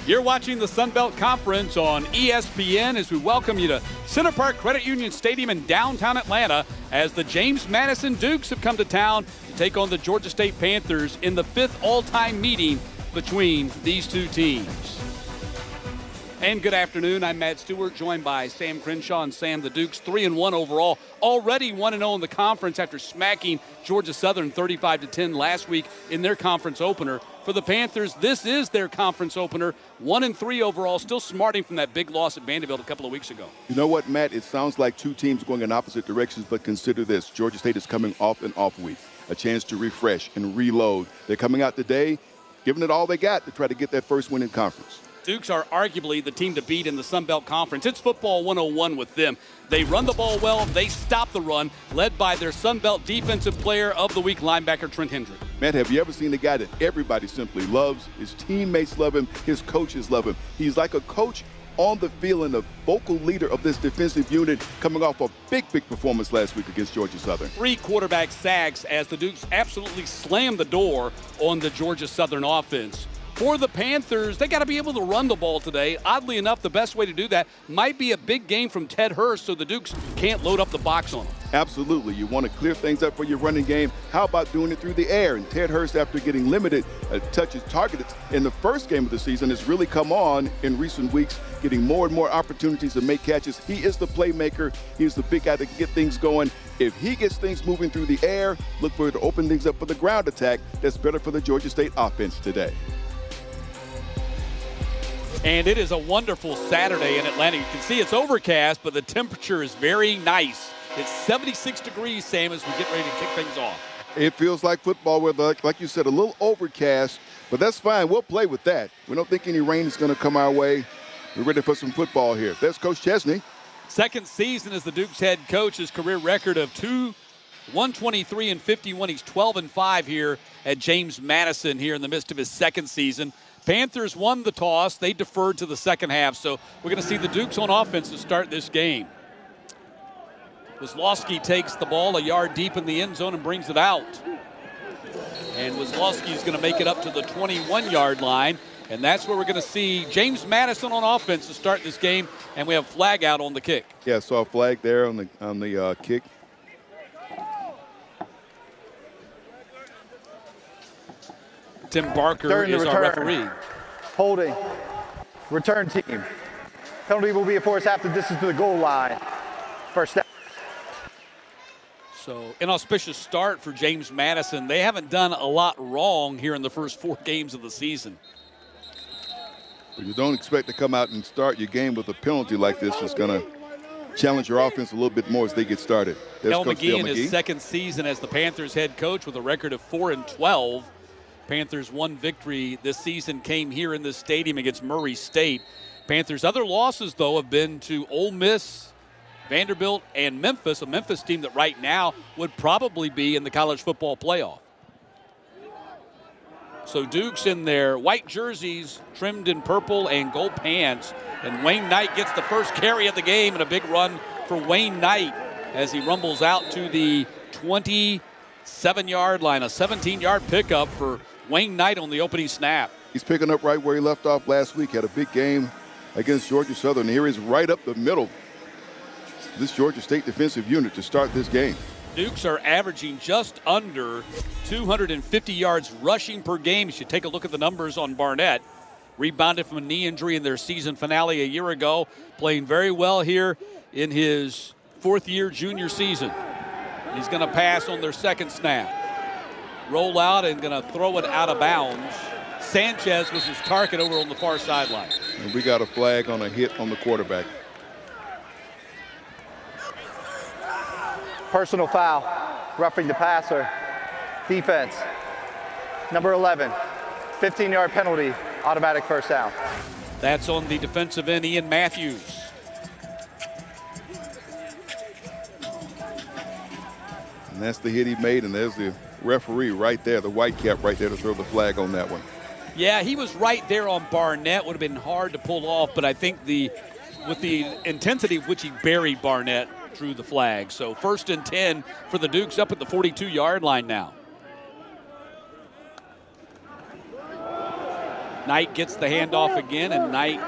You're watching the Sun Belt Conference on ESPN as we welcome you to Center Park Credit Union Stadium in downtown Atlanta as the James Madison Dukes have come to town to take on the Georgia State Panthers in the 5th all-time meeting between these two teams. And good afternoon, I'm Matt Stewart, joined by Sam Crenshaw. And Sam, the Dukes 3-1 overall, already 1-0 in the conference after smacking Georgia Southern 35-10 last week in their conference opener. For the Panthers, this is their conference opener, 1-3 overall, still smarting from that big loss at Vanderbilt a couple of weeks ago. You know what, Matt? It sounds like two teams going in opposite directions, but consider this. Georgia State is coming off an off week, a chance to refresh and reload. They're coming out today, giving it all they got to try to get that first win in conference. Dukes are arguably the team to beat in the Sun Belt Conference. It's football 101 with them. They run the ball well. They stop the run, led by their Sun Belt Defensive Player of the Week linebacker Trent Hendrick. Matt, have you ever seen a guy that everybody simply loves? His teammates love him. His coaches love him. He's like a coach on the field and a vocal leader of this defensive unit, coming off a big performance last week against Georgia Southern. 3 quarterback sacks as the Dukes absolutely slammed the door on the Georgia Southern offense. For the Panthers, they got to be able to run the ball today. Oddly enough, the best way to do that might be a big game from Ted Hurst so the Dukes can't load up the box on them. Absolutely. You want to clear things up for your running game. How about doing it through the air? And Ted Hurst, after getting limited touches targeted in the first game of the season, has really come on in recent weeks, getting more and more opportunities to make catches. He is the playmaker. He's the big guy that can get things going. If he gets things moving through the air, look for it to open things up for the ground attack. That's better for the Georgia State offense today. And it is a wonderful Saturday in Atlanta. You can see it's overcast, but the temperature is very nice. It's 76 degrees, Sam, as we get ready to kick things off. It feels like football weather, like you said, a little overcast, but that's fine. We'll play with that. We don't think any rain is going to come our way. We're ready for some football here. There's Coach Chesney. Second season as the Dukes head coach. His career record of 123-51. He's 12-5 here at James Madison here in the midst of his second season. Panthers won the toss. They deferred to the second half, so we're going to see the Dukes on offense to start this game. Wisłowski takes the ball a yard deep in the end zone and brings it out. And Wisłowski is going to make it up to the 21-yard line, and that's where we're going to see James Madison on offense to start this game, and we have flag out on the kick. Yeah, saw a flag there on the kick. Tim Barker is our referee. Holding. Return team. Penalty will be enforced after distance to the goal line. First down. So, inauspicious start for James Madison. They haven't done a lot wrong here in the first 4 games of the season. But you don't expect to come out and start your game with a penalty like this. It's going to challenge your offense a little bit more as they get started. There's Dale Coach McGee Dale in McGee. his second season as the Panthers head coach with a record of 4-12. Panthers' one victory this season came here in this stadium against Murray State. Panthers' other losses, though, have been to Ole Miss, Vanderbilt, and Memphis, a Memphis team that right now would probably be in the college football playoff. So Dukes in their white jerseys, trimmed in purple and gold pants, and Wayne Knight gets the first carry of the game, and a big run for Wayne Knight as he rumbles out to the 27-yard line, a 17-yard pickup for Wayne Knight on the opening snap. He's picking up right where he left off last week. Had a big game against Georgia Southern. Here is right up the middle. This Georgia State defensive unit to start this game. Dukes are averaging just under 250 yards rushing per game. You should take a look at the numbers on Barnett. Rebounded from a knee injury in their season finale a year ago. Playing very well here in his 4th-year junior season. He's going to pass on their second snap. Roll out and going to throw it out of bounds. Sanchez was his target over on the far sideline. And we got a flag on a hit on the quarterback. Personal foul. Roughing the passer. Defense. Number 11. 15-yard penalty. Automatic first down. That's on the defensive end, Ian Matthews. And that's the hit he made, and there's the referee right there, the white cap right there to throw the flag on that one. Yeah, he was right there on Barnett. Would have been hard to pull off, but I think with the intensity of which he buried Barnett, drew the flag. So 1st and 10 for the Dukes up at the 42-yard line now. Knight gets the handoff again, and Knight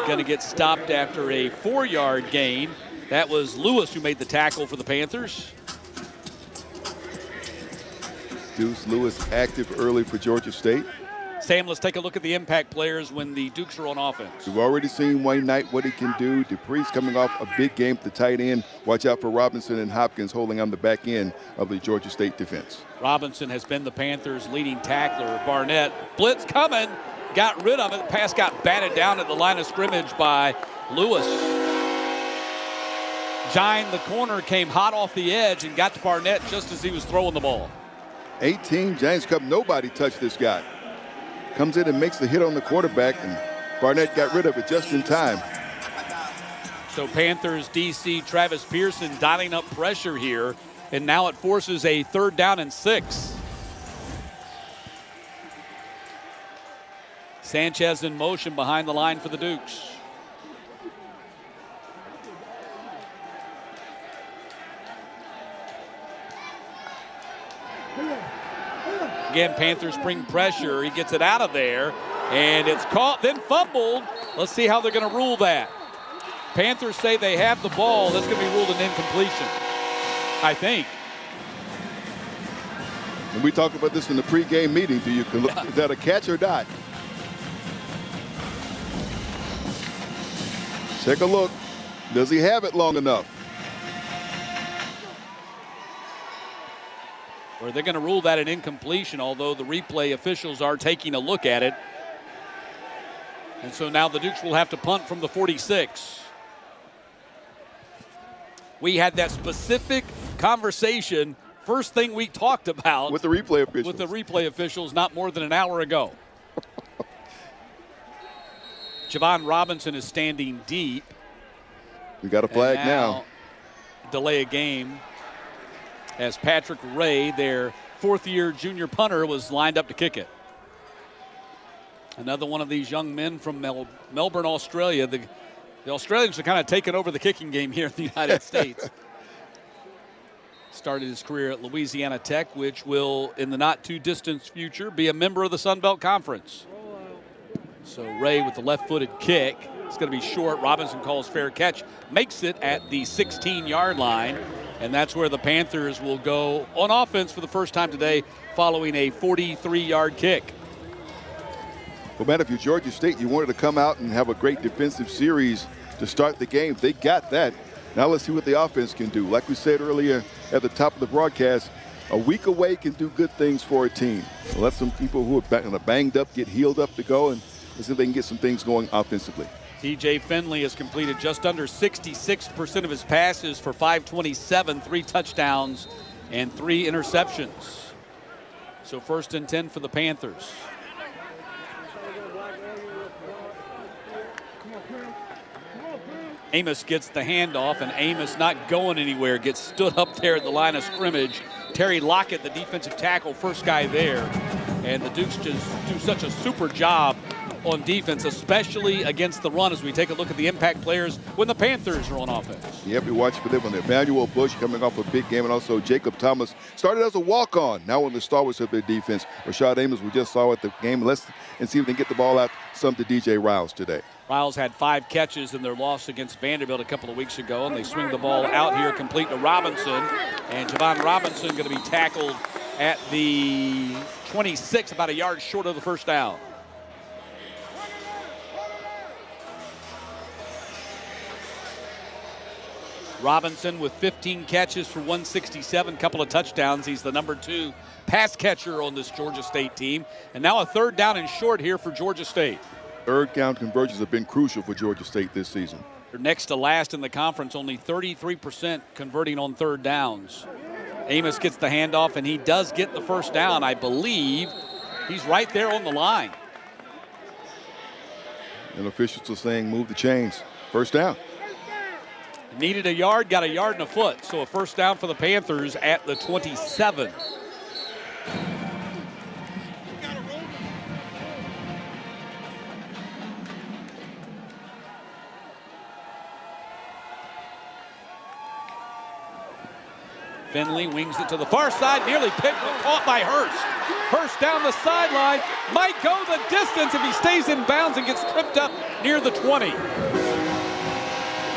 going to get stopped after a 4-yard gain. That was Lewis who made the tackle for the Panthers. Deuce Lewis active early for Georgia State. Sam, let's take a look at the impact players when the Dukes are on offense. We've already seen Wayne Knight, what he can do. Dupree's coming off a big game at the tight end. Watch out for Robinson and Hopkins holding on the back end of the Georgia State defense. Robinson has been the Panthers' leading tackler. Barnett, blitz coming, got rid of it. The pass got batted down at the line of scrimmage by Lewis. Gine, the corner, came hot off the edge and got to Barnett just as he was throwing the ball. 18, Giants Cup, nobody touched this guy. Comes in and makes the hit on the quarterback, and Barnett got rid of it just in time. So Panthers DC Travis Pearson dialing up pressure here, and now it forces a 3rd down and 6. Sanchez in motion behind the line for the Dukes. Again, Panthers bring pressure. He gets it out of there, and it's caught, then fumbled. Let's see how they're going to rule that. Panthers say they have the ball. That's going to be ruled an incompletion, I think. And we talked about this in the pregame meeting. Is that a catch or not? Take a look. Does he have it long enough? Or they're going to rule that an incompletion, although the replay officials are taking a look at it. And so now the Dukes will have to punt from the 46. We had that specific conversation, first thing we talked about. With the replay officials. With the replay officials not more than an hour ago. Javon Robinson is standing deep. We got a flag now. Delay a game, as Patrick Ray, their 4th-year junior punter, was lined up to kick it. Another one of these young men from Melbourne, Australia. The Australians are kind of taking over the kicking game here in the United States. Started his career at Louisiana Tech, which will, in the not-too-distant future, be a member of the Sun Belt Conference. So Ray with the left-footed kick. It's going to be short. Robinson calls fair catch. Makes it at the 16-yard line. And that's where the Panthers will go on offense for the first time today following a 43-yard kick. Well, Matt, if you're Georgia State, you wanted to come out and have a great defensive series to start the game. They got that. Now let's see what the offense can do. Like we said earlier at the top of the broadcast, a week away can do good things for a team. So let some people who are banged up get healed up to go, and let's see if they can get some things going offensively. TJ Finley has completed just under 66% of his passes for 527, 3 touchdowns, and 3 interceptions. So 1st and 10 for the Panthers. Amos gets the handoff, and Amos not going anywhere, gets stood up there at the line of scrimmage. Terry Lockett, the defensive tackle, first guy there. And the Dukes just do such a super job on defense, especially against the run, as we take a look at the impact players when the Panthers are on offense. Yep, we watch for them on Emmanuel Bush coming off a big game, and also Jacob Thomas started as a walk-on. Now one of the stalwarts of their defense. Rashad Amos, we just saw at the game. Let's see if they can get the ball out some to DJ Riles today. Riles had 5 catches in their loss against Vanderbilt a couple of weeks ago, and they swing the ball out here complete to Robinson. And Javon Robinson going to be tackled at the 26, about a yard short of the first down. Robinson with 15 catches for 167, couple of touchdowns. He's the number 2 pass catcher on this Georgia State team. And now a 3rd down and short here for Georgia State. 3rd down conversions have been crucial for Georgia State this season. They're next to last in the conference, only 33% converting on 3rd downs. Amos gets the handoff, and he does get the first down. I believe he's right there on the line. And officials are saying move the chains. 1st down. Needed a yard, got a yard and a foot. So a 1st down for the Panthers at the 27. Finley wings it to the far side, nearly picked, but caught by Hurst. Hurst down the sideline, might go the distance if he stays in bounds and gets tripped up near the 20.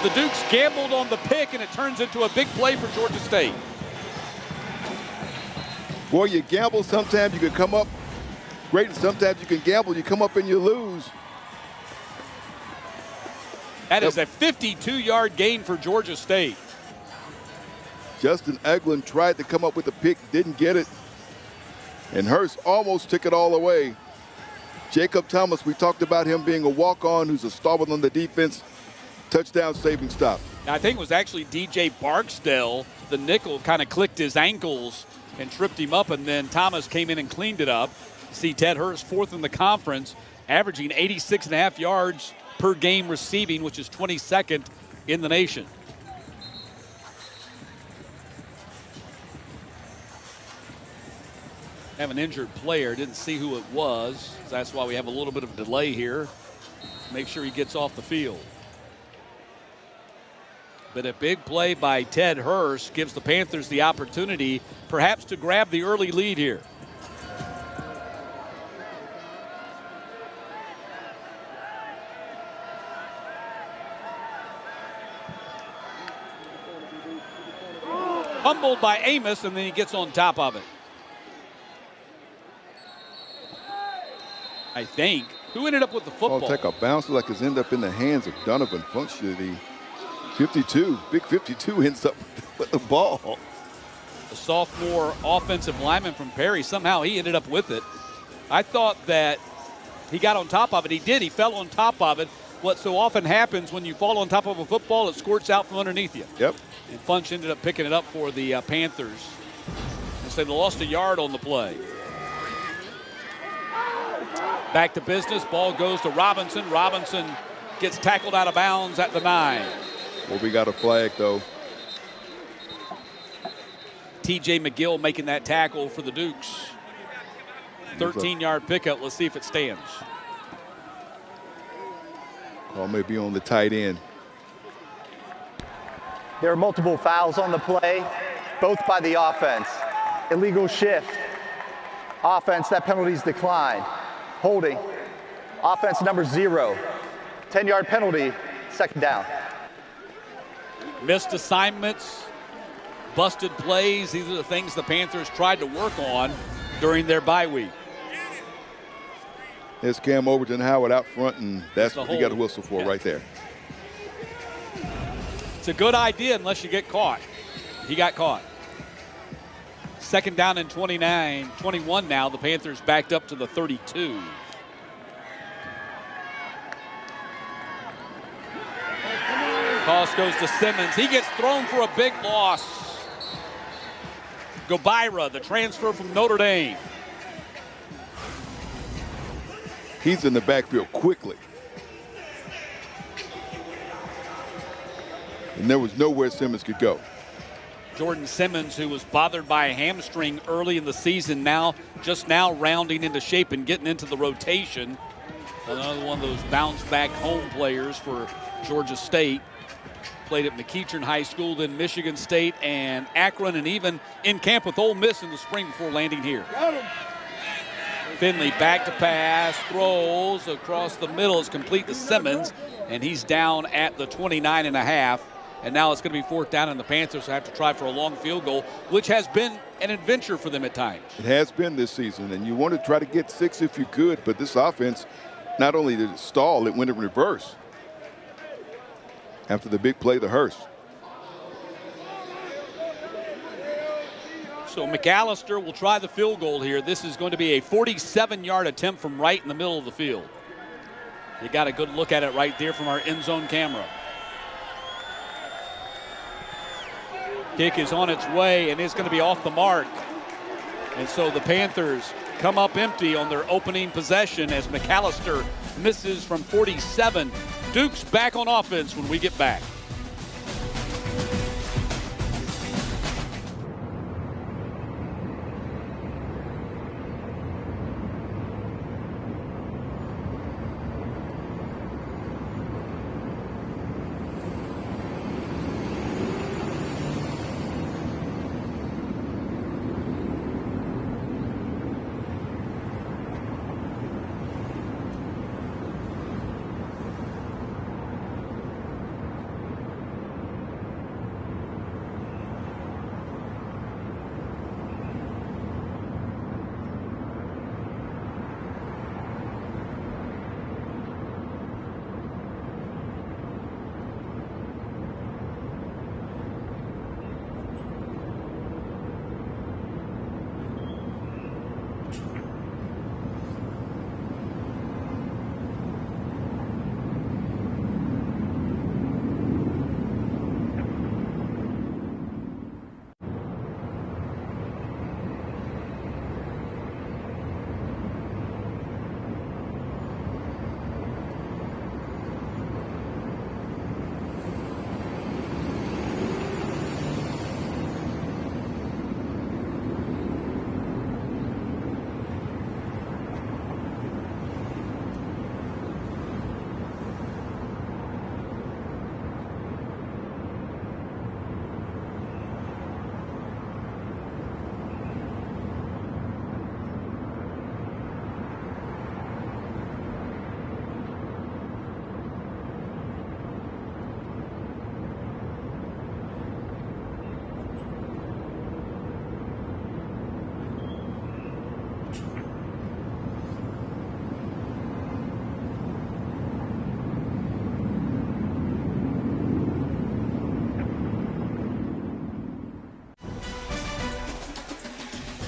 The Dukes gambled on the pick, and it turns into a big play for Georgia State. Boy, you gamble, sometimes you can come up great, and sometimes you can gamble, you come up and you lose. That is a 52-yard gain for Georgia State. Justin Eglin tried to come up with a pick, didn't get it. And Hurst almost took it all away. Jacob Thomas, we talked about him being a walk-on who's a stalwart on the defense. Touchdown saving stop. I think it was actually DJ Barksdale. The nickel kind of clicked his ankles and tripped him up, and then Thomas came in and cleaned it up. See Ted Hurst, fourth in the conference, averaging 86.5 yards per game receiving, which is 22nd in the nation. Have an injured player, didn't see who it was. So that's why we have a little bit of a delay here. Make sure he gets off the field. But a big play by Ted Hurst gives the Panthers the opportunity perhaps to grab the early lead here. Fumbled by Amos, and then he gets on top of it. I think. Who ended up with the football? Ball take a bounce like it's ended up in the hands of Donovan Funchal. The 52, big 52 ends up with the ball. The sophomore offensive lineman from Perry, somehow he ended up with it. I thought that he got on top of it. He did. He fell on top of it. What so often happens when you fall on top of a football, it squirts out from underneath you. Yep. And Funch ended up picking it up for the Panthers. And so they lost a yard on the play. Back to business. Ball goes to Robinson. Robinson gets tackled out of bounds at the 9. Well, we got a flag, though. TJ McGill making that tackle for the Dukes. 13-yard pickup. Let's see if it stands. Call may be on the tight end. There are multiple fouls on the play, both by the offense. Illegal shift. Offense, that penalty's declined. Holding. Offense number 0. 10-yard penalty, second down. Missed assignments, busted plays. These are the things the Panthers tried to work on during their bye week. There's Cam Overton Howard out front, and that's what you got a whistle for right there. It's a good idea unless you get caught. He got caught. Second down and 21 now. The Panthers backed up to the 32. Toss goes to Simmons. He gets thrown for a big loss. Gobira, the transfer from Notre Dame. He's in the backfield quickly. And there was nowhere Simmons could go. Jordan Simmons, who was bothered by a hamstring early in the season, just now rounding into shape and getting into the rotation. Another one of those bounce-back home players for Georgia State. Played at McEachern High School, then Michigan State and Akron, and even in camp with Ole Miss in the spring before landing here. Finley back to pass, throws across the middle. Is complete to Simmons, and he's down at the 29.5. And now it's going to be fourth down, and the Panthers have to try for a long field goal, which has been an adventure for them at times. It has been this season, and you want to try to get 6 if you could, but this offense, not only did it stall, it went in reverse after the big play to Hurst. So McAllister will try the field goal here. This is going to be a 47-yard attempt from right in the middle of the field. You got a good look at it right there from our end zone camera. Kick is on its way, and it's going to be off the mark. And so the Panthers come up empty on their opening possession as McAllister misses from 47. Dukes back on offense when we get back.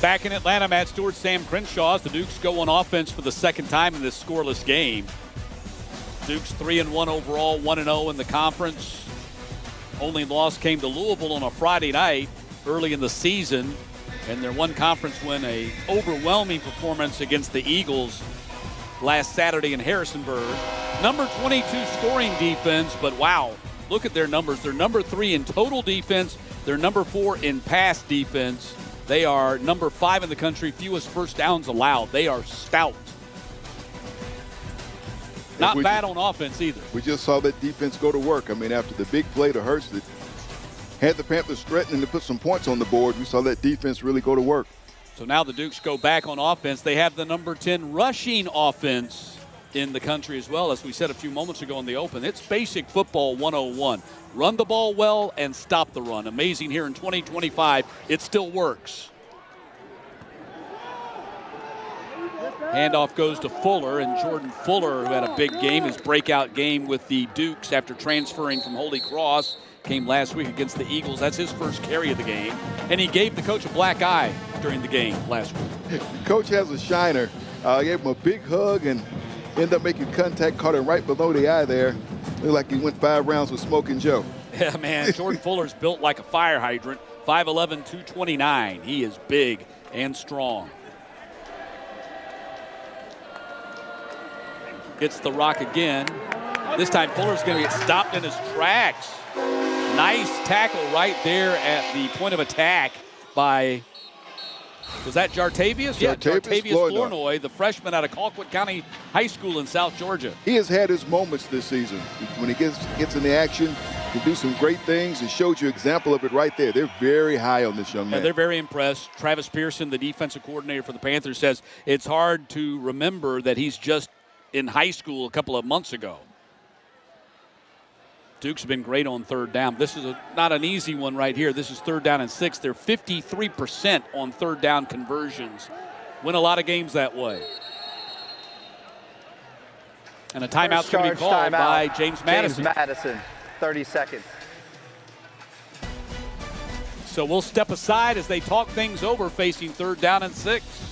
Back in Atlanta, Matt Stewart, Sam Crenshaw, as the Dukes go on offense for the second time in this scoreless game. Dukes 3-1 overall, 1-0 in the conference. Only loss came to Louisville on a Friday night early in the season, and their one conference win, a overwhelming performance against the Eagles last Saturday in Harrisonburg. Number 22 scoring defense, but wow, look at their numbers. They're number 3 in total defense. They're number 4 in pass defense. They are number 5 in the country, fewest first downs allowed. They are stout. Not bad on offense either. We just saw that defense go to work. I mean, after the big play to Hurst that had the Panthers threatening to put some points on the board, we saw that defense really go to work. So now the Dukes go back on offense. They have the number 10 rushing offense in the country as well. As we said a few moments ago in the open, it's basic football 101. Run the ball well and stop the run. Amazing here in 2025. It still works. Handoff goes to Fuller, and Jordan Fuller, who had a big game, his breakout game with the Dukes after transferring from Holy Cross, came last week against the Eagles. That's his first carry of the game, and he gave the coach a black eye during the game last week. Coach has a shiner. Gave him a big hug and ended up making contact, caught him right below the eye there. Looked like he went 5 rounds with Smoking Joe. Yeah, man, Jordan Fuller's built like a fire hydrant, 5'11", 229. He is big and strong. Gets the rock again. This time Fuller's going to get stopped in his tracks. Nice tackle right there at the point of attack by, was that Jartavius? Yeah, Jartavius Flournoy, the freshman out of Colquitt County High School in South Georgia. He has had his moments this season. When he gets in the action, he can do some great things and showed you an example of it right there. They're very high on this young man. Yeah, they're very impressed. Travis Pearson, the defensive coordinator for the Panthers, says it's hard to remember that he's just in high school a couple of months ago. Dukes have been great on third down. This is not an easy one right here. This is 3rd down and 6. They're 53% on third down conversions. Win a lot of games that way. And a timeout's going to be called by James Madison. James Madison, 30 seconds. So we'll step aside as they talk things over, facing 3rd down and 6.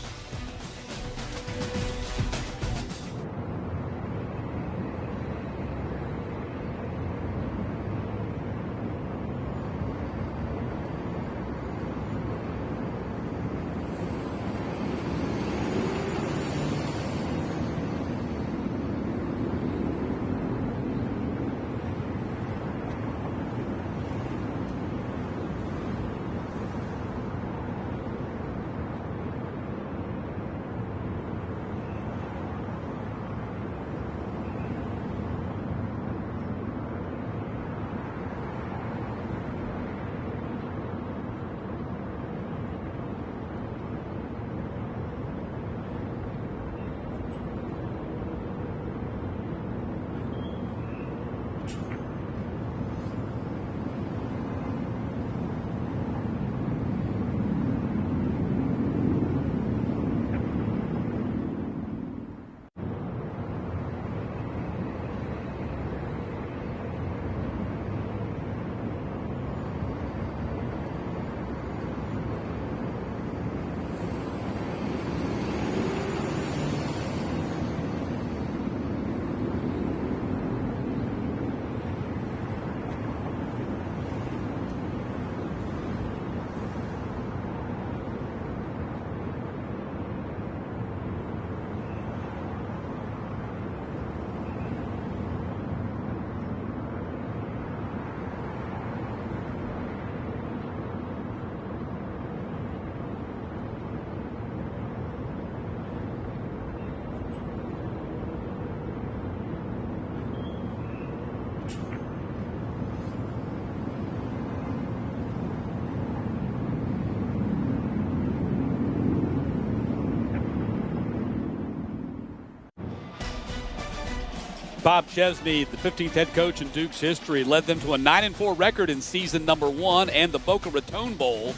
Bob Chesney, the 15th head coach in Duke's history, led them to a 9-4 record in season number 1, and the Boca Raton Bowl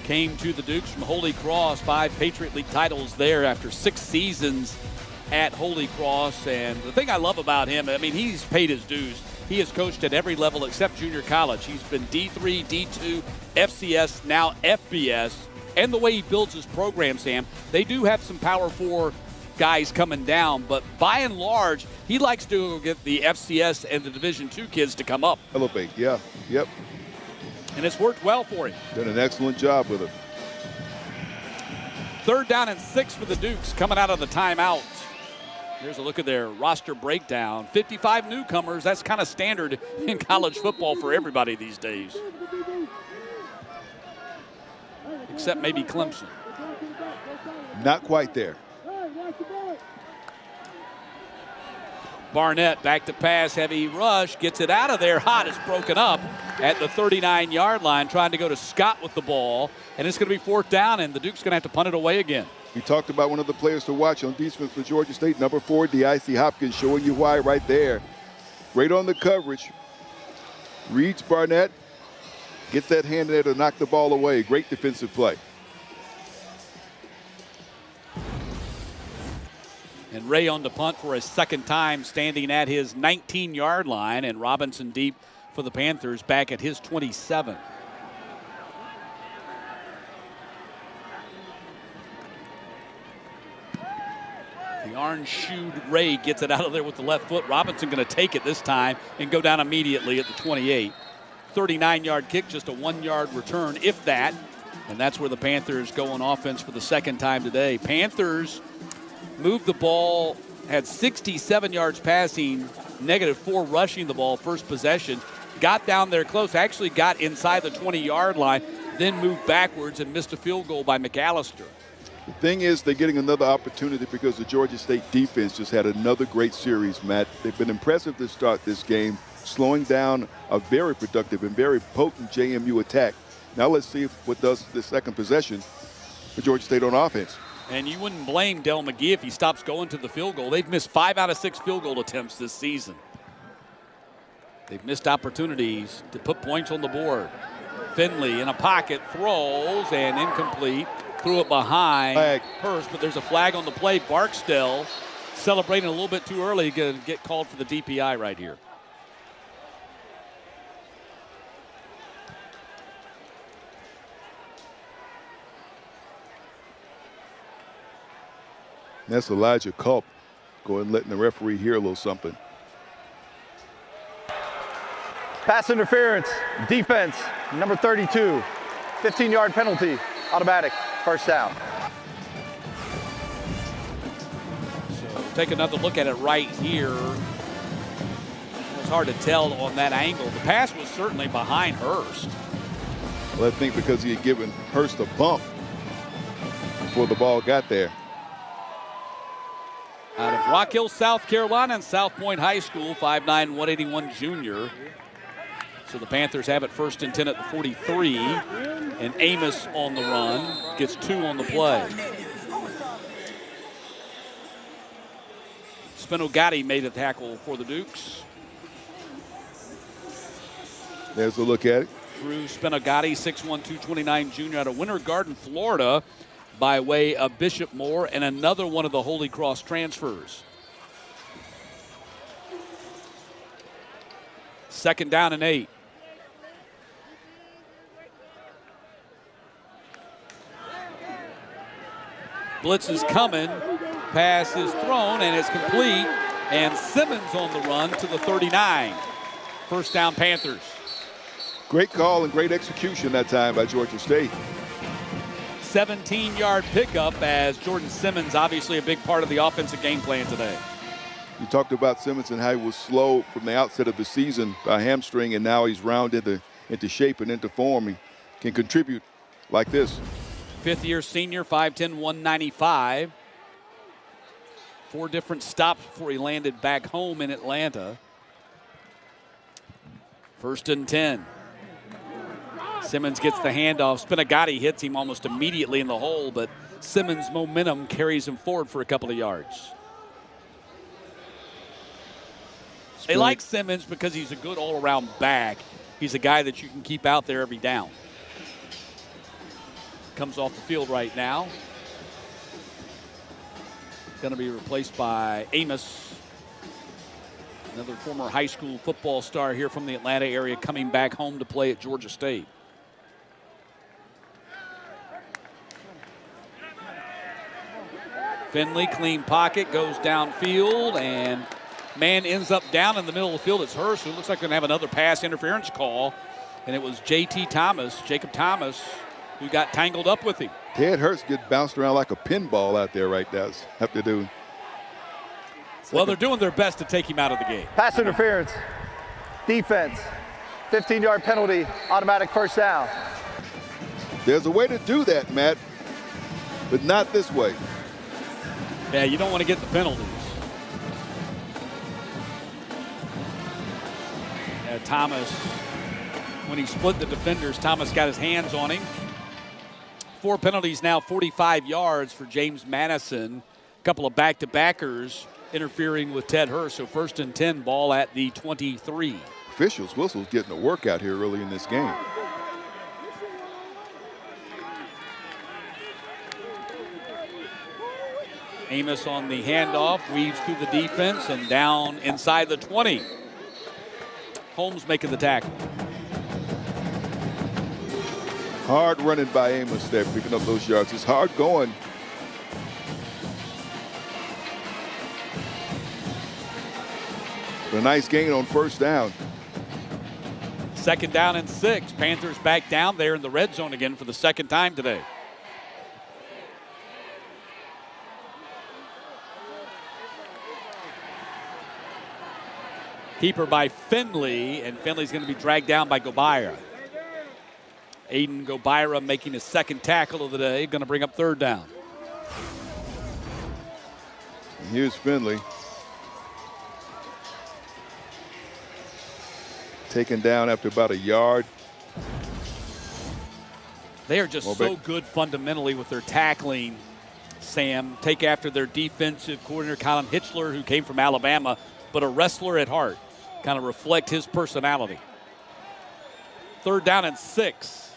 came to the Dukes from Holy Cross. 5 Patriot League titles there after 6 seasons at Holy Cross. And the thing I love about him, I mean, he's paid his dues. He has coached at every level except junior college. He's been D3, D2, FCS, now FBS, and the way he builds his program, Sam, they do have some Power 4 guys coming down, but by and large, he likes to get the FCS and the Division II kids to come up. Elevate, yeah, yep. And it's worked well for him. Done an excellent job with it. 3rd down and 6 for the Dukes coming out of the timeout. Here's a look at their roster breakdown. 55 newcomers, that's kind of standard in college football for everybody these days. Except maybe Clemson. Not quite there. Barnett back to pass, heavy rush, gets it out of there. Hot is broken up at the 39-yard line, trying to go to Scott with the ball. And it's going to be 4th down, and the Duke's going to have to punt it away again. We talked about one of the players to watch on defense for Georgia State, number 4, D.I.C. Hopkins, showing you why right there. Great on the coverage. Reads Barnett, gets that hand there to knock the ball away. Great defensive play. And Ray on the punt for a 2nd time, standing at his 19-yard line, and Robinson deep for the Panthers back at his 27. The orange-shoed Ray gets it out of there with the left foot. Robinson going to take it this time and go down immediately at the 28. 39-yard kick, just a 1-yard return, if that. And that's where the Panthers go on offense for the 2nd time today. Panthers moved the ball, had 67 yards passing, -4 rushing the ball first possession. Got down there close, actually got inside the 20-yard line, then moved backwards and missed a field goal by McAllister. The thing is, they're getting another opportunity because the Georgia State defense just had another great series, Matt. They've been impressive to start this game, slowing down a very productive and very potent JMU attack. Now let's see what does the 2nd possession for Georgia State on offense. And you wouldn't blame Del McGee if he stops going to the field goal. They've missed 5 out of 6 field goal attempts this season. They've missed opportunities to put points on the board. Finley in a pocket, throws, and incomplete. Threw it behind Hurst, but there's a flag on the play. Barksdale celebrating a little bit too early, going to get called for the DPI right here. That's Elijah Culp going and letting the referee hear a little something. Pass interference, defense, number 32. 15-yard penalty, automatic, 1st down. So take another look at it right here. It's hard to tell on that angle. The pass was certainly behind Hurst. Well, I think because he had given Hurst a bump before the ball got there. Out of Rock Hill, South Carolina, and South Point High School, 5'9", 181 junior. So the Panthers have it 1st and 10 at the 43. And Amos on the run, gets 2 on the play. Spinogatti made a tackle for the Dukes. There's a look at it. Drew Spinogatti, 6'1", 229 junior out of Winter Garden, Florida, by way of Bishop Moore, and another one of the Holy Cross transfers. 2nd down and 8. Blitz is coming. Pass is thrown, and it's complete. And Simmons on the run to the 39. 1st down, Panthers. Great call and great execution that time by Georgia State. 17-yard pickup as Jordan Simmons, obviously a big part of the offensive game plan today. You talked about Simmons and how he was slow from the outset of the season by hamstring, and now he's rounded into shape and into form. He can contribute like this. 5th-year senior, 5'10", 195. 4 different stops before he landed back home in Atlanta. 1st and 10. Simmons gets the handoff. Spinogatti hits him almost immediately in the hole, but Simmons' momentum carries him forward for a couple of yards. They like Simmons because he's a good all-around back. He's a guy that you can keep out there every down. Comes off the field right now. Going to be replaced by Amos, another former high school football star here from the Atlanta area, coming back home to play at Georgia State. Finley, clean pocket, goes downfield, and man ends up down in the middle of the field. It's Hurst, who looks like going to have another pass interference call. And it was Jacob Thomas, who got tangled up with him. Ted Hurst gets bounced around like a pinball out there right now. Have to do. Well, they're doing their best to take him out of the game. Pass interference. Defense. 15-yard penalty. Automatic first down. There's a way to do that, Matt, but not this way. Yeah, you don't want to get the penalties. Thomas, when he split the defenders, Thomas got his hands on him. 4 penalties now, 45 yards for James Madison. A couple of back-to-backers interfering with Ted Hurst. So 1st and 10, ball at the 23. Officials, whistles getting a workout here early in this game. Amos on the handoff, weaves through the defense and down inside the 20. Holmes making the tackle. Hard running by Amos there, picking up those yards. It's hard going. A nice gain on 1st down. 2nd down and 6. Panthers back down there in the red zone again for the 2nd time today. Keeper by Finley, and Finley's going to be dragged down by Gobira. Aiden Gobira making his 2nd tackle of the day, going to bring up 3rd down. And here's Finley. Taken down after about a yard. They are just so good fundamentally with their tackling, Sam. Take after their defensive coordinator, Colin Hitchler, who came from Alabama, but a wrestler at heart. Kind of reflect his personality. 3rd down and 6.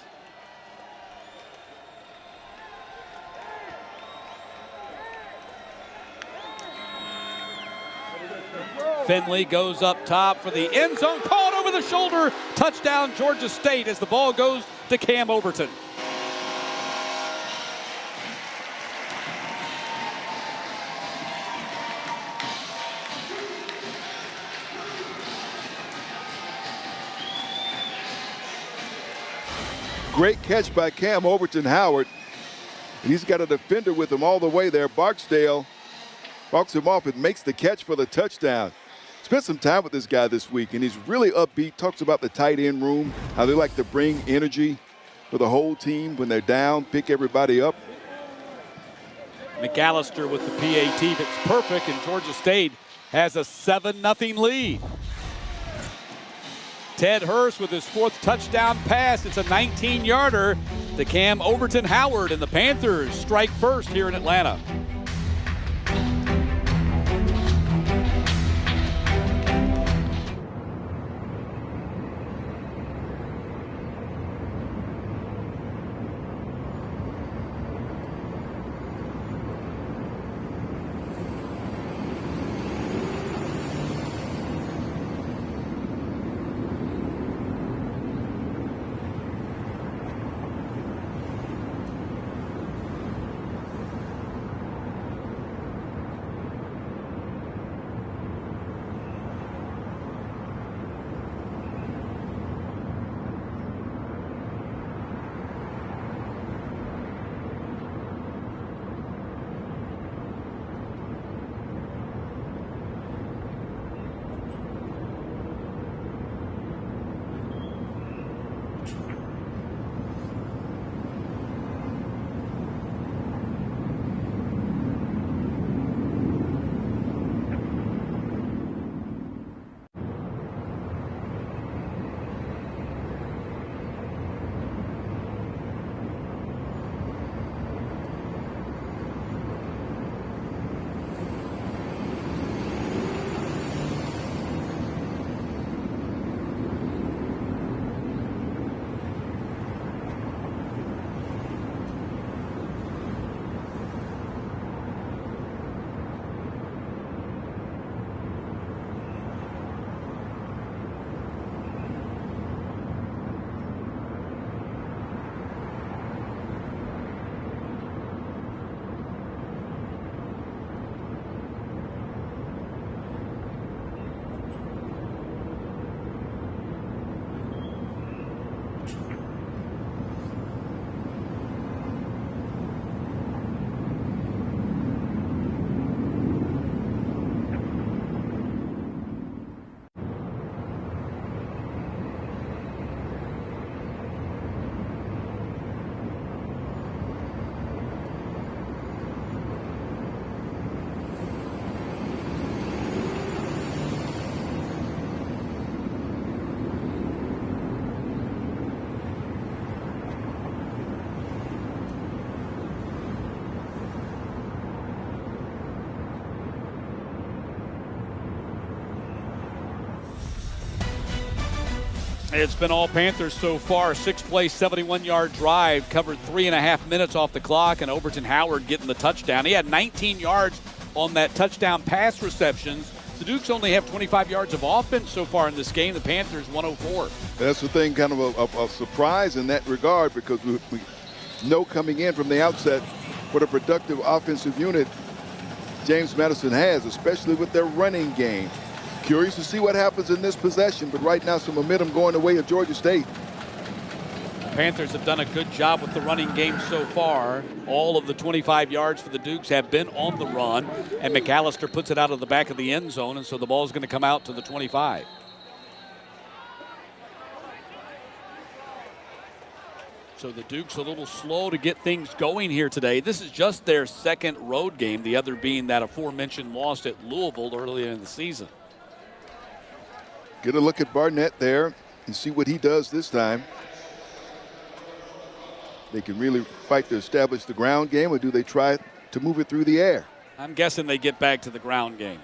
Finley goes up top for the end zone, caught over the shoulder. Touchdown, Georgia State, as the ball goes to Cam Overton. Great catch by Cam Overton Howard. He's got a defender with him all the way there. Barksdale walks him off and makes the catch for the touchdown. Spent some time with this guy this week, and he's really upbeat. Talks about the tight end room, how they like to bring energy for the whole team when they're down, pick everybody up. McAllister with the PAT. If it's perfect, and Georgia State has a 7-0 lead. Ted Hurst with his 4th touchdown pass. It's a 19-yarder to Cam Overton Howard, and the Panthers strike first here in Atlanta. It's been all Panthers so far. 6-play, 71-yard drive, covered 3.5 minutes off the clock, and Overton Howard getting the touchdown. He had 19 yards on that touchdown pass receptions. The Dukes only have 25 yards of offense so far in this game. The Panthers 104. That's the thing, kind of a surprise in that regard, because we know coming in from the outset what a productive offensive unit James Madison has, especially with their running game. Curious to see what happens in this possession, but right now some momentum going the way of Georgia State. The Panthers have done a good job with the running game so far. All of the 25 yards for the Dukes have been on the run, and McAllister puts it out of the back of the end zone, and so the ball is going to come out to the 25. So the Dukes a little slow to get things going here today. This is just their second road game, the other being that aforementioned loss at Louisville earlier in the season. Get a look at Barnett there and see what he does this time. They can really fight to establish the ground game, or do they try to move it through the air? I'm guessing they get back to the ground game.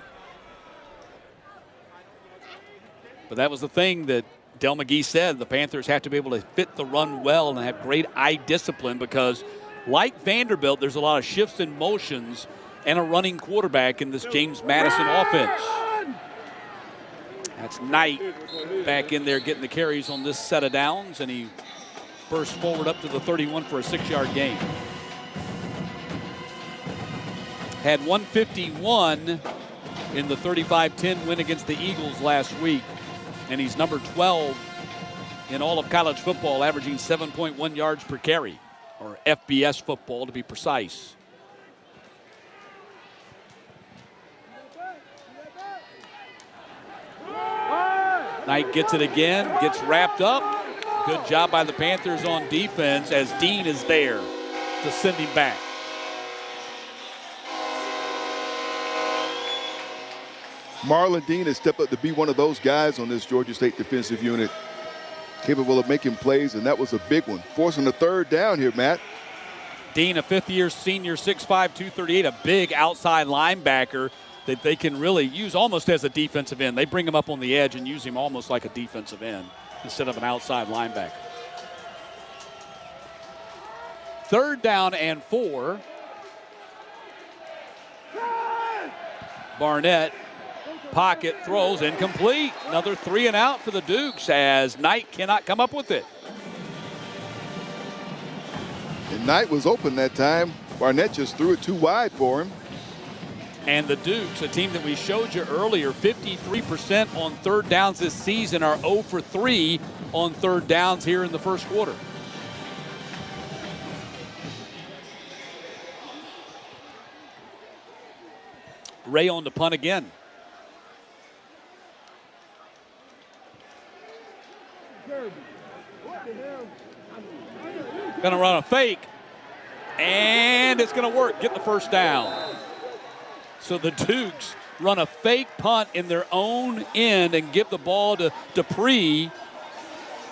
But that was the thing that Del McGee said. The Panthers have to be able to fit the run well and have great eye discipline, because like Vanderbilt, there's a lot of shifts and motions and a running quarterback in this James Madison offense. That's Knight back in there getting the carries on this set of downs, and he bursts forward up to the 31 for a 6-yard gain. Had 151 in the 35-10 win against the Eagles last week, and he's number 12 in all of college football, averaging 7.1 yards per carry, or FBS football to be precise. Knight gets it again, gets wrapped up. Good job by the Panthers on defense as Dean is there to send him back. Marlon Dean has stepped up to be one of those guys on this Georgia State defensive unit, capable of making plays, and that was a big one. Forcing the third down here, Matt. Dean, a fifth-year senior, 6'5", 238, a big outside linebacker that they can really use almost as a defensive end. They bring him up on the edge and use him almost like a defensive end instead of an outside linebacker. 3rd down and 4. Barnett, pocket, throws, incomplete. Another 3 and out for the Dukes as Knight cannot come up with it. And Knight was open that time. Barnett just threw it too wide for him. And the Dukes, a team that we showed you earlier, 53% on 3rd downs this season, are 0 for 3 on 3rd downs here in the first quarter. Ray on the punt again. Going to run a fake, and it's going to work. Get the first down. So the Dukes run a fake punt in their own end and give the ball to Dupree,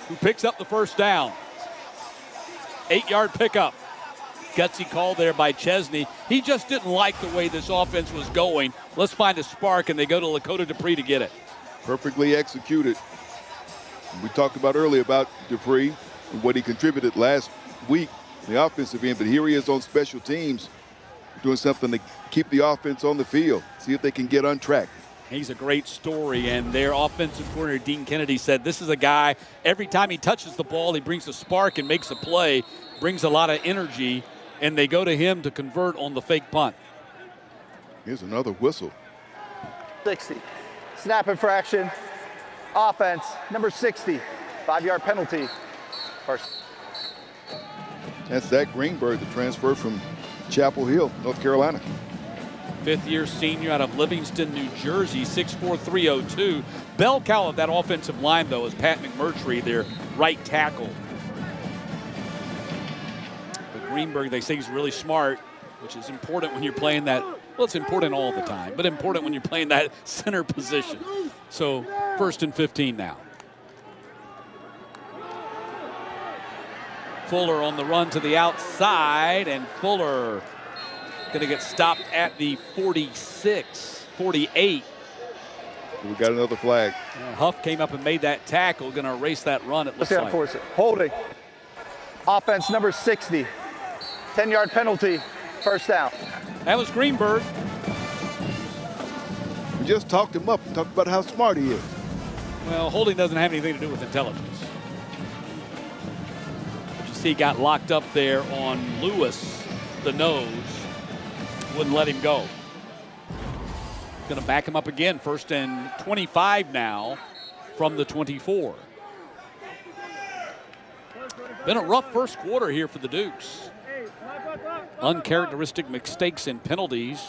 who picks up the first down. 8-yard pickup. Gutsy call there by Chesney. He just didn't like the way this offense was going. Let's find a spark, and they go to Lakota Dupree to get it. Perfectly executed. We talked about earlier about Dupree and what he contributed last week in the offensive end, but here he is on special teams doing something to keep the offense on the field, see if they can get untracked. He's a great story, and their offensive coordinator, Dean Kennedy, said this is a guy, every time he touches the ball, he brings a spark and makes a play, brings a lot of energy, and they go to him to convert on the fake punt. Here's another whistle. 60. Snap infraction. Offense, number 60. 5-yard penalty. First. That's Zach Greenberg, the transfer from Chapel Hill, North Carolina. 5th-year senior out of Livingston, New Jersey, 6'4", 302. Bell cow of that offensive line, though, is Pat McMurtry, their right tackle. But Greenberg, they say he's really smart, which is important when you're playing that. Well, it's important all the time, but important when you're playing that center position. So 1st and 15 now. Fuller on the run to the outside, and Fuller going to get stopped at the 46, 48. We got another flag. Huff came up and made that tackle, going to erase that run, it looks like. Force it. Holding. Offense number 60. 10-yard penalty, first down. That was Greenberg. We just talked him up and talked about how smart he is. Well, holding doesn't have anything to do with intelligence. But you see, he got locked up there on Lewis, the nose. Wouldn't let him go. Going to back him up again. 1st and 25 now from the 24. Been a rough first quarter here for the Dukes. Uncharacteristic mistakes and penalties.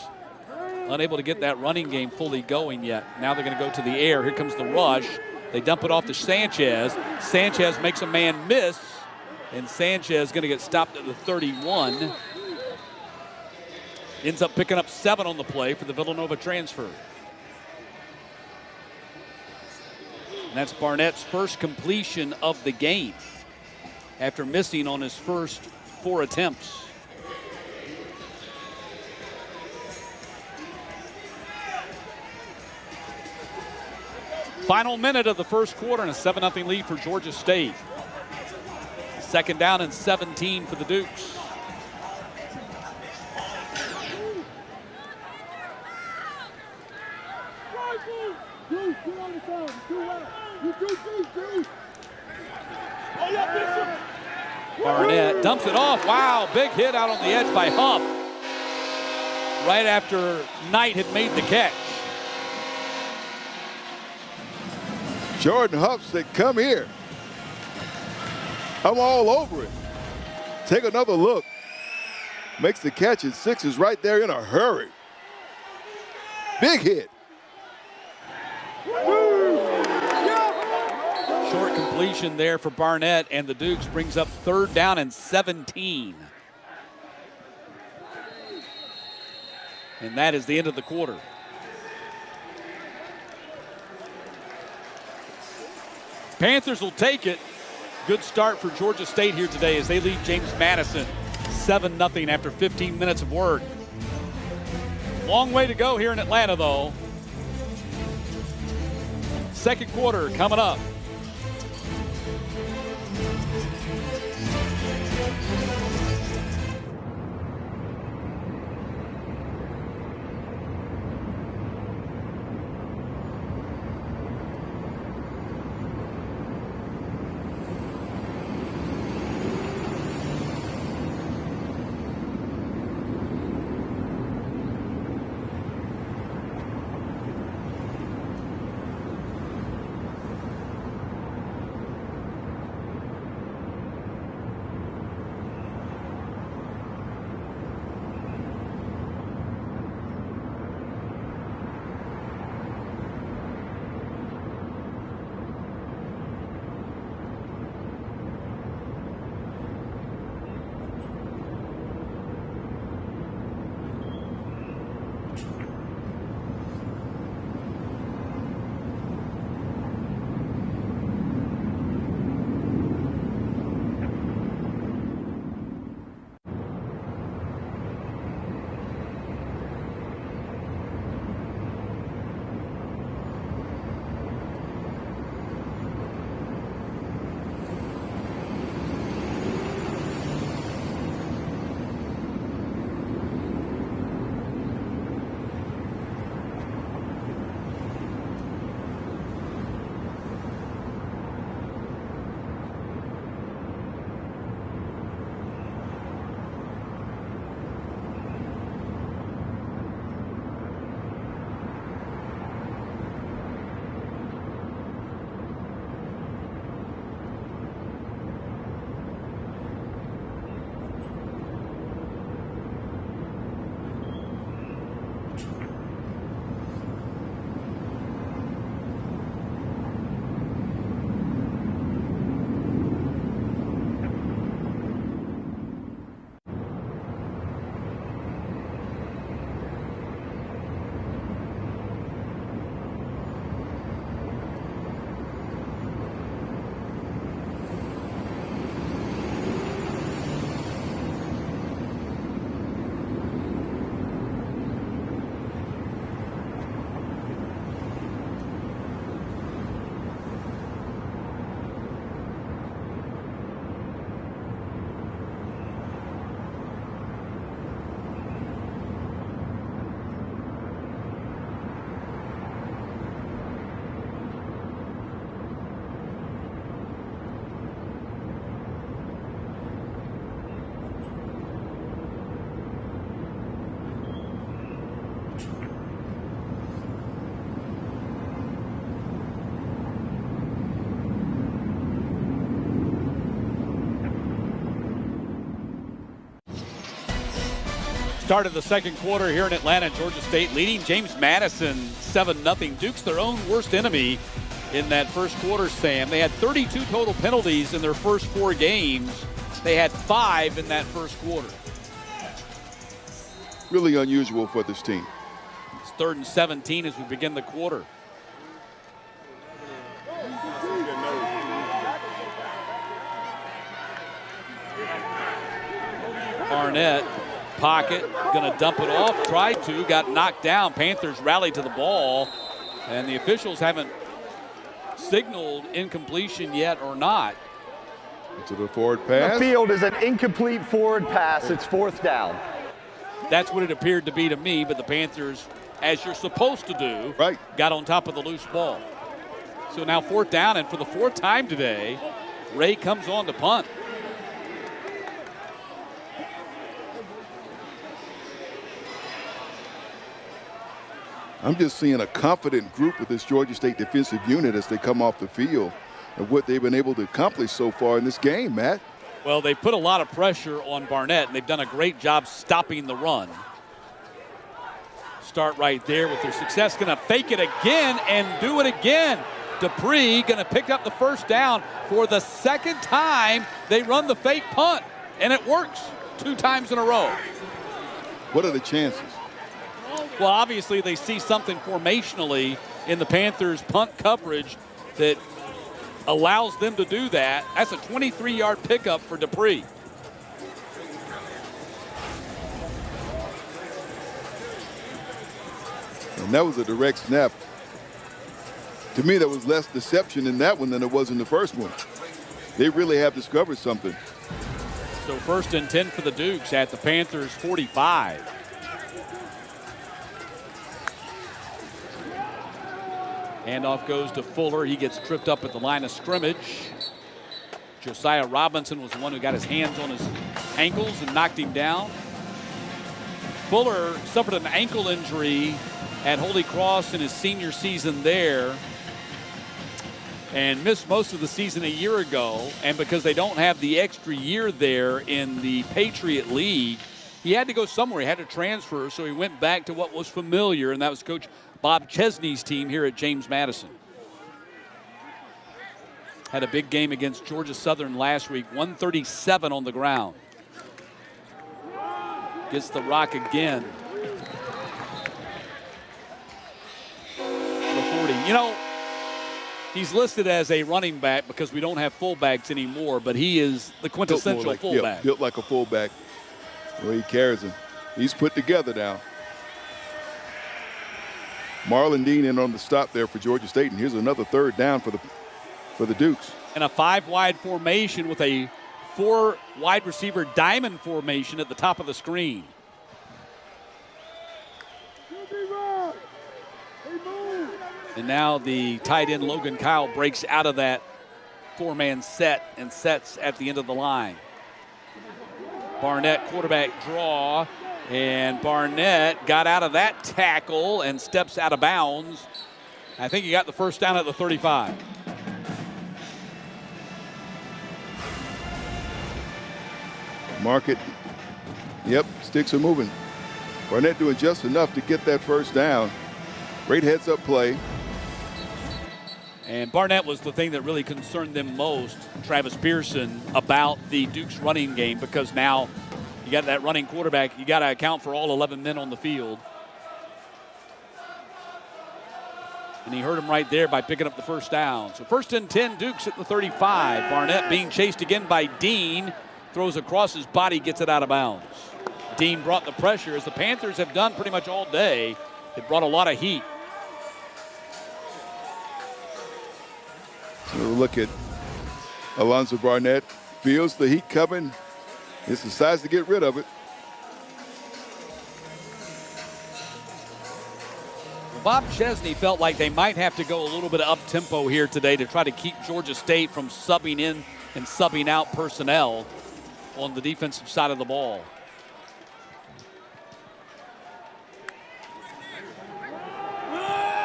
Unable to get that running game fully going yet. Now they're going to go to the air. Here comes the rush. They dump it off to Sanchez. Sanchez makes a man miss. And Sanchez going to get stopped at the 31. Ends up picking up 7 on the play for the Villanova transfer. And that's Barnett's first completion of the game after missing on his first 4 attempts. Final minute of the first quarter and a 7-0 lead for Georgia State. 2nd down and 17 for the Dukes. Barnett dumps it off. Wow, big hit out on the edge by Huff. Right after Knight had made the catch. Jordan Huff said, come here. I'm all over it. Take another look. Makes the catch, and 6 is right there in a hurry. Big hit. Short completion there for Barnett, and the Dukes brings up 3rd down and 17. And that is the end of the quarter. Panthers will take it. Good start for Georgia State here today as they lead James Madison 7-0 after 15 minutes of work. Long way to go here in Atlanta, though. Second quarter coming up. Start of the second quarter here in Atlanta. Georgia State leading James Madison 7-0. Duke's their own worst enemy in that first quarter, Sam. They had 32 total penalties in their first 4 games. They had 5 in that first quarter. Really unusual for this team. It's 3rd and 17 as we begin the quarter. Barnett, pocket, gonna dump it off, tried to, got knocked down. Panthers rallied to the ball, and the officials haven't signaled incompletion yet or not. To the forward pass. The field is an incomplete forward pass. It's 4th down. That's what it appeared to be to me, but the Panthers, as you're supposed to do, right, got on top of the loose ball. So now 4th down, and for the 4th time today, Ray comes on to punt. I'm just seeing a confident group with this Georgia State defensive unit as they come off the field and what they've been able to accomplish so far in this game, Matt. Well, they've put a lot of pressure on Barnett, and they've done a great job stopping the run. Start right there with their success. Going to fake it again and do it again. Dupree going to pick up the first down for the 2nd time. They run the fake punt, and it works 2 times in a row. What are the chances? Well, obviously they see something formationally in the Panthers' punt coverage that allows them to do that. That's a 23-yard pickup for Dupree. And that was a direct snap. To me, there was less deception in that one than there was in the first one. They really have discovered something. So 1st and 10 for the Dukes at the Panthers' 45. Handoff goes to Fuller. He gets tripped up at the line of scrimmage. Josiah Robinson was the one who got his hands on his ankles and knocked him down. Fuller suffered an ankle injury at Holy Cross in his senior season there and missed most of the season a year ago. And because they don't have the extra year there in the Patriot League, he had to go somewhere. He had to transfer, so he went back to what was familiar, and that was Coach Bob Chesney's team here at James Madison. Had a big game against Georgia Southern last week, 137 on the ground. Gets the rock again. The 40. You know, he's listed as a running back because we don't have fullbacks anymore, but he is the quintessential fullback. Yeah, built like a fullback. The way he carries him. He's put together now. Marlon Dean in on the stop there for Georgia State, and here's another 3rd down for the Dukes. And a 5-wide formation with a 4-wide receiver diamond formation at the top of the screen. And now the tight end Logan Kyle breaks out of that 4-man set and sets at the end of the line. Barnett quarterback draw. And Barnett got out of that tackle and steps out of bounds. I think he got the first down at the 35. Market. Yep, sticks are moving. Barnett doing just enough to get that first down. Great heads-up play. And Barnett was the thing that really concerned them most, Travis Pearson, about the Dukes running game, because now you got that running quarterback. You got to account for all 11 men on the field. And he hurt him right there by picking up the first down. So 1st and 10, Dukes at the 35. Barnett being chased again by Dean. Throws across his body, gets it out of bounds. Dean brought the pressure, as the Panthers have done pretty much all day. It brought a lot of heat. So look at Alonzo Barnett. Feels the heat coming. He decides to get rid of it. Bob Chesney felt like they might have to go a little bit up-tempo here today to try to keep Georgia State from subbing in and subbing out personnel on the defensive side of the ball.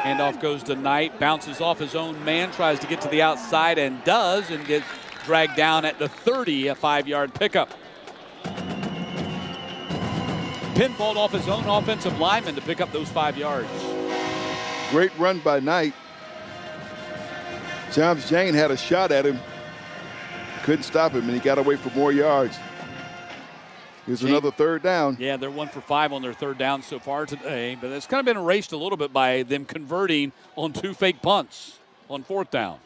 Handoff goes to Knight, bounces off his own man, tries to get to the outside and does, and gets dragged down at the 30, a 5-yard pickup. pinballed off his own offensive lineman to pick up those 5 yards. Great run by Knight. James Jane had a shot at him. Couldn't stop him, and he got away for more yards. Here's another third down. Yeah, they're 1 for 5 on their third down so far today, but it's kind of been erased a little bit by them converting on 2 fake punts on 4th down.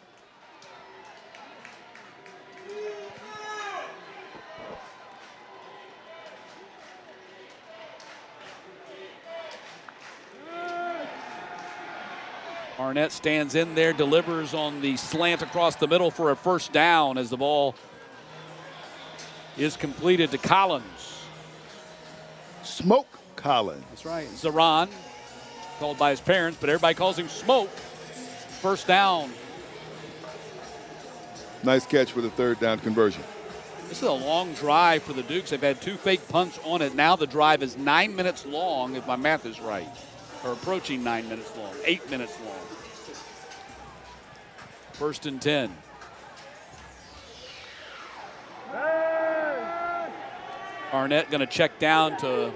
Arnett stands in there, delivers on the slant across the middle for a first down as the ball is completed to Collins. Smoke Collins. That's right. Zaran, called by his parents, but everybody calls him Smoke. First down. Nice catch for the third down conversion. This is a long drive for the Dukes. They've had 2 fake punts on it. Now the drive is 9 minutes long, if my math is right. Or approaching 9 minutes long, 8 minutes long. 1st and 10. Arnett going to check down to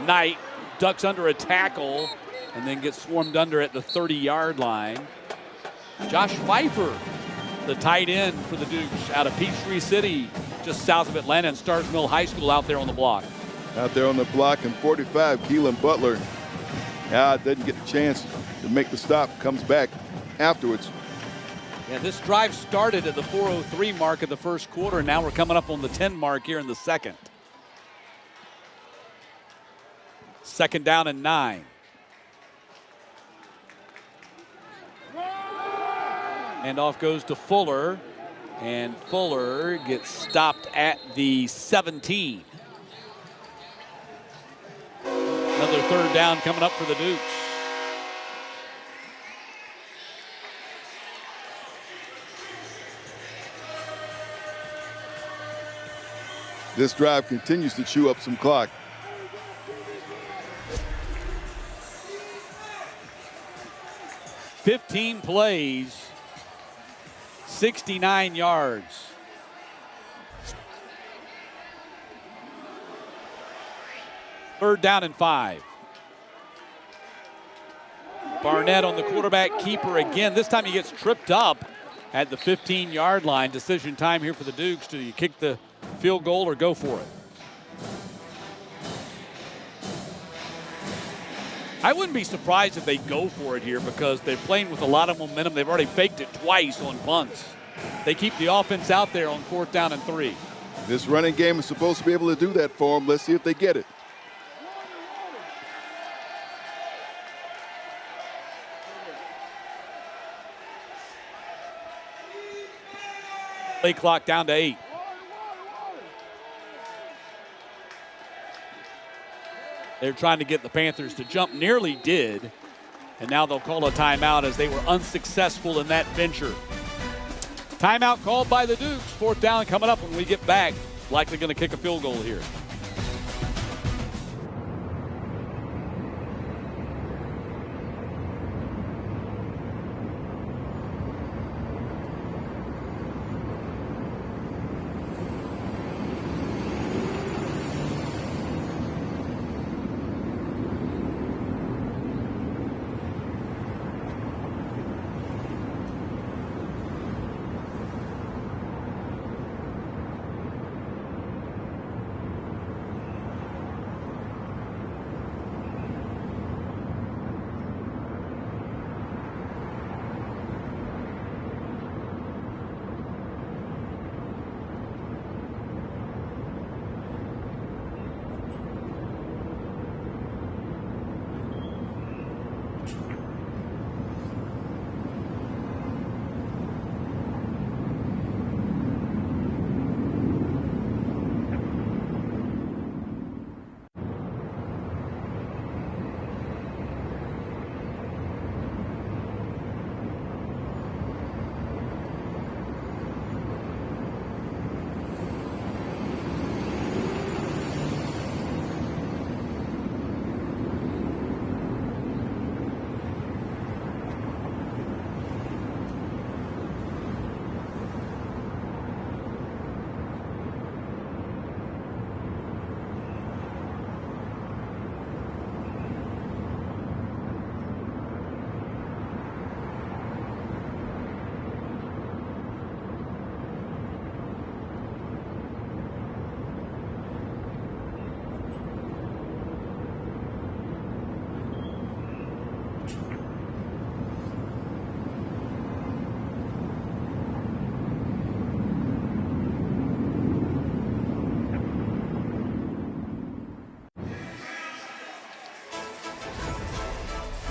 Knight, ducks under a tackle, and then gets swarmed under at the 30-yard line. Josh Pfeiffer, the tight end for the Dukes, out of Peachtree City, just south of Atlanta, and Stars Mill High School out there on the block. Out there on the block, and 45, Keelan Butler. Doesn't get the chance to make the stop, comes back afterwards. Yeah, this drive started at the 4:03 mark of the first quarter, and now we're coming up on the 10 mark here in the second. 2nd down and 9. And off goes to Fuller, and Fuller gets stopped at the 17. Another 3rd down coming up for the Dukes. This drive continues to chew up some clock. "15 plays, 69 yards. Third down and 5. Barnett on the quarterback keeper again. This time he gets tripped up at the 15-yard line. Decision time here for the Dukes. Do you kick the field goal or go for it? I wouldn't be surprised if they go for it here because they're playing with a lot of momentum. They've already faked it twice on punts. They keep the offense out there on 4th down and 3. This running game is supposed to be able to do that for them. Let's see if they get it. Play clock down to 8. They're trying to get the Panthers to jump, nearly did, and now they'll call a timeout as they were unsuccessful in that venture. Timeout called by the Dukes. 4th down coming up when we get back. Likely going to kick a field goal here.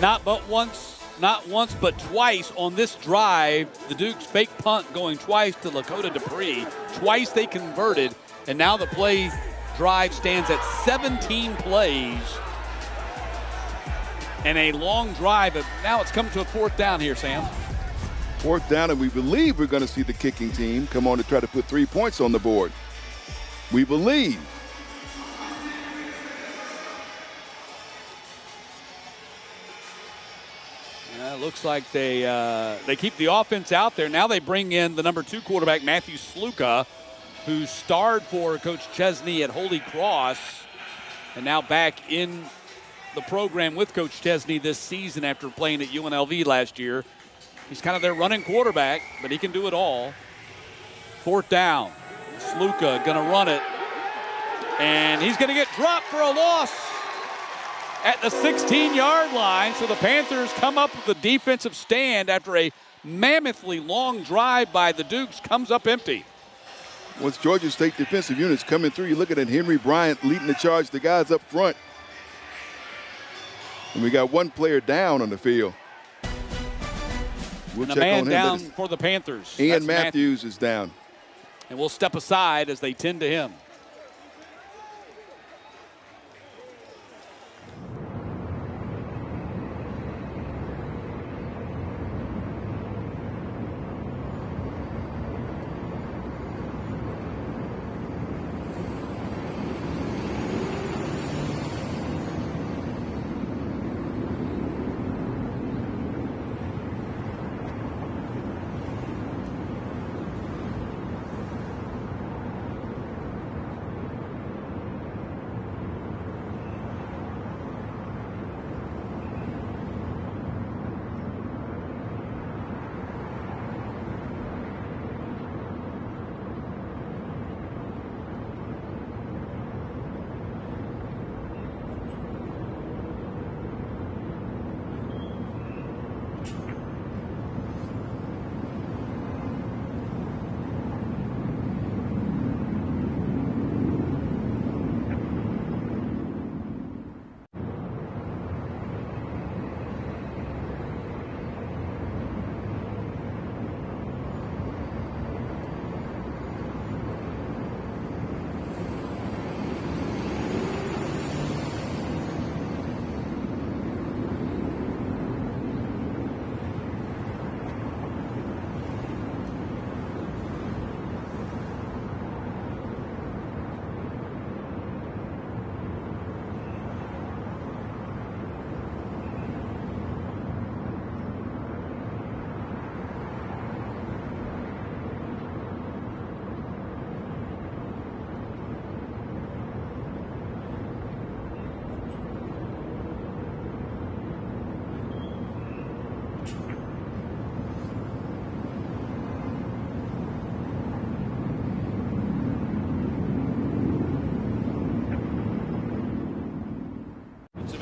Not once, but twice on this drive. The Dukes fake punt going twice to Lakota Dupree. Twice they converted, and now the play drive stands at 17 plays. And a long drive. Now it's come to a fourth down here, Sam. Fourth down, and we believe we're going to see the kicking team come on to try to put 3 points on the board. We believe. Looks like they keep the offense out there. Now they bring in the number 2 quarterback, Matthew Sluka, who starred for Coach Chesney at Holy Cross, and now back in the program with Coach Chesney this season after playing at UNLV last year. He's kind of their running quarterback, but he can do it all. Fourth down. Sluka going to run it, and he's going to get dropped for a loss at the 16-yard line. So the Panthers come up with a defensive stand after a mammothly long drive by the Dukes comes up empty. Once Georgia State defensive units coming through, you're looking at Henry Bryant leading the charge, the guys up front. And we got one player down on the field. We'll check on him. Down for the Panthers. Ian Matthews is down. And we'll step aside as they tend to him.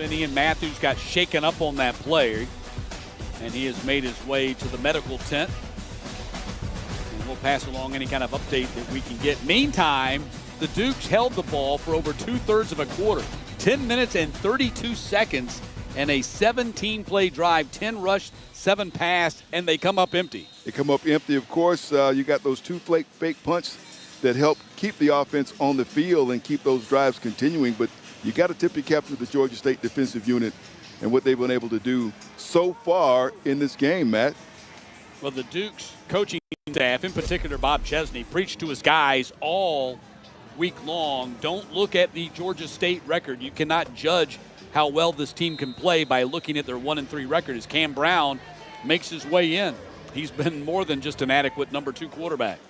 And Ian Matthews got shaken up on that play, and he has made his way to the medical tent. And we'll pass along any kind of update that we can get. Meantime, the Dukes held the ball for over 2/3 of a quarter. 10 minutes and 32 seconds and a 17-play drive, 10 rushed, 7 passed, and they come up empty. They come up empty, of course. You got those 2 fake punts that help keep the offense on the field and keep those drives continuing. But you got to tip your cap to the Georgia State defensive unit and what they've been able to do so far in this game, Matt. Well, the Dukes coaching staff, in particular Bob Chesney, preached to his guys all week long. Don't look at the Georgia State record. You cannot judge how well this team can play by looking at their 1-3 record as Cam Brown makes his way in. He's been more than just an adequate number 2 quarterback.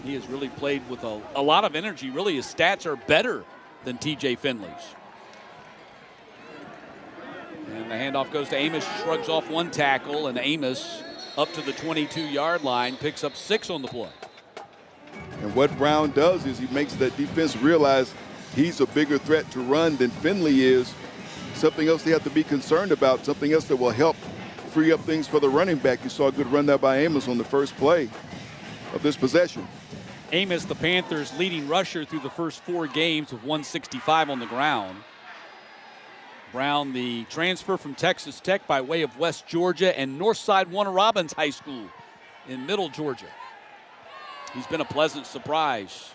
He has really played with a lot of energy. Really, his stats are better than TJ Finley's. And the handoff goes to Amos, shrugs off one tackle, and Amos up to the 22-yard line, picks up 6 on the play. And what Brown does is he makes that defense realize he's a bigger threat to run than Finley is. Something else they have to be concerned about, something else that will help free up things for the running back. You saw a good run there by Amos on the first play of this possession. Amos, the Panthers' leading rusher through the first 4 games with 165 on the ground. Brown, the transfer from Texas Tech by way of West Georgia and Northside Warner Robins High School in Middle Georgia. He's been a pleasant surprise.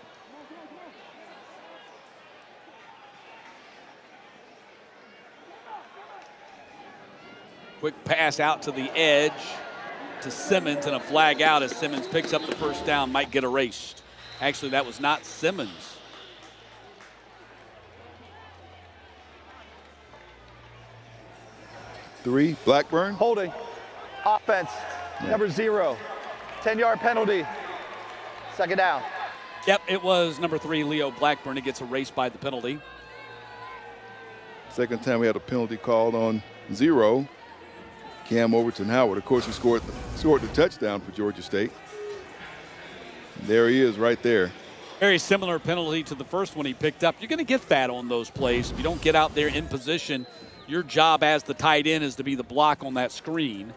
Quick pass out to the edge to Simmons, and a flag out as Simmons picks up the first down, might get erased. Actually, that was not Simmons. Three, Blackburn. Holding. Offense, number 0. 10-yard penalty. Second down. Yep, it was number 3, Leo Blackburn. He gets erased by the penalty. Second time we had a penalty called on 0. Cam Overton Howard, of course, he scored the touchdown for Georgia State. There he is right there. Very similar penalty to the first one he picked up. You're going to get that on those plays. If you don't get out there in position, your job as the tight end is to be the block on that screen.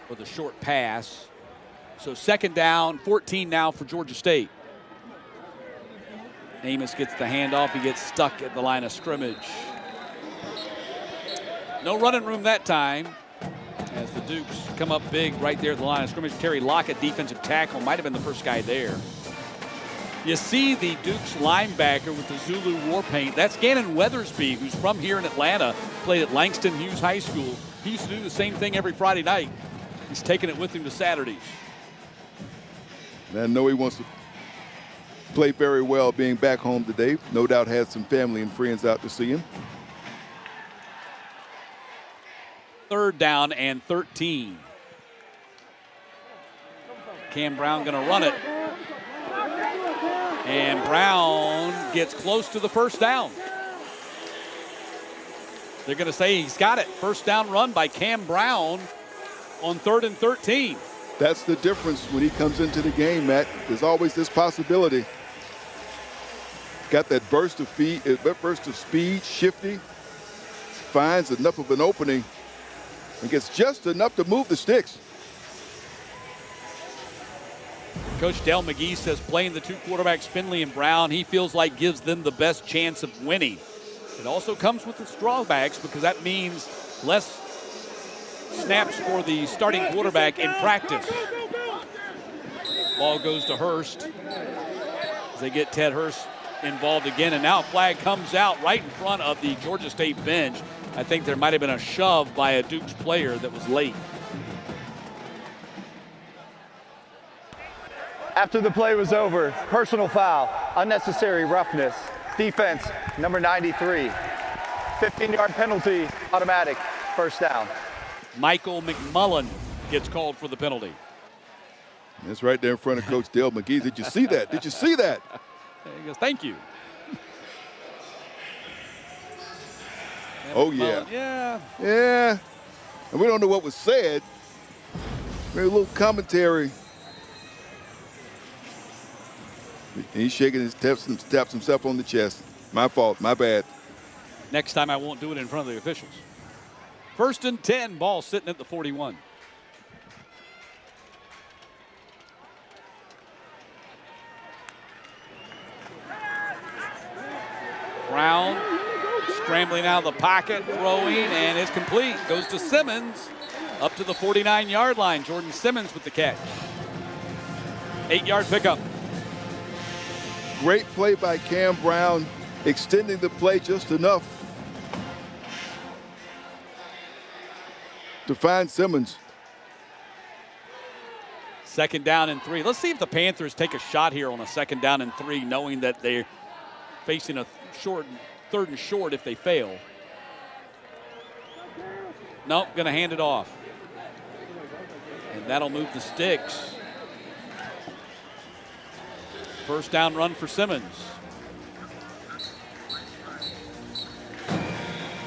With a short pass. So second down, 14 now for Georgia State. Amos gets the handoff. He gets stuck at the line of scrimmage. No running room that time as the Dukes come up big right there at the line of scrimmage. Terry Lockett, defensive tackle, might have been the first guy there. You see the Dukes linebacker with the Zulu war paint. That's Gannon Weathersby, who's from here in Atlanta, played at Langston Hughes High School. He used to do the same thing every Friday night. He's taking it with him to Saturdays. And I know he wants to play very well being back home today. No doubt had some family and friends out to see him. Third down and 13. Cam Brown going to run it. And Brown gets close to the first down. They're going to say he's got it. First down run by Cam Brown on 3rd and 13. That's the difference when he comes into the game, Matt. There's always this possibility. Got that burst of speed, shifty, finds enough of an opening, and gets just enough to move the sticks. Coach Dale McGee says playing the two quarterbacks, Finley and Brown, he feels like gives them the best chance of winning. It also comes with the drawbacks because that means less snaps for the starting quarterback in practice. Ball goes to Hurst as they get Ted Hurst involved again, and now a flag comes out right in front of the Georgia State bench. I think there might have been a shove by a Dukes player that was late. After the play was over, personal foul, unnecessary roughness, defense, number 93. 15-yard penalty, automatic, first down. Michael McMullen gets called for the penalty. That's right there in front of Coach Dale McGee. Did you see that? Did you see that? He goes, thank you. Oh, yeah. Yeah. Yeah. And we don't know what was said. Maybe a little commentary. And he's shaking his taps himself on the chest. My fault. My bad. Next time I won't do it in front of the officials. 1st and 10, ball sitting at the 41. Brown scrambling out of the pocket, throwing, and it's complete. Goes to Simmons up to the 49-yard line. Jordan Simmons with the catch. 8-yard pickup. Great play by Cam Brown, extending the play just enough to find Simmons. 2nd down and 3. Let's see if the Panthers take a shot here on a 2nd down and 3, knowing that they're facing a 3rd and short if they fail. Nope, going to hand it off. And that'll move the sticks. First down run for Simmons.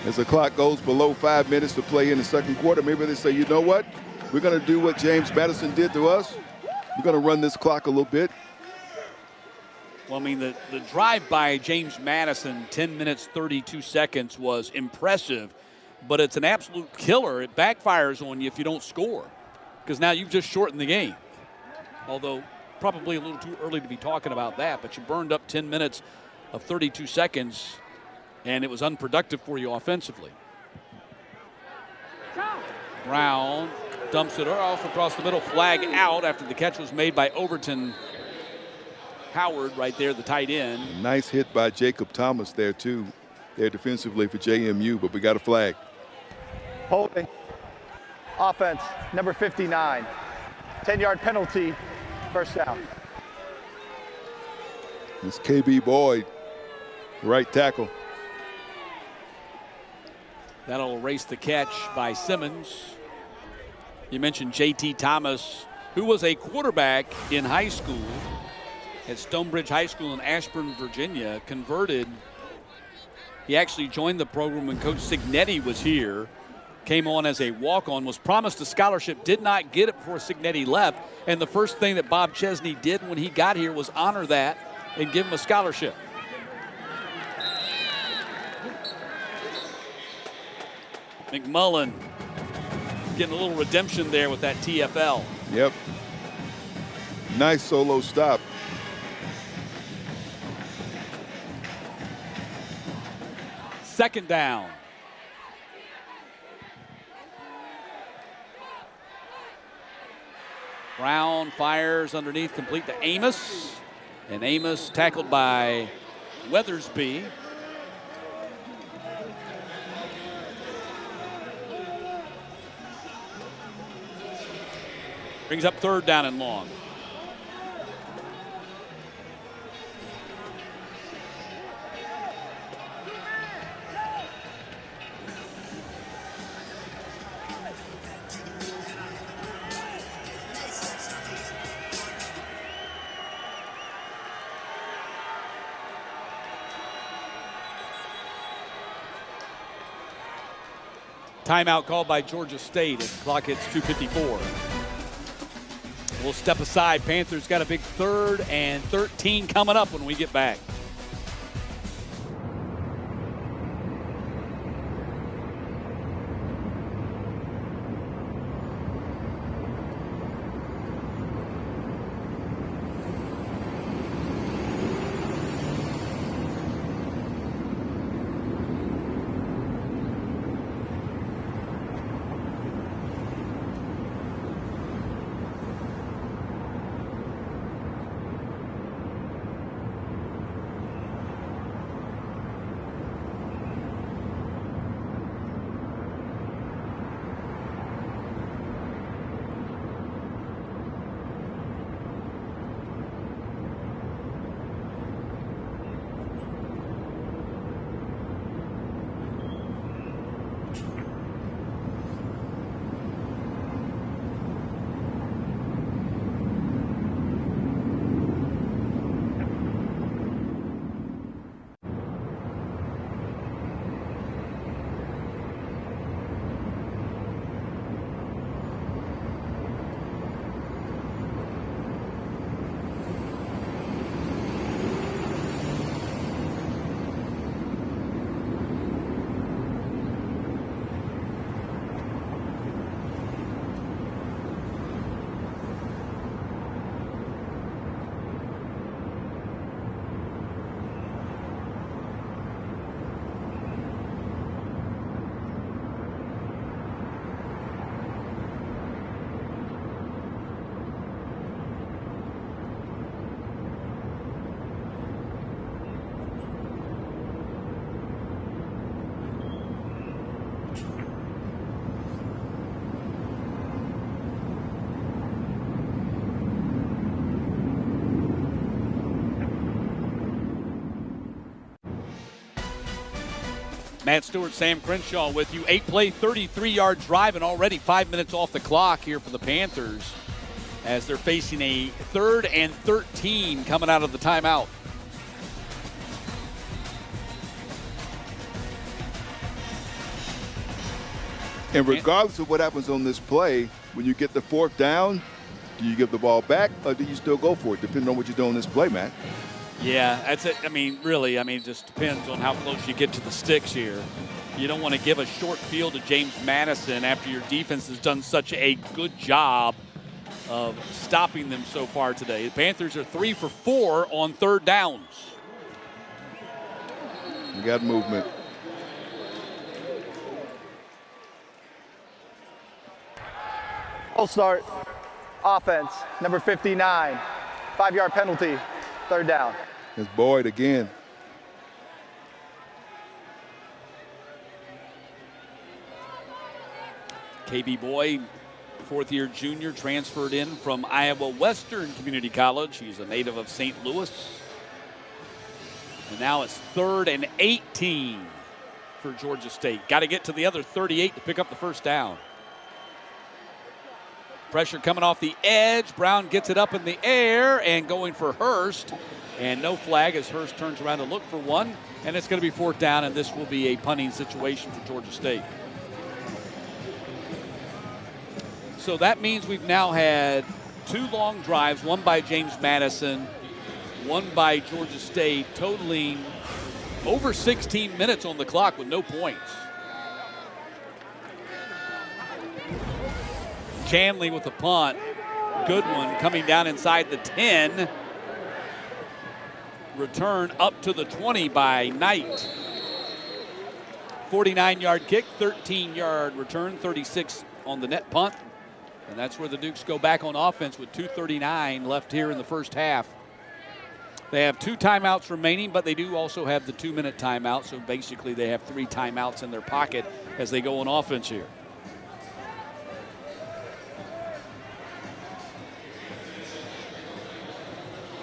As the clock goes below 5 minutes to play in the second quarter, maybe they say, you know what? We're going to do what James Madison did to us. We're going to run this clock a little bit. Well, I mean, the drive by James Madison, 10 minutes, 32 seconds, was impressive, but it's an absolute killer. It backfires on you if you don't score, because now you've just shortened the game. Although probably a little too early to be talking about that, but you burned up 10 minutes of 32 seconds, and it was unproductive for you offensively. Brown dumps it off across the middle, flag out after the catch was made by Overton Howard right there, the tight end. Nice hit by Jacob Thomas there, too, there defensively for JMU, but we got a flag. Holding. Offense, number 59. 10-yard penalty, first down. It's KB Boyd, right tackle. That'll erase the catch by Simmons. You mentioned J.T. Thomas, who was a quarterback in high school at Stonebridge High School in Ashburn, Virginia, converted. He actually joined the program when Coach Signetti was here, came on as a walk-on, was promised a scholarship, did not get it before Signetti left, and the first thing that Bob Chesney did when he got here was honor that and give him a scholarship. McMullen getting a little redemption there with that TFL. Yep. Nice solo stop. Second down. Brown fires underneath, complete to Amos. And Amos tackled by Weathersby. Brings up third down and long. Timeout called by Georgia State as the clock hits 2:54. We'll step aside. Panthers got a big 3rd and 13 coming up when we get back. Matt Stewart, Sam Crenshaw with you. 8-play, 33-yard drive, and already 5 minutes off the clock here for the Panthers as they're facing a 3rd and 13 coming out of the timeout. And regardless of what happens on this play, when you get the 4th down, do you give the ball back or do you still go for it, depending on what you're doing this play, Matt? Yeah, that's it. I mean, really, it just depends on how close you get to the sticks here. You don't want to give a short field to James Madison after your defense has done such a good job of stopping them so far today. The Panthers are 3 for 4 on 3rd downs. You got movement. Full start. Offense, number 59. 5-yard penalty, 3rd down. It's Boyd again. KB Boyd, 4th-year junior, transferred in from Iowa Western Community College. He's a native of St. Louis. And now it's 3rd and 18 for Georgia State. Got to get to the other 38 to pick up the first down. Pressure coming off the edge. Brown gets it up in the air and going for Hurst. And no flag as Hurst turns around to look for one. And it's going to be 4th down, and this will be a punting situation for Georgia State. So that means we've now had 2 long drives, one by James Madison, one by Georgia State, totaling over 16 minutes on the clock with no points. Chanley with the punt. Good one coming down inside the 10. Return up to the 20 by Knight. 49-yard kick, 13-yard return, 36 on the net punt. And that's where the Dukes go back on offense with 2:39 left here in the first half. They have 2 timeouts remaining, but they do also have the 2-minute timeout. So basically they have 3 timeouts in their pocket as they go on offense here.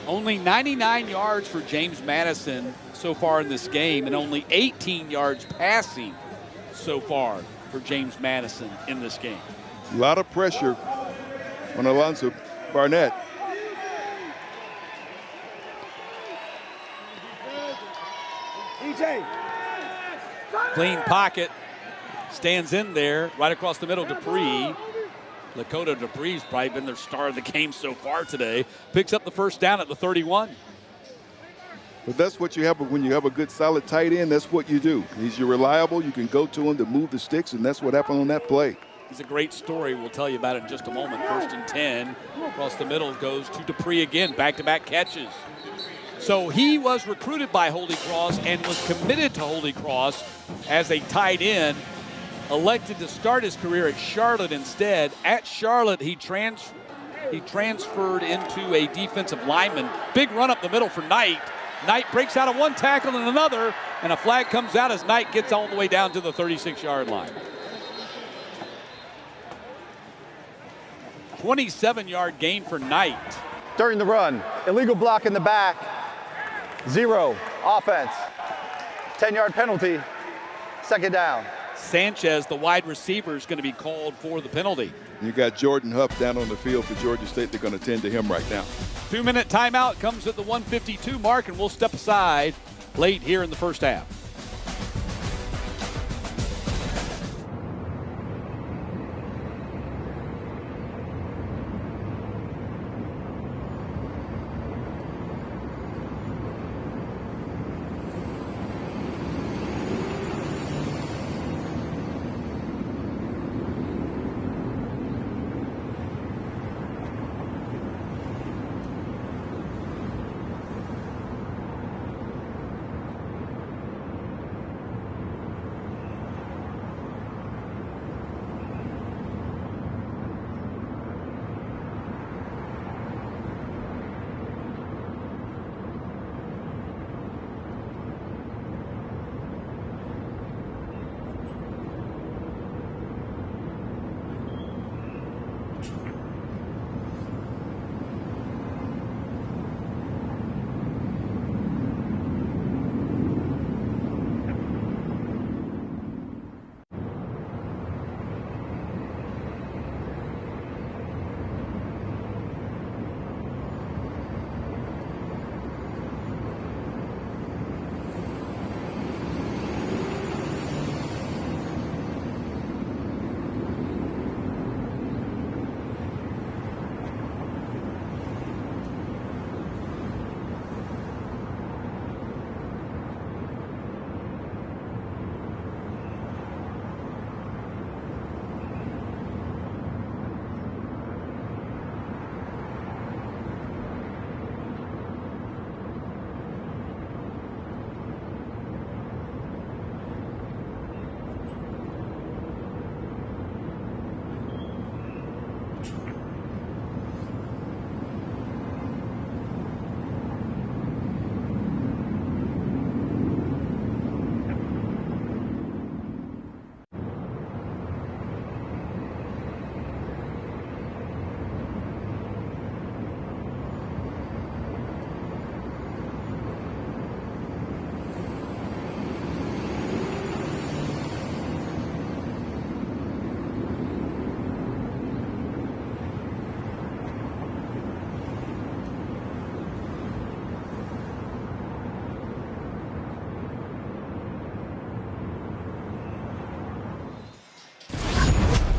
Only 99 yards for James Madison so far in this game, and only 18 yards passing so far for James Madison in this game. A lot of pressure on Alonzo Barnett. Clean pocket, stands in there, right across the middle, Dupree. Lakota Dupree's probably been their star of the game so far today. Picks up the first down at the 31. But that's what you have when you have a good, solid tight end. That's what you do. He's your reliable. You can go to him to move the sticks, and that's what happened on that play. He's a great story. We'll tell you about it in just a moment. 1st and 10. Across the middle goes to Dupree again. Back-to-back catches. So he was recruited by Holy Cross and was committed to Holy Cross as a tight end. Elected to start his career at Charlotte instead. At Charlotte, he transferred into a defensive lineman. Big run up the middle for Knight. Knight breaks out of one tackle and another, and a flag comes out as Knight gets all the way down to the 36-yard line. 27-yard gain for Knight. During the run, illegal block in the back. 0, offense. 10-yard penalty, 2nd down. Sanchez, the wide receiver, is going to be called for the penalty. You got Jordan Huff down on the field for Georgia State. They're going to tend to him right now. 2-minute timeout comes at the 1:52 mark, and we'll step aside late here in the first half.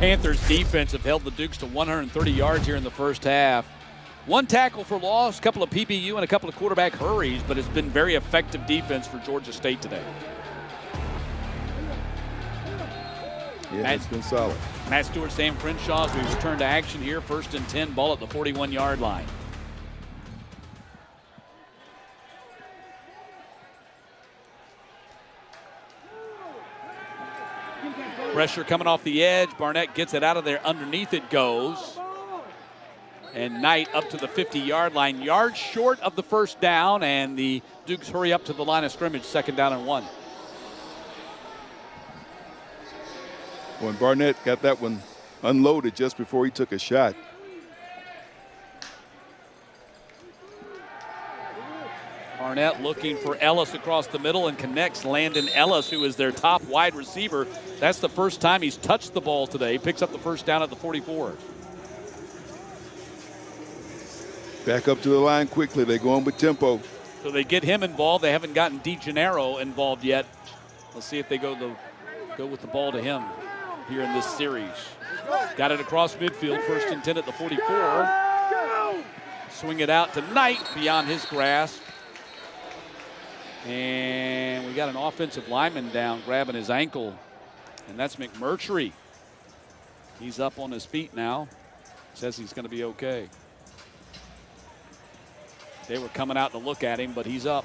Panthers defense have held the Dukes to 130 yards here in the first half. One tackle for loss, a couple of PBU, and a couple of quarterback hurries, but it's been very effective defense for Georgia State today. Yeah, it's been solid. Matt Stewart, Sam Crenshaw, as we return to action here. 1st and 10, ball at the 41-yard line. Pressure coming off the edge. Barnett gets it out of there. Underneath it goes. And Knight up to the 50-yard line. Yards short of the first down, and the Dukes hurry up to the line of scrimmage. 2nd down and 1. When Barnett got that one unloaded just before he took a shot. Barnett looking for Ellis across the middle and connects Landon Ellis, who is their top wide receiver. That's the first time he's touched the ball today. He picks up the first down at the 44. Back up to the line quickly. They go on with tempo. So they get him involved. They haven't gotten DeGennaro involved yet. Let's see if they go with the ball to him here in this series. Got it across midfield. 1st and 10 at the 44. Swing it out to Knight beyond his grasp. And we got an offensive lineman down grabbing his ankle. And that's McMurtry. He's up on his feet now. Says he's going to be okay. They were coming out to look at him, but he's up.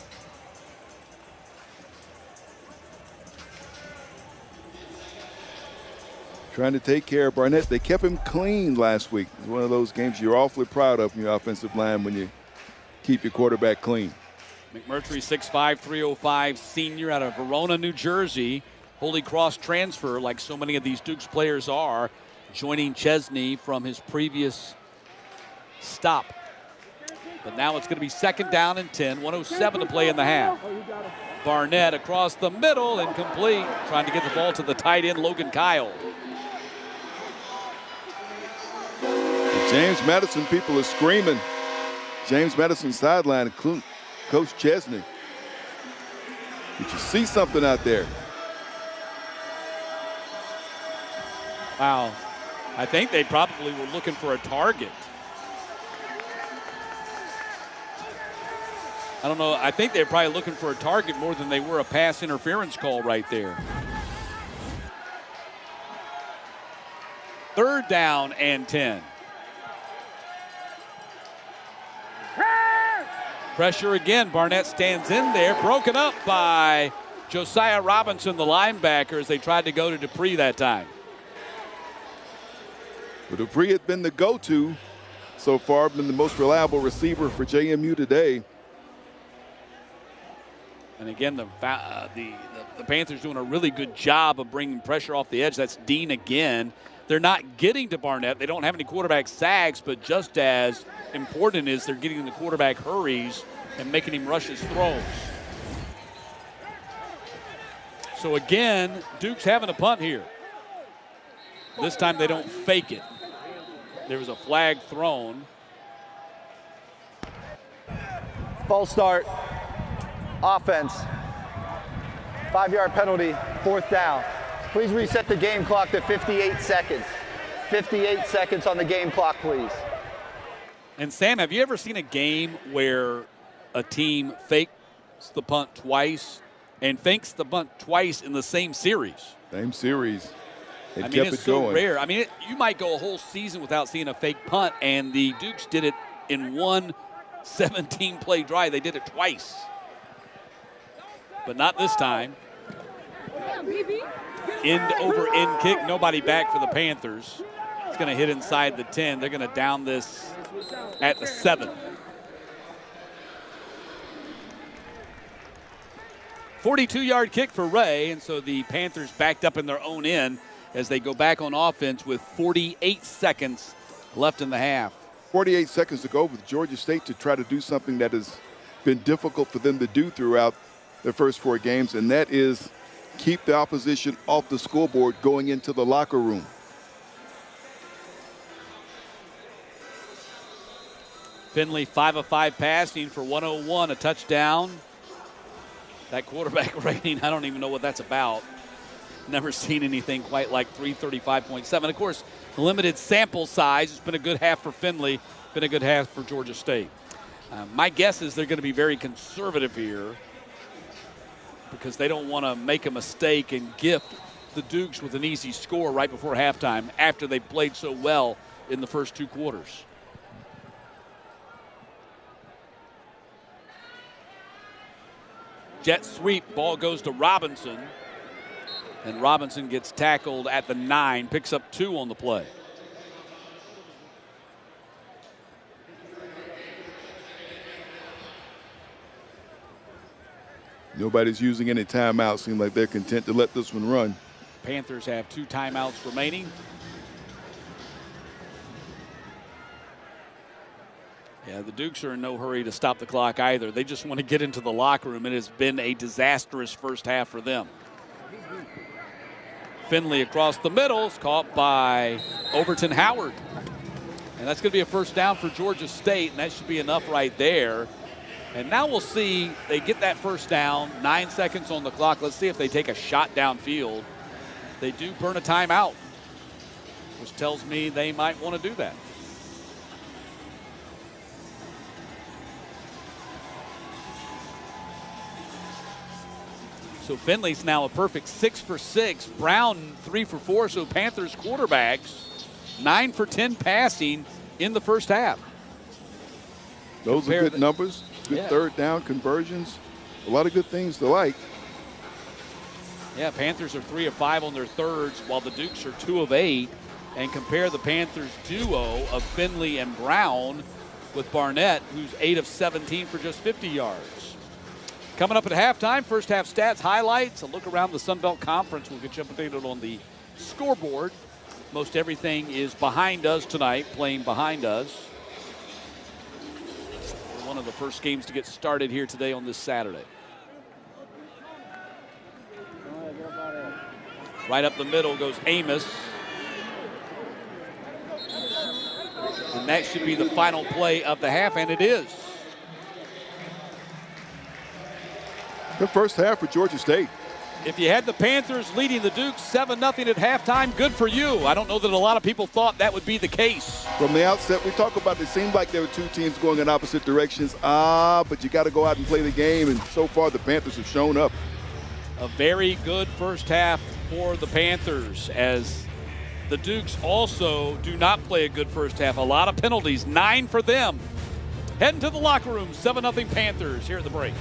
Trying to take care of Barnett. They kept him clean last week. It's one of those games you're awfully proud of in your offensive line when you keep your quarterback clean. McMurtry, 6'5", 305, senior out of Verona, New Jersey. Holy Cross transfer, like so many of these Dukes players are, joining Chesney from his previous stop. But now it's going to be 2nd down and 10, 1:07 to play in the half. Barnett across the middle, incomplete. Trying to get the ball to the tight end, Logan Kyle. The James Madison people are screaming. James Madison sideline, including Coach Chesney. Did you see something out there? Wow. I think they probably were looking for a target. I don't know. I think they're probably looking for a target more than they were a pass interference call right there. 3rd down and 10. Pressure again. Barnett stands in there. Broken up by Josiah Robinson, the linebacker, as they tried to go to Dupree that time. But Dupree had been the go-to so far, been the most reliable receiver for JMU today. And again, the Panthers doing a really good job of bringing pressure off the edge. That's Dean again. They're not getting to Barnett. They don't have any quarterback sacks, but just as important is they're getting the quarterback hurries and making him rush his throws. So again, Duke's having a punt here. This time they don't fake it. There was a flag thrown. False start. Offense. 5-yard penalty, 4th down. Please reset the game clock to 58 seconds. 58 seconds on the game clock, please. And Sam, have you ever seen a game where a team fakes the punt twice and fakes the punt twice in the same series? Same series. It I mean, kept it's it so going. rare. I mean, you might go a whole season without seeing a fake punt, and the Dukes did it in one 17-play drive. They did it twice. But not this time. End over end kick. Nobody back for the Panthers. It's going to hit inside the 10. They're going to down this at the 7. 42-yard kick for Ray, and so the Panthers backed up in their own end as they go back on offense with 48 seconds left in the half. 48 seconds to go with Georgia State to try to do something that has been difficult for them to do throughout the first 4 games, and that is keep the opposition off the scoreboard going into the locker room. Finley 5 of 5 passing for 101, a touchdown. That quarterback rating, I don't even know what that's about. never seen anything quite like 335.7. Of course, limited sample size. It's been a good half for Findlay, been a good half for Georgia State. My guess is they're going to be very conservative here because they don't want to make a mistake and gift the Dukes with an easy score right before halftime after they played so well in the first 2 quarters. Jet sweep, ball goes to Robinson. And Robinson gets tackled at the 9, picks up 2 on the play. Nobody's using any timeouts. Seems like they're content to let this one run. Panthers have 2 timeouts remaining. Yeah, the Dukes are in no hurry to stop the clock either. They just want to get into the locker room. It has been a disastrous first half for them. Findlay across the middle is caught by Overton Howard. And that's going to be a first down for Georgia State, and that should be enough right there. And now we'll see, they get that first down, 9 seconds on the clock. Let's see if they take a shot downfield. They do burn a timeout, which tells me they might want to do that. So Findlay's now a perfect 6 for 6. Brown 3 for 4. So Panthers quarterbacks 9 for 10 passing in the first half. Those are good numbers. Good third down conversions. A lot of good things to like. Yeah, Panthers are 3 of 5 on their thirds, while the Dukes are 2 of 8. And compare the Panthers duo of Findlay and Brown with Barnett, who's 8 of 17 for just 50 yards. Coming up at halftime, first half stats, highlights, a look around the Sun Belt Conference. We'll get you updated on the scoreboard. Most everything is behind us tonight, playing behind us. One of the first games to get started here today on this Saturday. Right up the middle goes Amos. And that should be the final play of the half, and it is. The first half for Georgia State. If you had the Panthers leading the Dukes 7-0 at halftime, good for you. I don't know that a lot of people thought that would be the case. From the outset, we talk about it seemed like there were 2 teams going in opposite directions. But you got to go out and play the game, and so far the Panthers have shown up. A very good first half for the Panthers, as the Dukes also do not play a good first half. A lot of penalties, 9 for them. Heading to the locker room, 7-0 Panthers here at the break.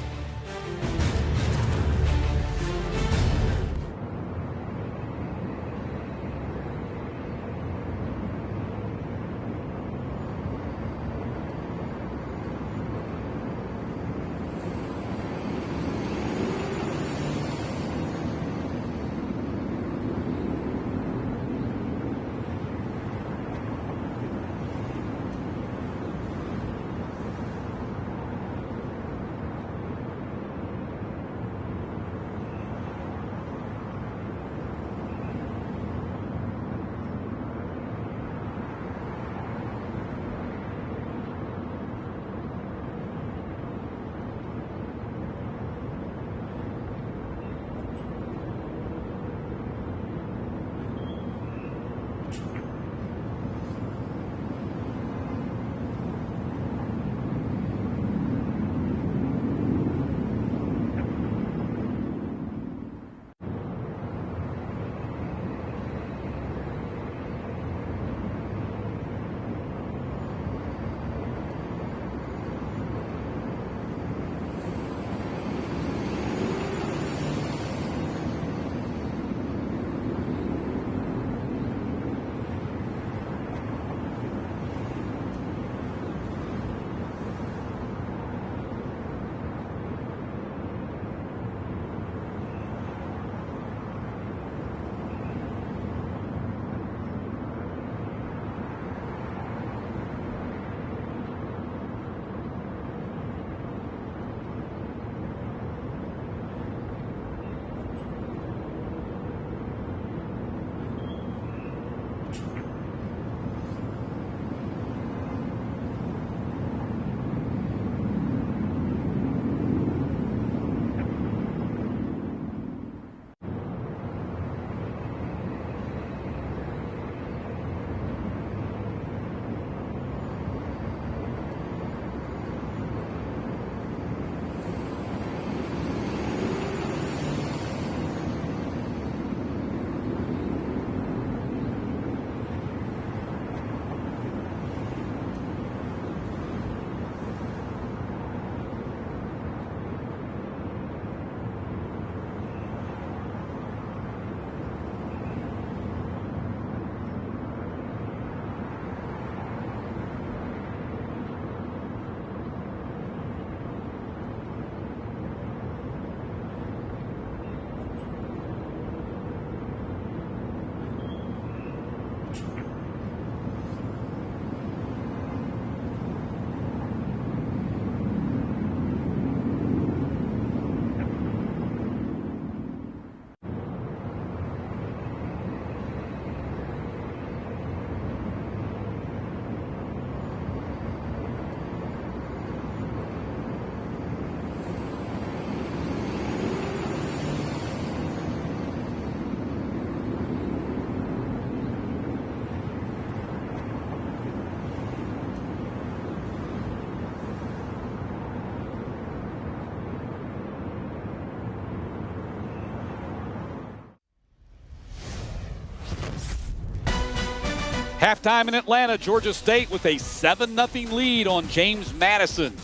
Halftime in Atlanta, Georgia State with a 7-0 lead on James Madison.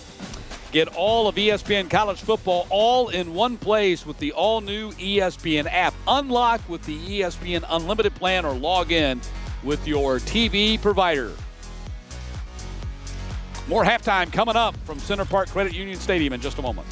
Get all of ESPN College Football all in one place with the all-new ESPN app. Unlock with the ESPN Unlimited plan or log in with your TV provider. More halftime coming up from Center Park Credit Union Stadium in just a moment.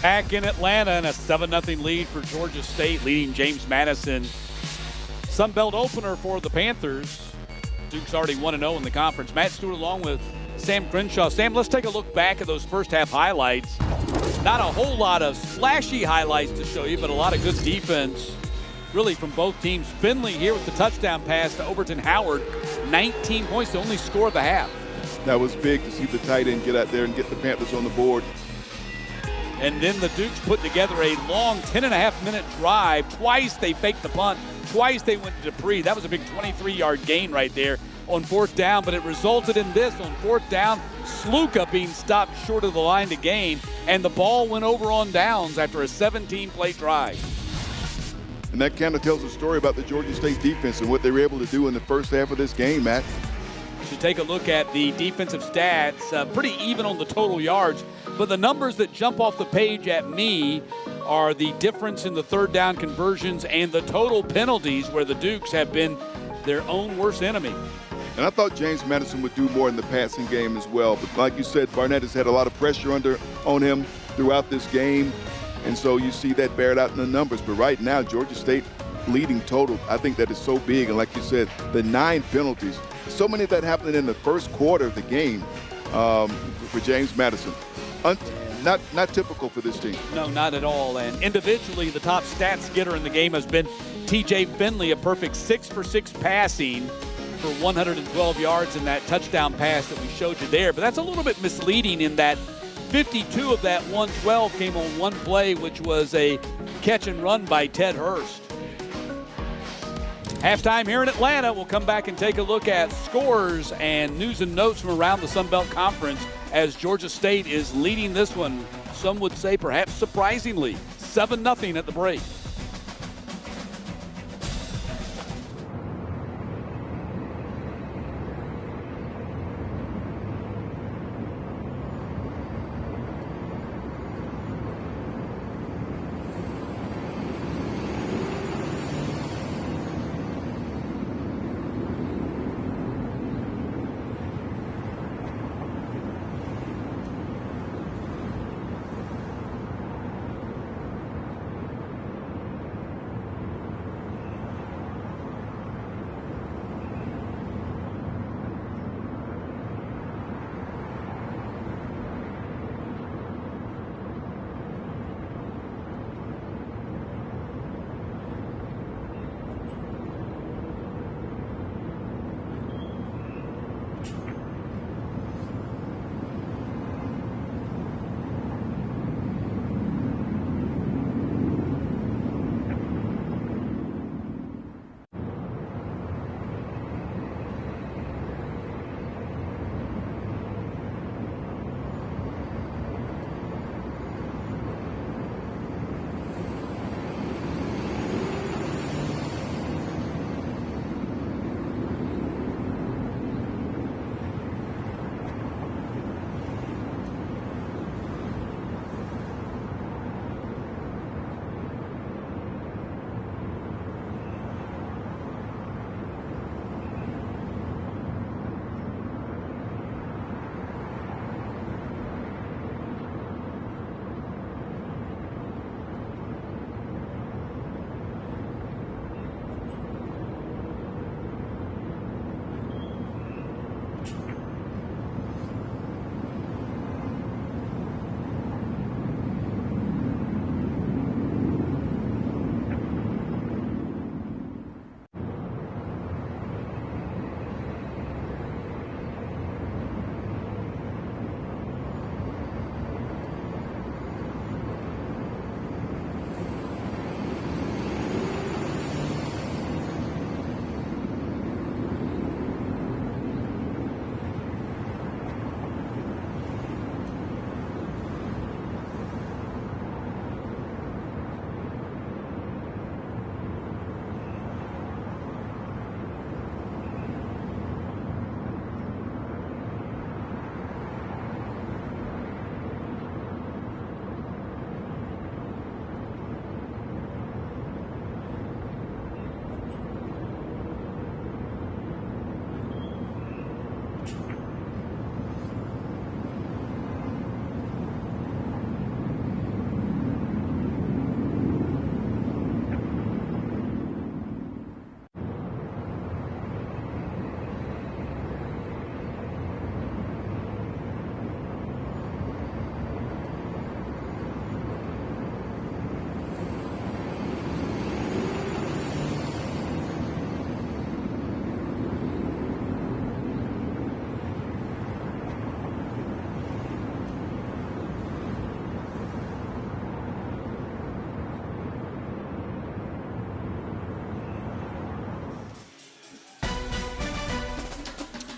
Back in Atlanta and a 7-0 lead for Georgia State, leading James Madison. Sun Belt opener for the Panthers. Duke's already 1-0 in the conference. Matt Stewart along with Sam Crenshaw. Sam, let's take a look back at those first half highlights. Not a whole lot of flashy highlights to show you, but a lot of good defense really from both teams. Finley here with the touchdown pass to Overton Howard. 19 points, the only score of the half. That was big to see the tight end get out there and get the Panthers on the board. And then the Dukes put together a long 10.5-minute drive. Twice they faked the punt. Twice they went to Dupree. That was a big 23-yard gain right there on fourth down, but it resulted in this on fourth down. Sluka being stopped short of the line to gain, and the ball went over on downs after a 17-play drive. And that kind of tells a story about the Georgia State defense and what they were able to do in the first half of this game, Matt. To take a look at the defensive stats, pretty even on the total yards, but the numbers that jump off the page at me are the difference in the third down conversions and the total penalties, where the Dukes have been their own worst enemy. And I thought James Madison would do more in the passing game as well. But like you said, Barnett has had a lot of pressure on him throughout this game. And so you see that bear out in the numbers. But right now, Georgia State leading total, I think that is so big. And like you said, the 9 penalties, so many of that happening in the first quarter of the game for James Madison. Not typical for this team. No, not at all. And individually, the top stats getter in the game has been T.J. Finley, a perfect 6 for 6 passing for 112 yards in that touchdown pass that we showed you there. But that's a little bit misleading in that 52 of that 112 came on one play, which was a catch and run by Ted Hurst. Halftime here in Atlanta. We'll come back and take a look at scores and news and notes from around the Sun Belt Conference as Georgia State is leading this one, some would say perhaps surprisingly, 7-0 at the break.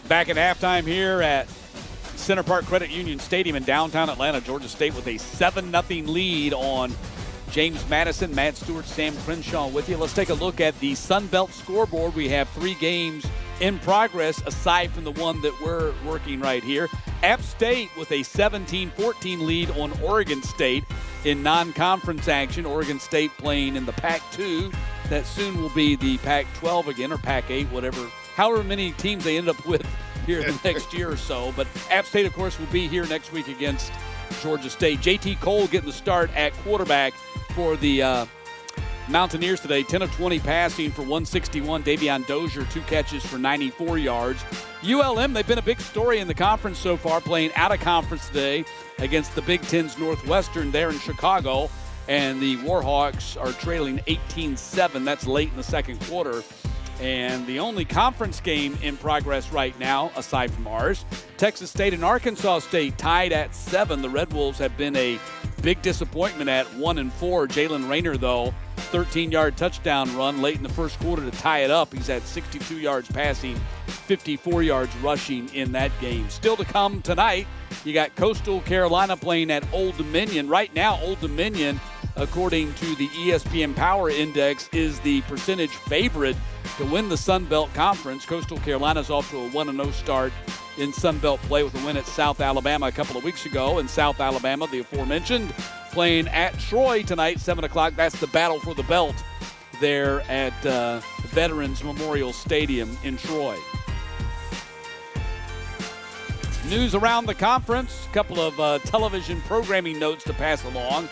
Back at halftime here at Center Park Credit Union Stadium in downtown Atlanta, Georgia State with a 7-0 lead on James Madison. Matt Stewart, Sam Crenshaw with you. Let's take a look at the Sun Belt scoreboard. We have 3 games in progress aside from the one that we're working right here. App State with a 17-14 lead on Oregon State. In non-conference action, Oregon State playing in the Pac-2. That soon will be the Pac-12 again, or Pac-8, whatever. However many teams they end up with here the next year or so. But App State, of course, will be here next week against Georgia State. J.T. Cole getting the start at quarterback for the Mountaineers today. 10 of 20 passing for 161. Davion Dozier, 2 catches for 94 yards. ULM, they've been a big story in the conference so far, playing out of conference today against the Big Ten's Northwestern there in Chicago. And the Warhawks are trailing 18-7. That's late in the second quarter. And the only conference game in progress right now, aside from ours, Texas State and Arkansas State tied at 7. The Red Wolves have been a big disappointment at 1-4. Jalen Rayner, though, 13-yard touchdown run late in the first quarter to tie it up. He's had 62 yards passing, 54 yards rushing in that game. Still to come tonight, you got Coastal Carolina playing at Old Dominion. Right now, Old Dominion, according to the ESPN Power Index, is the percentage favorite to win the Sun Belt Conference. Coastal Carolina's off to a 1-0 start in Sun Belt play with a win at South Alabama a couple of weeks ago. And South Alabama, the aforementioned, playing at Troy tonight, 7 o'clock. That's the battle for the belt there at Veterans Memorial Stadium in Troy. News around the conference, a couple of television programming notes to pass along.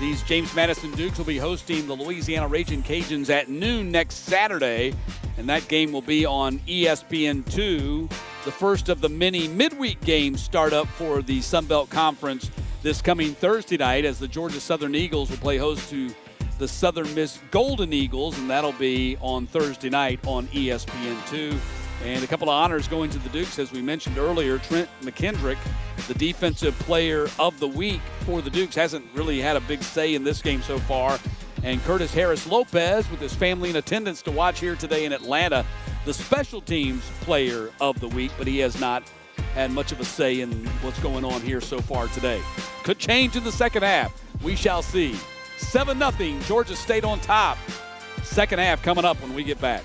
These James Madison Dukes will be hosting the Louisiana Ragin' Cajuns at noon next Saturday, and that game will be on ESPN2. The first of the many midweek games start up for the Sun Belt Conference this coming Thursday night, as the Georgia Southern Eagles will play host to the Southern Miss Golden Eagles, and that'll be on Thursday night on ESPN2. And a couple of honors going to the Dukes, as we mentioned earlier. Trent McKendrick, the Defensive Player of the Week for the Dukes, hasn't really had a big say in this game so far. And Curtis Harris-Lopez, with his family in attendance to watch here today in Atlanta, the Special Teams Player of the Week, but he has not had much of a say in what's going on here so far today. Could change in the second half. We shall see. 7-0, Georgia State on top. Second half coming up when we get back.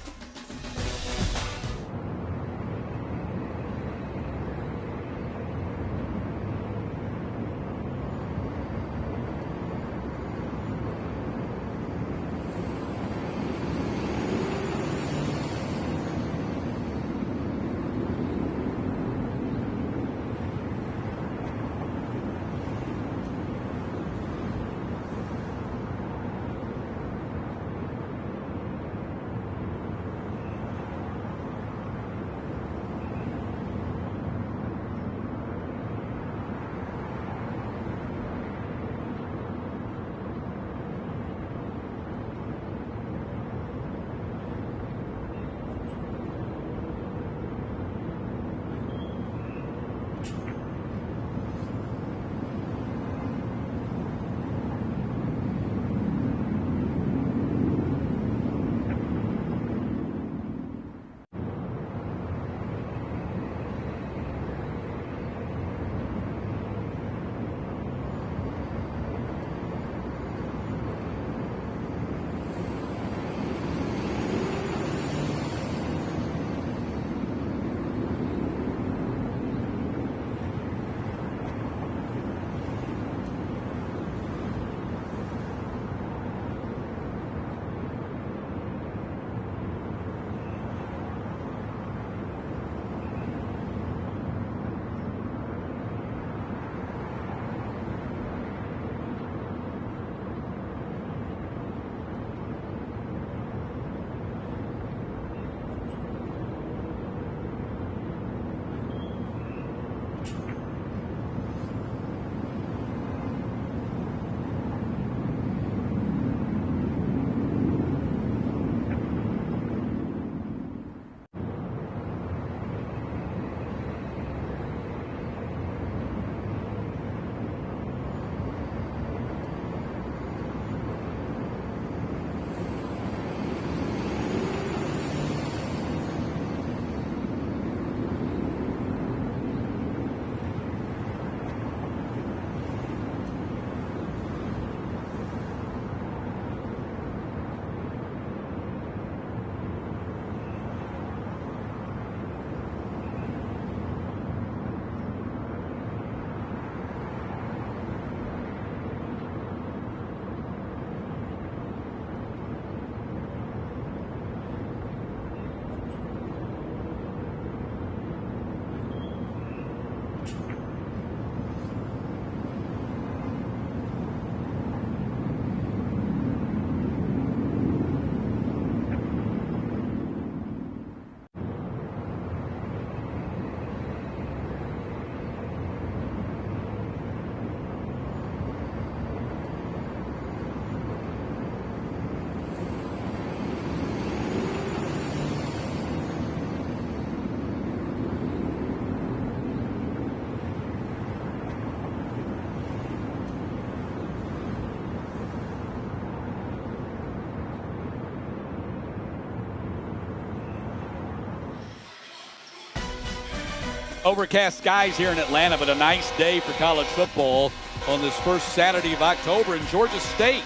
Overcast skies here in Atlanta, but a nice day for college football on this first Saturday of October. In Georgia State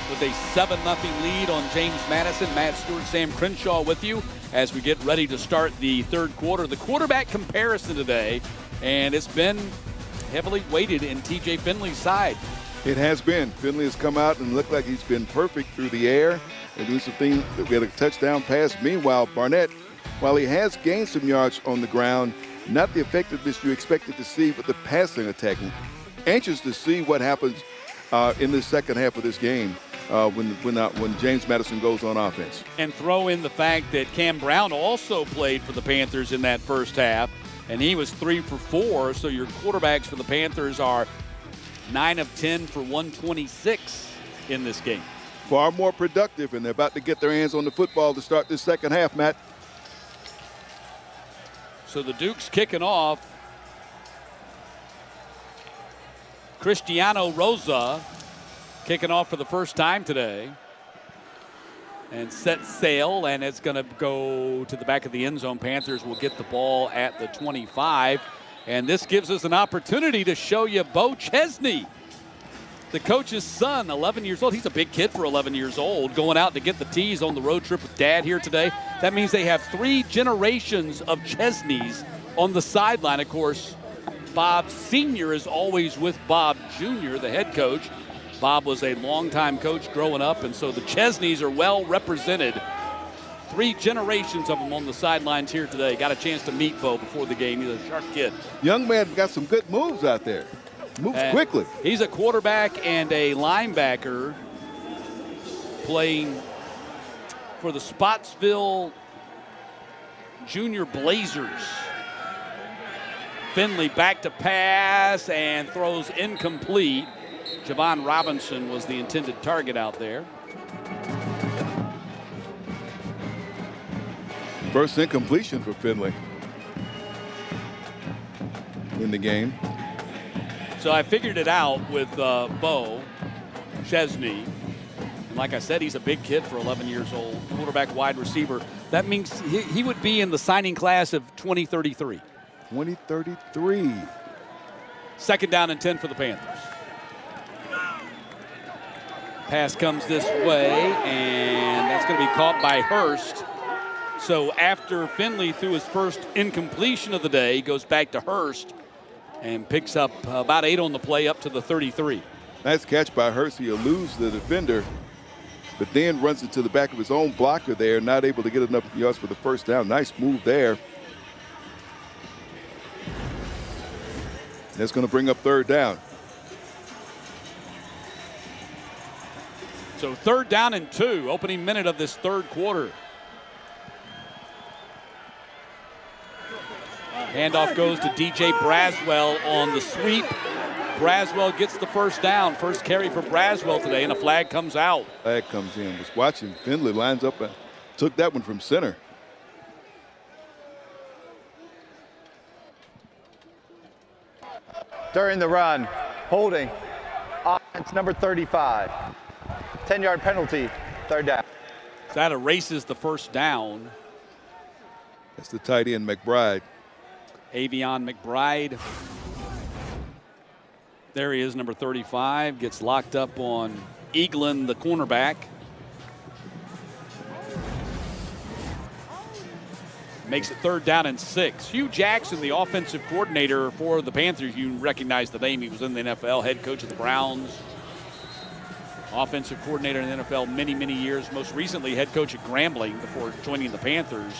with a 7-0 lead on James Madison. Matt Stewart, Sam Crenshaw with you as we get ready to start the third quarter. The quarterback comparison today, and it's been heavily weighted in TJ Finley's side. It has been. Finley has come out and looked like he's been perfect through the air and doing some things. We had a touchdown pass. Meanwhile, Barnett, while he has gained some yards on the ground, not the effectiveness you expected to see with the passing attack. Anxious to see what happens in the second half of this game when James Madison goes on offense. And throw in the fact that Cam Brown also played for the Panthers in that first half, and he was 3 for 4. So your quarterbacks for the Panthers are 9 of 10 for 126 in this game. Far more productive, and they're about to get their hands on the football to start this second half, Matt. So the Dukes kicking off. Cristiano Rosa kicking off for the first time today. And set sail, and it's going to go to the back of the end zone. Panthers will get the ball at the 25. And this gives us an opportunity to show you Bo Chesney, the coach's son, 11 years old. He's a big kid for 11 years old, going out to get the tees on the road trip with Dad here today. That means they have 3 generations of Chesneys on the sideline. Of course, Bob Sr. is always with Bob Jr., the head coach. Bob was a longtime coach growing up, and so the Chesneys are well represented. 3 generations of them on the sidelines here today. Got a chance to meet Bo before the game. He's a sharp kid. Young man got some good moves out there. Moves quickly. He's a quarterback and a linebacker playing for the Spotsville Junior Blazers. Finley back to pass and throws incomplete. Javon Robinson was the intended target out there. First incompletion for Finley in the game. So I figured it out with Bo Chesney. And like I said, he's a big kid for 11 years old, quarterback, wide receiver. That means he would be in the signing class of 2033. 2033. Second down and 10 for the Panthers. Pass comes this way, and that's going to be caught by Hurst. So after Finley threw his first incompletion of the day, he goes back to Hurst and picks up about 8 on the play up to the 33. Nice catch by Hurst. He eludes the defender, but then runs into the back of his own blocker there, not able to get enough yards for the first down. Nice move there. That's going to bring up third down. So third down and 2, opening minute of this third quarter. Handoff goes to DJ Braswell on the sweep. Braswell gets the first down. First carry for Braswell today, and a flag comes out. Flag comes in. Was watching. Finley lines up and took that one from center. During the run, holding, offense number 35. 10-yard penalty, third down. That erases the first down. That's the tight end, McBride. Avion McBride. There he is, number 35. Gets locked up on Eaglin, the cornerback. Makes it third down and 6. Hugh Jackson, the offensive coordinator for the Panthers. You recognize the name. He was in the NFL, head coach of the Browns. Offensive coordinator in the NFL many, many years. Most recently, head coach at Grambling before joining the Panthers.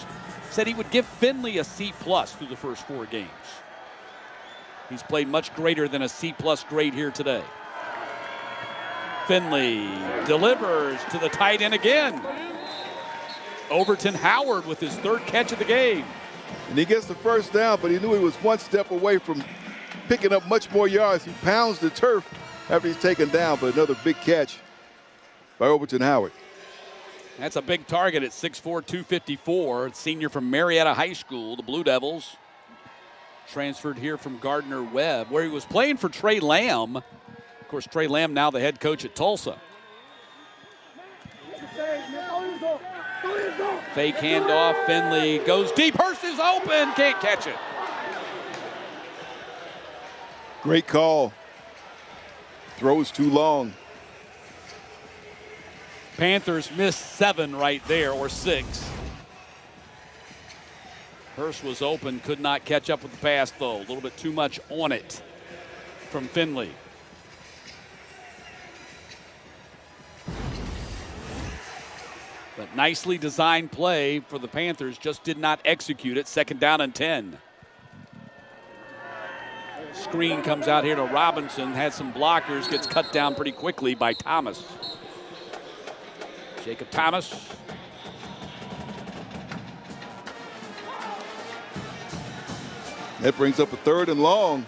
Said he would give Finley a C+ through the first 4 games. He's played much greater than a C+ grade here today. Finley delivers to the tight end again. Overton Howard with his 3rd catch of the game. And he gets the first down, but he knew he was 1 step away from picking up much more yards. He pounds the turf after he's taken down, but another big catch by Overton Howard. That's a big target at 6'4", 254. Senior from Marietta High School, the Blue Devils. Transferred here from Gardner-Webb, where he was playing for Trey Lamb. Of course, Trey Lamb now the head coach at Tulsa. Fake handoff. Finley goes deep. Hurst is open. Can't catch it. Great call. Throws too long. Panthers missed 7 right there, or 6. Hurst was open, could not catch up with the pass, though. A little bit too much on it from Finley. But nicely designed play for the Panthers, just did not execute it. 2nd down and 10. Screen comes out here to Robinson, had some blockers, gets cut down pretty quickly by Thomas. Jacob Thomas. That brings up a 3rd and long.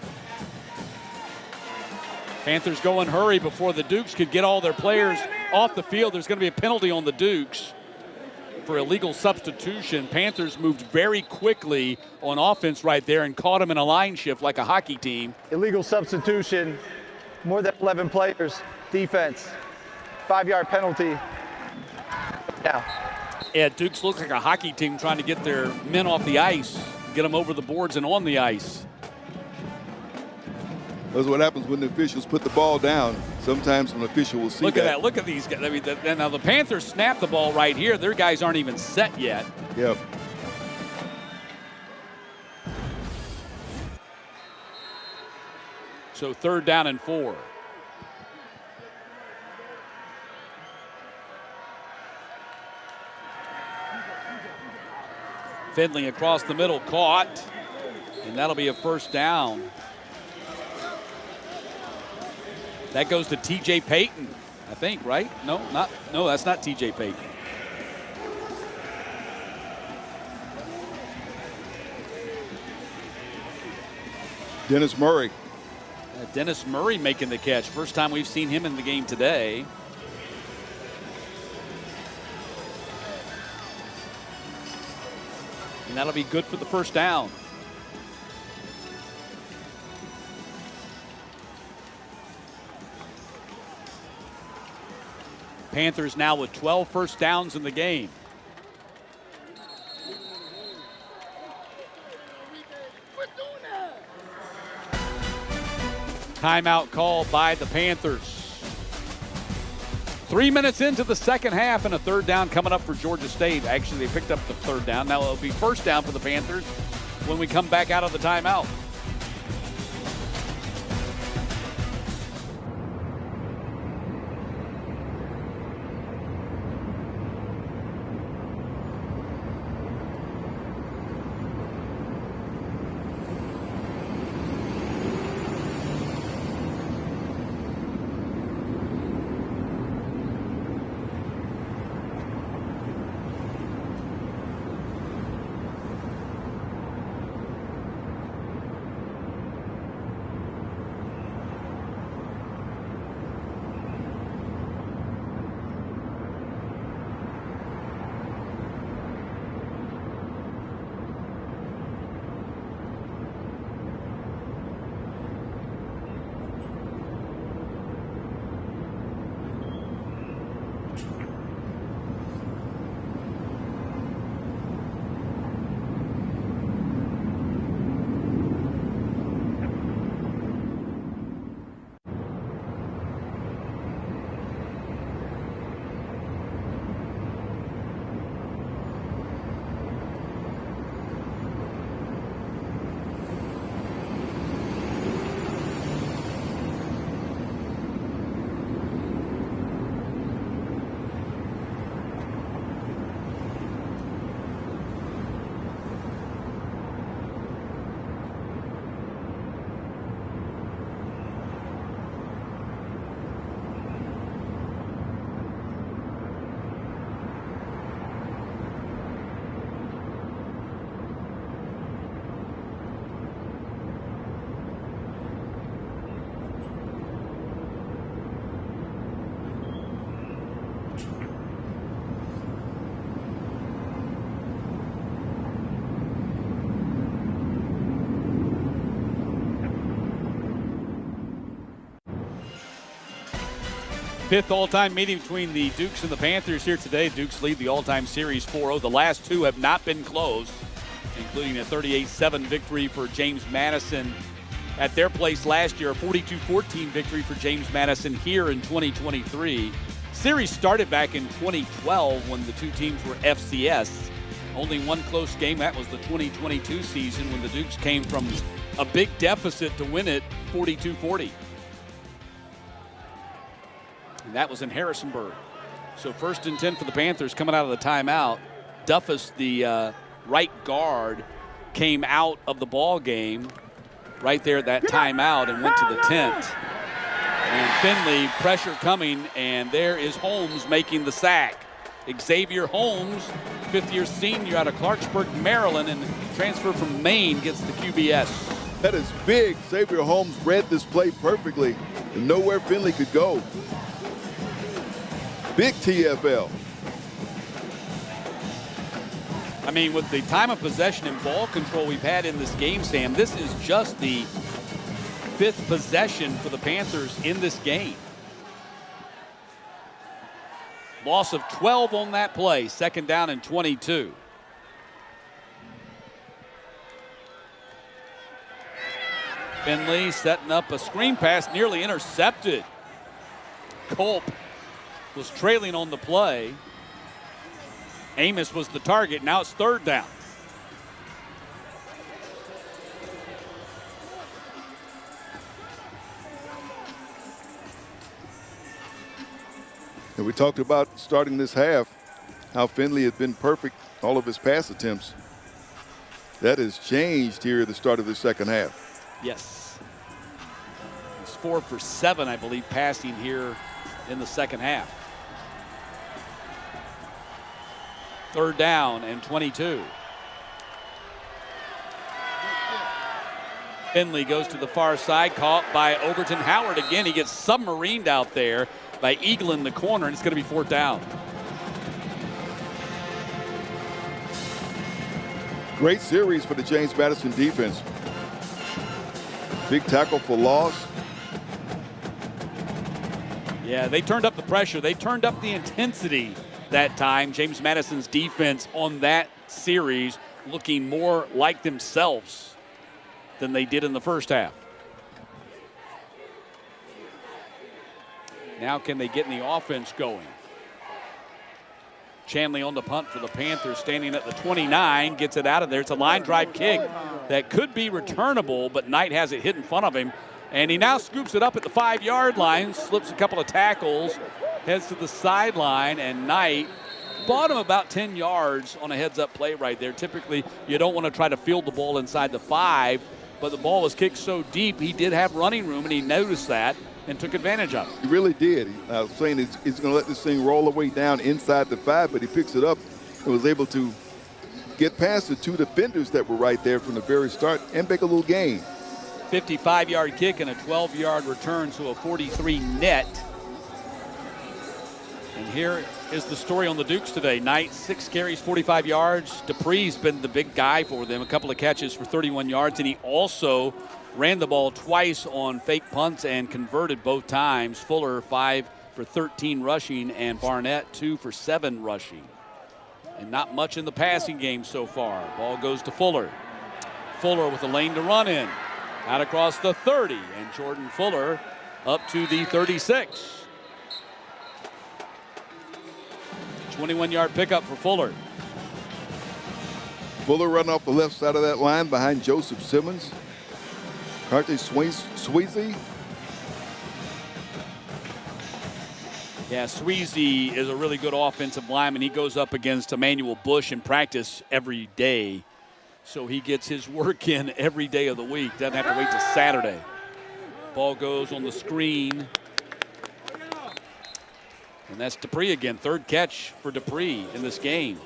Panthers go in hurry before the Dukes could get all their players off the field. There's going to be a penalty on the Dukes for illegal substitution. Panthers moved very quickly on offense right there and caught them in a line shift like a hockey team. Illegal substitution, more than 11 players, defense, 5-yard penalty. Now. Yeah, Dukes looks like a hockey team trying to get their men off the ice, get them over the boards and on the ice. That's what happens when the officials put the ball down. Sometimes an official will see Look at that. Look at these guys. I mean, now the Panthers snap the ball right here. Their guys aren't even set yet. Yep. So 3rd down and 4. Finley across the middle, caught, and that'll be a 1st down. That goes to T.J. Payton, I think, right? No, that's not T.J. Payton. Dennis Murray. Dennis Murray making the catch. First time we've seen him in the game today. And that'll be good for the 1st down. Panthers now with 12 first downs in the game. Timeout call by the Panthers. 3 minutes into the 2nd half and a 3rd down coming up for Georgia State. Actually, they picked up the 3rd down. Now it'll be 1st down for the Panthers when we come back out of the timeout. Fifth all-time meeting between the Dukes and the Panthers here today. Dukes lead the all-time series 4-0. The last 2 have not been close, including a 38-7 victory for James Madison at their place last year, a 42-14 victory for James Madison here in 2023. Series started back in 2012 when the two teams were FCS. Only one close game. That was the 2022 season when the Dukes came from a big deficit to win it 42-40. And that was in Harrisonburg. So 1st and 10 for the Panthers coming out of the timeout. Duffus, the right guard, came out of the ball game right there at that timeout and went to the tent. And Finley, pressure coming, and there is Holmes making the sack. Xavier Holmes, 5th-year senior out of Clarksburg, Maryland, and transferred from Maine, gets the QBS. That is big. Xavier Holmes read this play perfectly and know where Finley could go. Big TFL. I mean, with the time of possession and ball control we've had in this game, Sam, this is just the 5th possession for the Panthers in this game. Loss of 12 on that play, 2nd down and 22. Finley setting up a screen pass, nearly intercepted. Culp was trailing on the play. Amos was the target. Now it's 3rd down. And we talked about starting this half, how Finley had been perfect, all of his pass attempts. That has changed here at the start of the second half. Yes. He's 4 for 7, I believe, passing here in the second half. 3rd down and 22. Finley goes to the far side, caught by Overton Howard again. He gets submarined out there by Eagle in the corner, and it's going to be 4th down. Great series for the James Madison defense. Big tackle for loss. Yeah, they turned up the pressure. They turned up the intensity that time. James Madison's defense on that series looking more like themselves than they did in the first half. Now can they get in the offense going? Chanley on the punt for the Panthers, standing at the 29, gets it out of there. It's a line drive kick that could be returnable, but Knight has it hit in front of him. And he now scoops it up at the 5-yard line, slips a couple of tackles, heads to the sideline, and Knight bought him about 10 yards on a heads-up play right there. Typically, you don't want to try to field the ball inside the 5, but the ball was kicked so deep, he did have running room, and he noticed that and took advantage of it. He really did. I was saying he's going to let this thing roll the way down inside the 5, but he picks it up and was able to get past the 2 defenders that were right there from the very start and make a little gain. 55-yard kick and a 12-yard return, so a 43 net. And here is the story on the Dukes today. Knight, 6 carries, 45 yards. Dupree's been the big guy for them, a couple of catches for 31 yards, and he also ran the ball twice on fake punts and converted both times. Fuller, 5 for 13 rushing, and Barnett, 2 for 7 rushing. And not much in the passing game so far. Ball goes to Fuller. Fuller with a lane to run in. Out across the 30, and Jordan Fuller up to the 36. 21-yard pickup for Fuller. Fuller running off the left side of that line behind Joseph Simmons. Carter Sweezy. Yeah, Sweezy is a really good offensive lineman. He goes up against Emmanuel Bush in practice every day. So he gets his work in every day of the week. Doesn't have to wait till Saturday. Ball goes on the screen. And that's Dupree again. 3rd catch for Dupree in this game.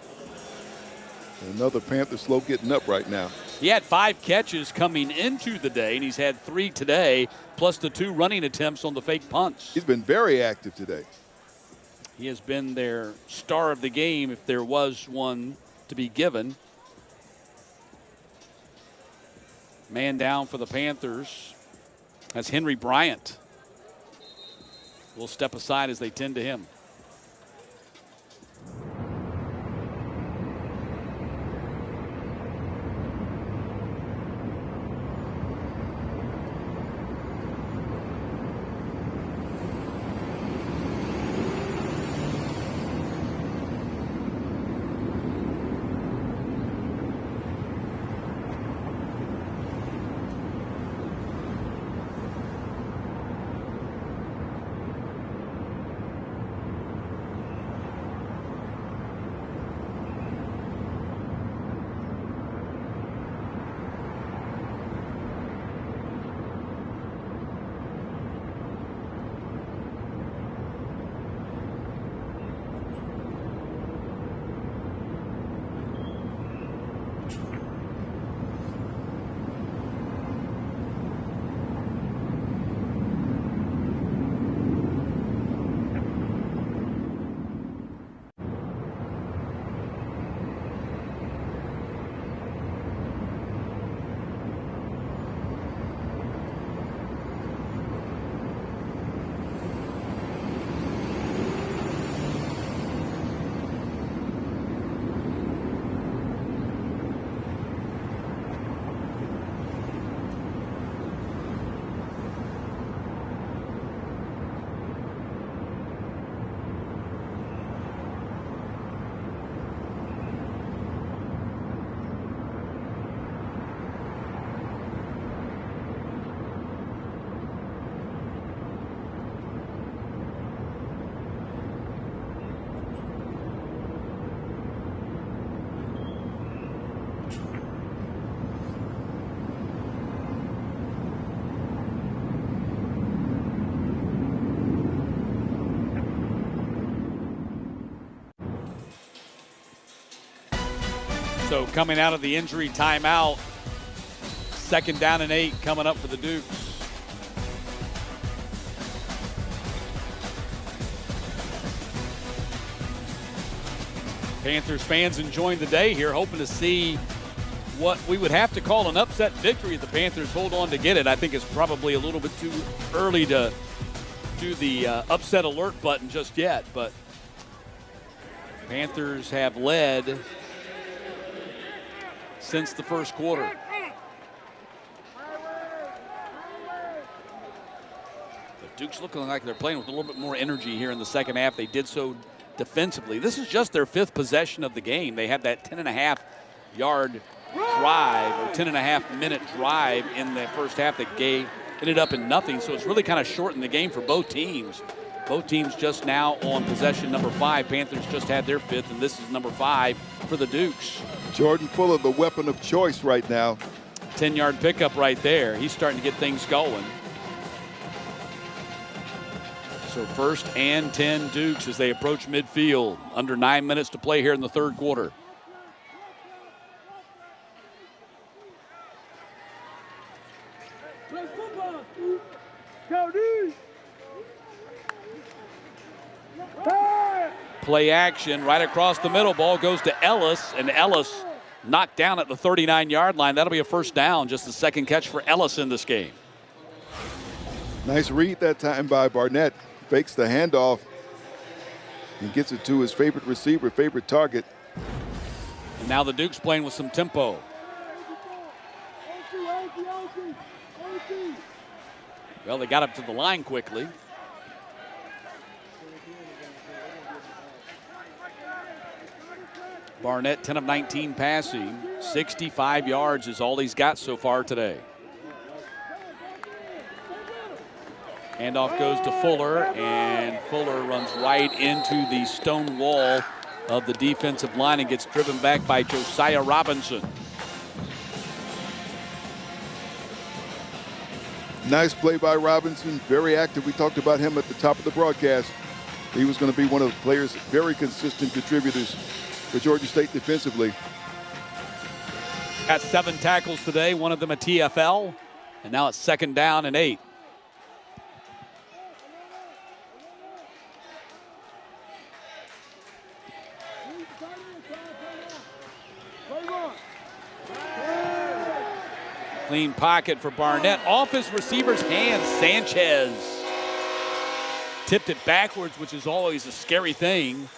Another Panther slow getting up right now. He had 5 catches coming into the day, and he's had 3 today, plus the 2 running attempts on the fake punts. He's been very active today. He has been their star of the game if there was one to be given. Man down for the Panthers. That's Henry Bryant. We'll step aside as they tend to him. So coming out of the injury timeout, 2nd down and 8 coming up for the Dukes. Panthers fans enjoying the day here, hoping to see what we would have to call an upset victory if the Panthers hold on to get it. I think it's probably a little bit too early to do the upset alert button just yet, but Panthers have led since the first quarter. The Dukes looking like they're playing with a little bit more energy here in the second half. They did so defensively. This is just their 5th possession of the game. They had that 10.5-yard drive or 10.5-minute drive in the first half that ended up in nothing. So it's really kind of shortened the game for both teams. Both teams just now on possession number 5. Panthers just had their 5th, and this is number 5 for the Dukes. Jordan Fuller, the weapon of choice right now. 10-yard pickup right there. He's starting to get things going. So 1st and 10 Dukes as they approach midfield. Under 9 minutes to play here in the third quarter. Play action right across the middle. Ball goes to Ellis, and Ellis knocked down at the 39-yard line. That'll be a 1st down. Just the 2nd catch for Ellis in this game. Nice read that time by Barnett. Fakes the handoff and gets it to his favorite receiver, favorite target. And now the Dukes playing with some tempo. Well, they got up to the line quickly. Barnett, 10 of 19 passing. 65 yards is all he's got so far today. Handoff goes to Fuller, and Fuller runs right into the stone wall of the defensive line and gets driven back by Josiah Robinson. Nice play by Robinson, very active. We talked about him at the top of the broadcast. He was going to be one of the players, very consistent contributors for Georgia State defensively. Got 7 tackles today, one of them a TFL, and now it's 2nd down and 8. Clean pocket for Barnett. Off his receiver's hands, Sanchez tipped it backwards, which is always a scary thing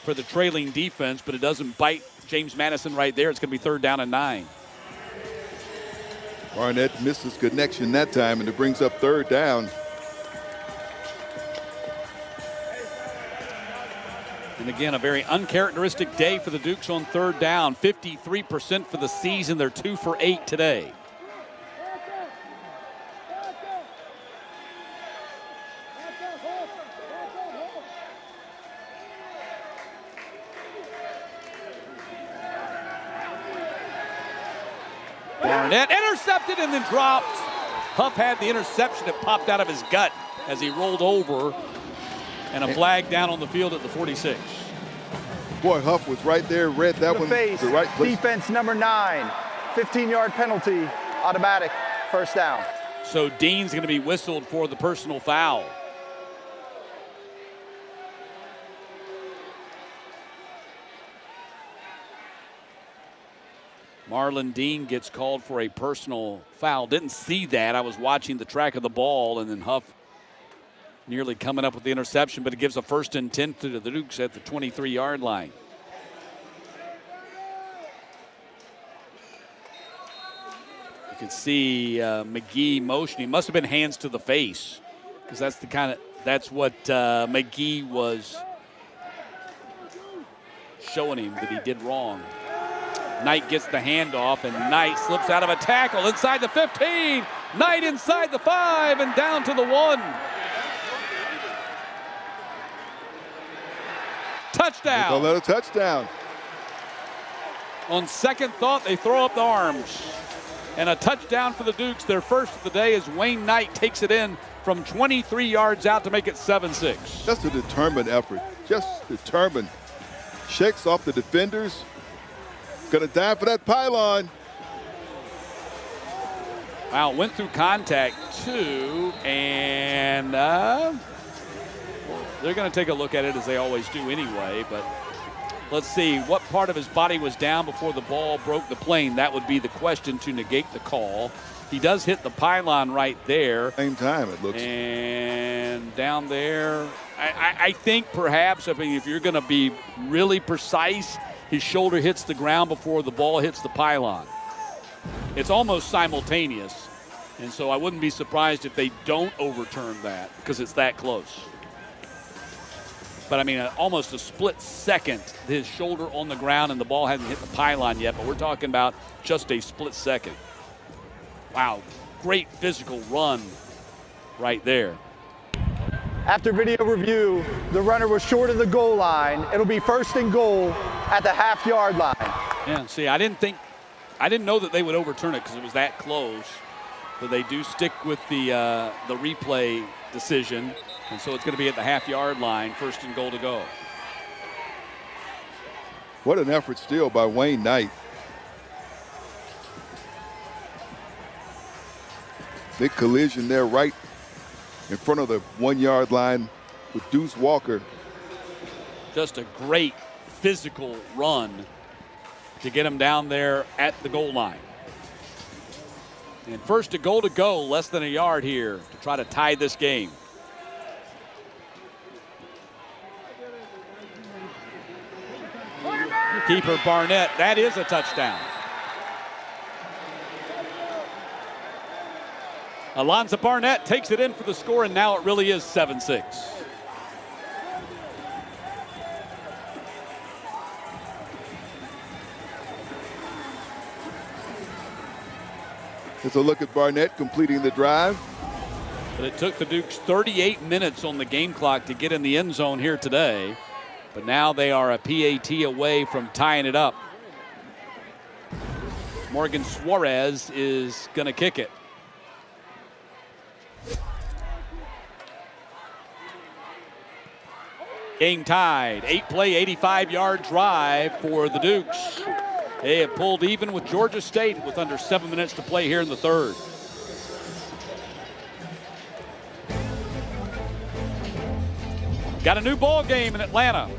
for the trailing defense, but it doesn't bite James Madison right there. It's going to be 3rd down and 9. Barnett misses connection that time, and it brings up 3rd down. And again, a very uncharacteristic day for the Dukes on 3rd down. 53% for the season. They're 2 for 8 today. Barnett intercepted and then dropped. Huff had the interception. It popped out of his gut as he rolled over, and a flag down on the field at the 46. Boy, Huff was right there, read that one the right place. Defense number 9, 15-yard penalty, automatic, 1st down. So Dean's going to be whistled for the personal foul. Marlon Dean gets called for a personal foul. Didn't see that. I was watching the track of the ball, and then Huff nearly coming up with the interception, but it gives a 1st and 10 to the Dukes at the 23-yard line. You can see McGee motioning. Must have been hands to the face, because that's what McGee was showing him that he did wrong. Knight gets the handoff, and Knight slips out of a tackle inside the 15. Knight inside the 5 and down to the 1. Touchdown. Call that a touchdown. On second thought, they throw up the arms. And a touchdown for the Dukes, their first of the day, as Wayne Knight takes it in from 23 yards out to make it 7-6. Just a determined effort, just determined. Shakes off the defenders, Gonna dive for that pylon. Wow, went through contact too, and they're going to take a look at it as they always do anyway, but let's see what part of his body was down before the ball broke the plane. That would be the question to negate the call. He does hit the pylon right there. Same time, it looks. And down there, I think perhaps, I mean, if you're going to be really precise, his shoulder hits the ground before the ball hits the pylon. It's almost simultaneous, and so I wouldn't be surprised if they don't overturn that because it's that close. But I mean, almost a split second, his shoulder on the ground and the ball hasn't hit the pylon yet, but we're talking about just a split second. Wow, great physical run right there. After video review, the runner was short of the goal line. It'll be 1st and goal at the half-yard line. Yeah, see, I didn't know that they would overturn it because it was that close. But they do stick with the replay decision, and so it's going to be at the half-yard line, 1st and goal to go. What an effort still by Wayne Knight. Big collision there right in front of the 1-yard line with Deuce Walker. Just a great physical run to get him down there at the goal line. And 1st and goal to go, less than a yard here to try to tie this game. Keeper Barnett, that is a touchdown. Alonzo Barnett takes it in for the score, and now it really is 7-6. Here's a look at Barnett completing the drive. But it took the Dukes 38 minutes on the game clock to get in the end zone here today. But now they are a PAT away from tying it up. Morgan Suarez is going to kick it. Game tied. 8-play, 85-yard drive for the Dukes. They have pulled even with Georgia State with under 7 minutes to play here in the third. Got a new ball game in Atlanta.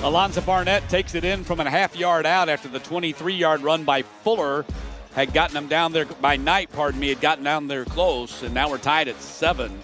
Alonzo Barnett takes it in from a half-yard out after the 23-yard run by Fuller had gotten them down there by Knight, had gotten down there close, and now we're tied at 7.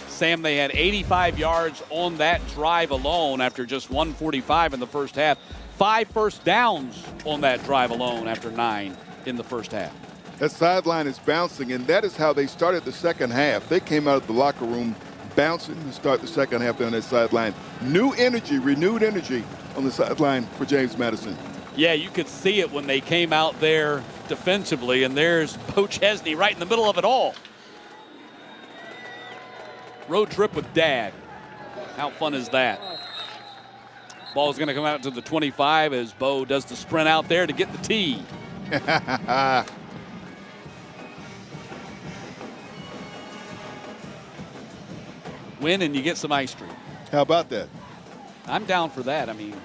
Sam, they had 85 yards on that drive alone after just 145 in the first half. 5 first downs on that drive alone after 9 in the first half. That sideline is bouncing, and that is how they started the second half. They came out of the locker room bouncing to start the second half on that sideline. New energy, renewed energy on the sideline for James Madison. Yeah, you could see it when they came out there defensively, and there's Bo Chesney right in the middle of it all. Road trip with Dad. How fun is that? Ball is going to come out to the 25 as Bo does the sprint out there to get the tee. Win and you get some ice cream. How about that? I'm down for that. I mean,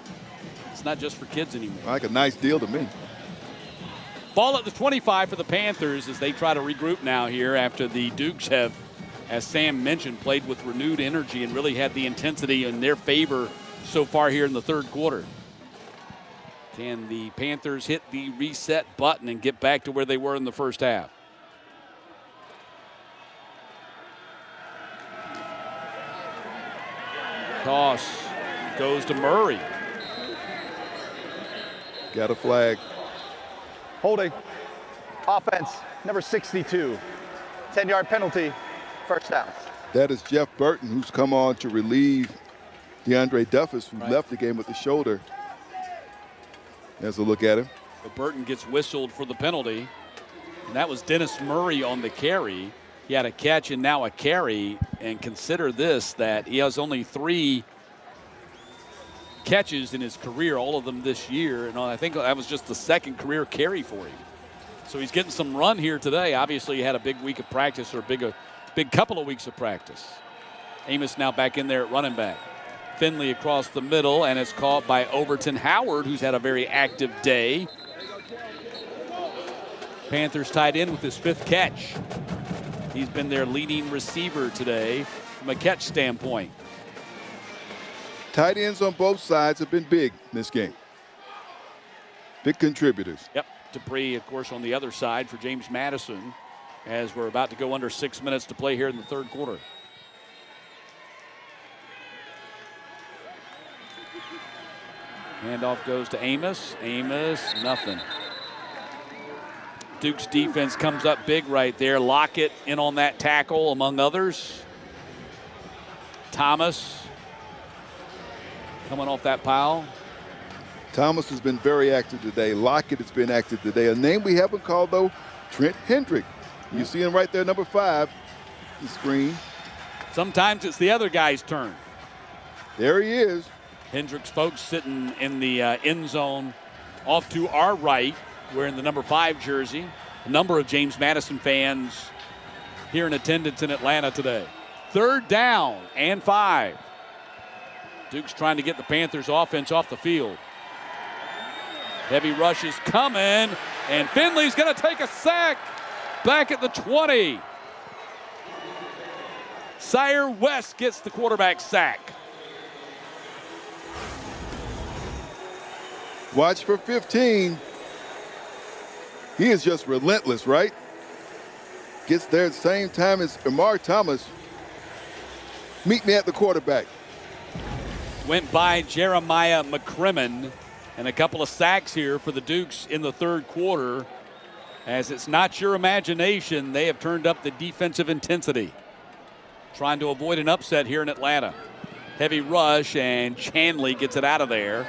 it's not just for kids anymore. Like a nice deal to me. Ball at the 25 for the Panthers as they try to regroup now here after the Dukes have, as Sam mentioned, played with renewed energy and really had the intensity in their favor so far here in the third quarter. Can the Panthers hit the reset button and get back to where they were in the first half? Toss goes to Murray. Got a flag. Holding. Offense, number 62. 10-yard penalty, first down. That is Jeff Burton, who's come on to relieve DeAndre Duffus, who left the game with the shoulder. There's a look at him. But Burton gets whistled for the penalty. And that was Dennis Murray on the carry. He had a catch and now a carry. And consider this, that he has only 3 catches in his career, all of them this year. And I think that was just the second career carry for him. So he's getting some run here today. Obviously, he had a big week of practice, or a big couple of weeks of practice. Amos now back in there at running back. Finley across the middle, and it's caught by Overton Howard, who's had a very active day. Panthers tied in with his 5th catch. He's been their leading receiver today from a catch standpoint. Tight ends on both sides have been big in this game. Big contributors. Yep. Dupree, of course, on the other side for James Madison as we're about to go under 6 minutes to play here in the third quarter. Handoff goes to Amos. Amos, nothing. Duke's defense comes up big right there. Lockett in on that tackle, among others. Thomas coming off that pile. Thomas has been very active today. Lockett has been active today. A name we haven't called, though, Trent Hendrick. You see him right there, number 5, the screen. Sometimes it's the other guy's turn. There he is. Hendrick's folks sitting in the end zone off to our right, wearing the number 5 jersey. A number of James Madison fans here in attendance in Atlanta today. 3rd down and 5. Duke's trying to get the Panthers offense off the field. Heavy rush is coming, and Finley's going to take a sack back at the 20. Sire West gets the quarterback sack. Watch for 15. He is just relentless, right? Gets there at the same time as Amar Thomas. Meet me at the quarterback. Went by Jeremiah McCrimmon, and a couple of sacks here for the Dukes in the third quarter. As it's not your imagination, they have turned up the defensive intensity. Trying to avoid an upset here in Atlanta. Heavy rush, and Chanley gets it out of there.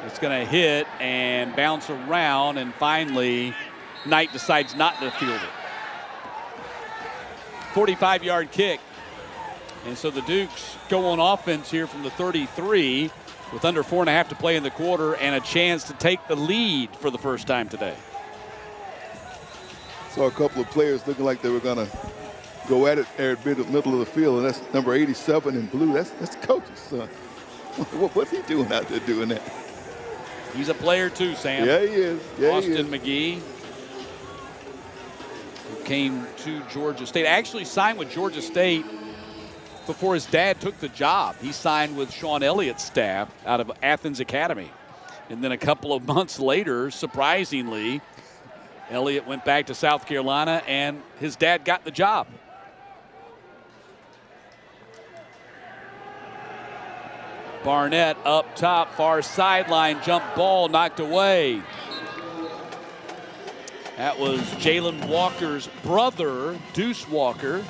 It's going to hit and bounce around, and finally Knight decides not to field it. 45-yard kick. And so the Dukes go on offense here from the 33 with under 4.5 to play in the quarter and a chance to take the lead for the first time today. Saw a couple of players looking like they were going to go at it there at the middle of the field, and that's number 87 in blue. That's the coach's son. What's he doing out there doing that? He's a player too, Sam. Yeah, he is. Yeah, Austin McGee, who came to Georgia State, actually signed with Georgia State before his dad took the job. He signed with Sean Elliott's staff out of Athens Academy. And then a couple of months later, surprisingly, Elliott went back to South Carolina and his dad got the job. Barnett up top, far sideline, jump ball knocked away. That was Jalen Walker's brother, Deuce Walker.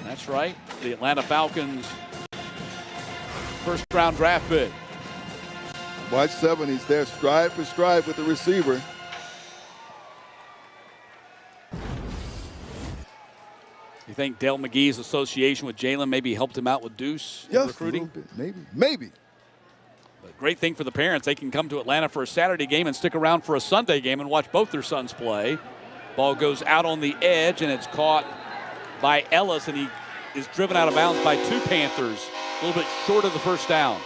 That's right, the Atlanta Falcons' first-round draft pick. Watch 7, he's there stride for stride with the receiver. You think Dale McGee's association with Jalen maybe helped him out with Deuce in recruiting? A little bit, maybe. But great thing for the parents. They can come to Atlanta for a Saturday game and stick around for a Sunday game and watch both their sons play. Ball goes out on the edge, and it's caught by Ellis, and he is driven out of bounds by 2 Panthers, a little bit short of the first down.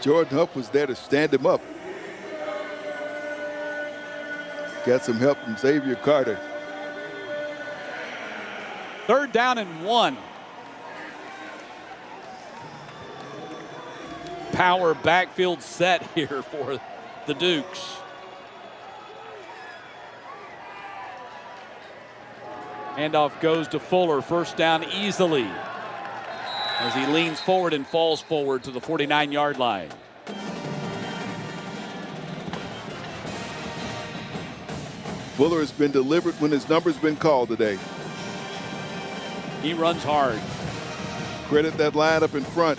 Jordan Huff was there to stand him up. Got some help from Xavier Carter. 3rd down and 1. Power backfield set here for the Dukes. Handoff goes to Fuller, first down easily as he leans forward and falls forward to the 49-yard line. Fuller has been delivered when his number's been called today. He runs hard. Credit that line up in front.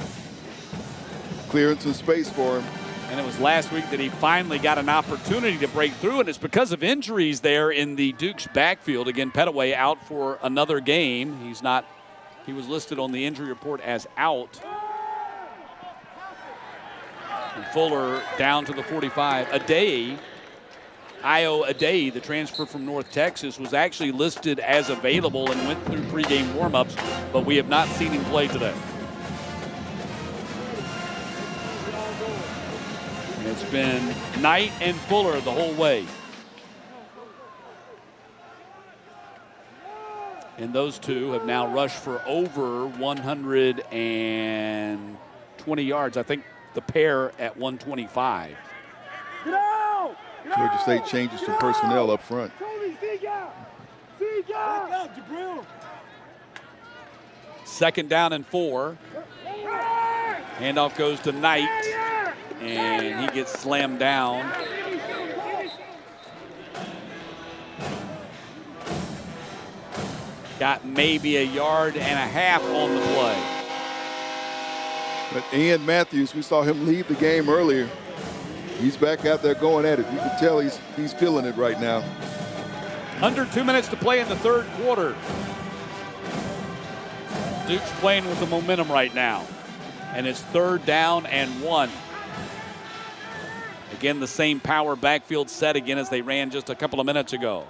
Clearing some space for him. And it was last week that he finally got an opportunity to break through, and it's because of injuries there in the Dukes backfield. Again, Pettaway out for another game. He was listed on the injury report as out. And Fuller down to the 45. Io Adey, the transfer from North Texas, was actually listed as available and went through pregame warmups, but we have not seen him play today. And it's been Knight and Fuller the whole way. And those two have now rushed for over 120 yards. I think the pair at 125. Georgia State changes some personnel up front. Second down and 4. Handoff goes to Knight, and he gets slammed down. Got maybe a yard and a half on the play. But Ian Matthews, we saw him leave the game earlier. He's back out there going at it. You can tell he's feeling it right now. Under 2 minutes to play in the 3rd quarter. Duke's playing with the momentum right now. And it's 3rd down and 1. Again, the same power backfield set again as they ran just a couple of minutes ago.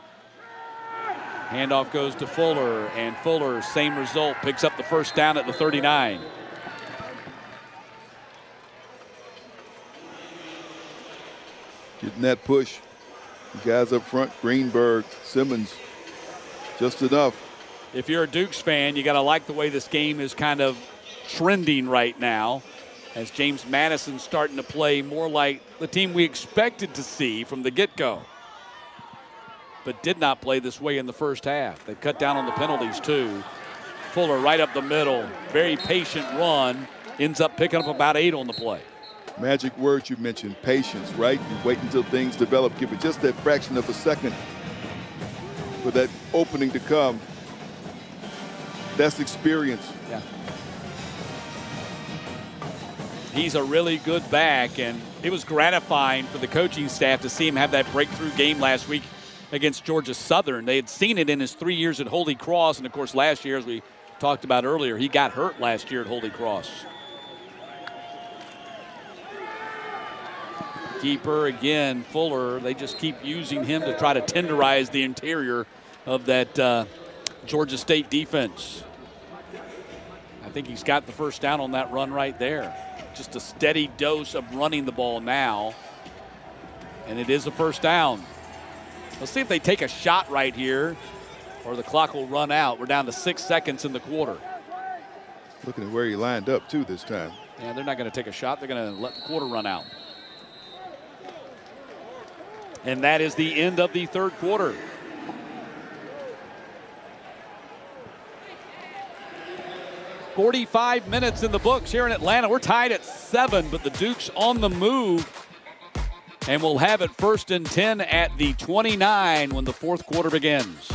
Handoff goes to Fuller, and Fuller, same result, picks up the first down at the 39. Getting that push. The guys up front, Greenberg, Simmons, just enough. If you're a Dukes fan, you got to like the way this game is kind of trending right now, as James Madison's starting to play more like the team we expected to see from the get-go, but did not play this way in the first half. They've cut down on the penalties too. Fuller right up the middle, very patient run, ends up picking up about 8 on the play. Magic words you mentioned, patience, right? You wait until things develop, give it just that fraction of a second for that opening to come. That's experience. Yeah. He's a really good back, and it was gratifying for the coaching staff to see him have that breakthrough game last week against Georgia Southern. They had seen it in his 3 years at Holy Cross, and of course last year, as we talked about earlier, he got hurt last year at Holy Cross. Keeper again, Fuller. They just keep using him to try to tenderize the interior of that Georgia State defense. I think he's got the first down on that run right there. Just a steady dose of running the ball now. And it is a first down. Let's see if they take a shot right here, or the clock will run out. We're down to 6 seconds in the quarter. Looking at where he lined up, too, this time. And they're not going to take a shot. They're going to let the quarter run out. And that is the end of the third quarter. "45 minutes in the books here in Atlanta. We're tied at 7, but the Dukes on the move. And we'll have it 1st and 10 at the 29 when the fourth quarter begins.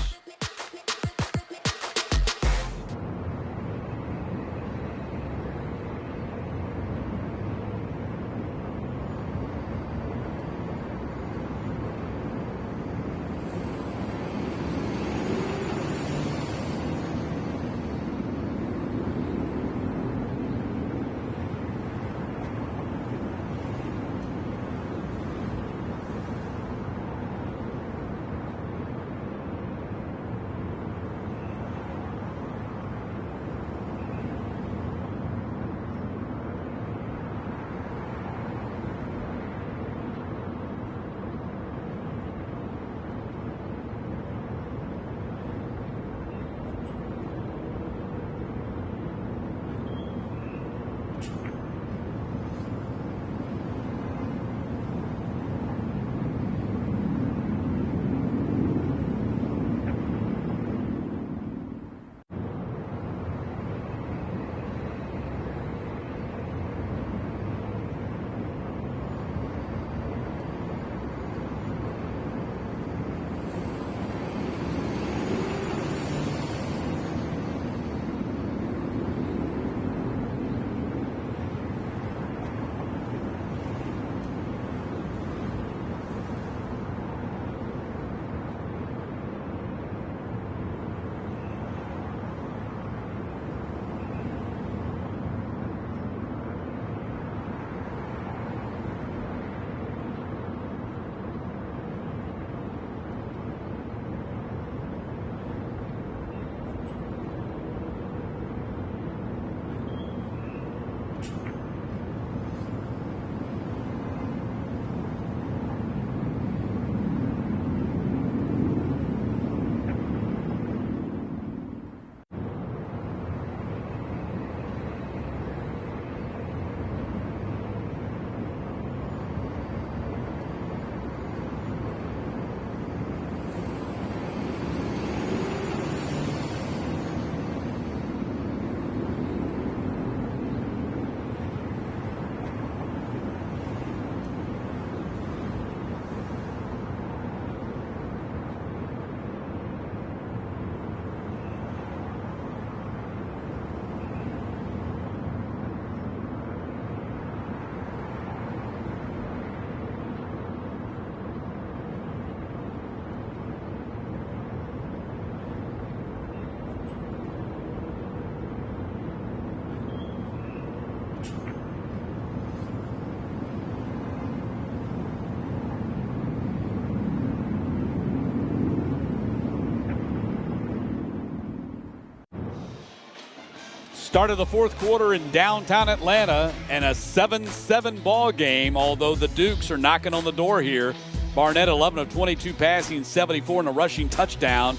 Start of the fourth quarter in downtown Atlanta, and a 7-7 ball game, although the Dukes are knocking on the door here. Barnett 11 of 22 passing, 74 and a rushing touchdown.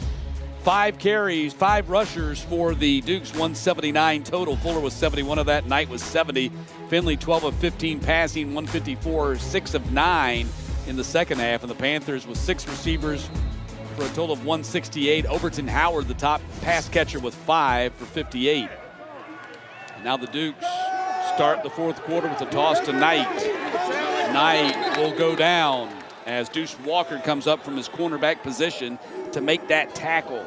5 carries, 5 rushers for the Dukes, 179 total. Fuller was 71 of that. Knight was 70. Finley 12 of 15 passing, 154, 6 of 9 in the second half. And the Panthers with 6 receivers for a total of 168. Overton Howard, the top pass catcher, with 5 for 58. And now the Dukes start the fourth quarter with a toss to Knight. Knight will go down as Deuce Walker comes up from his cornerback position to make that tackle.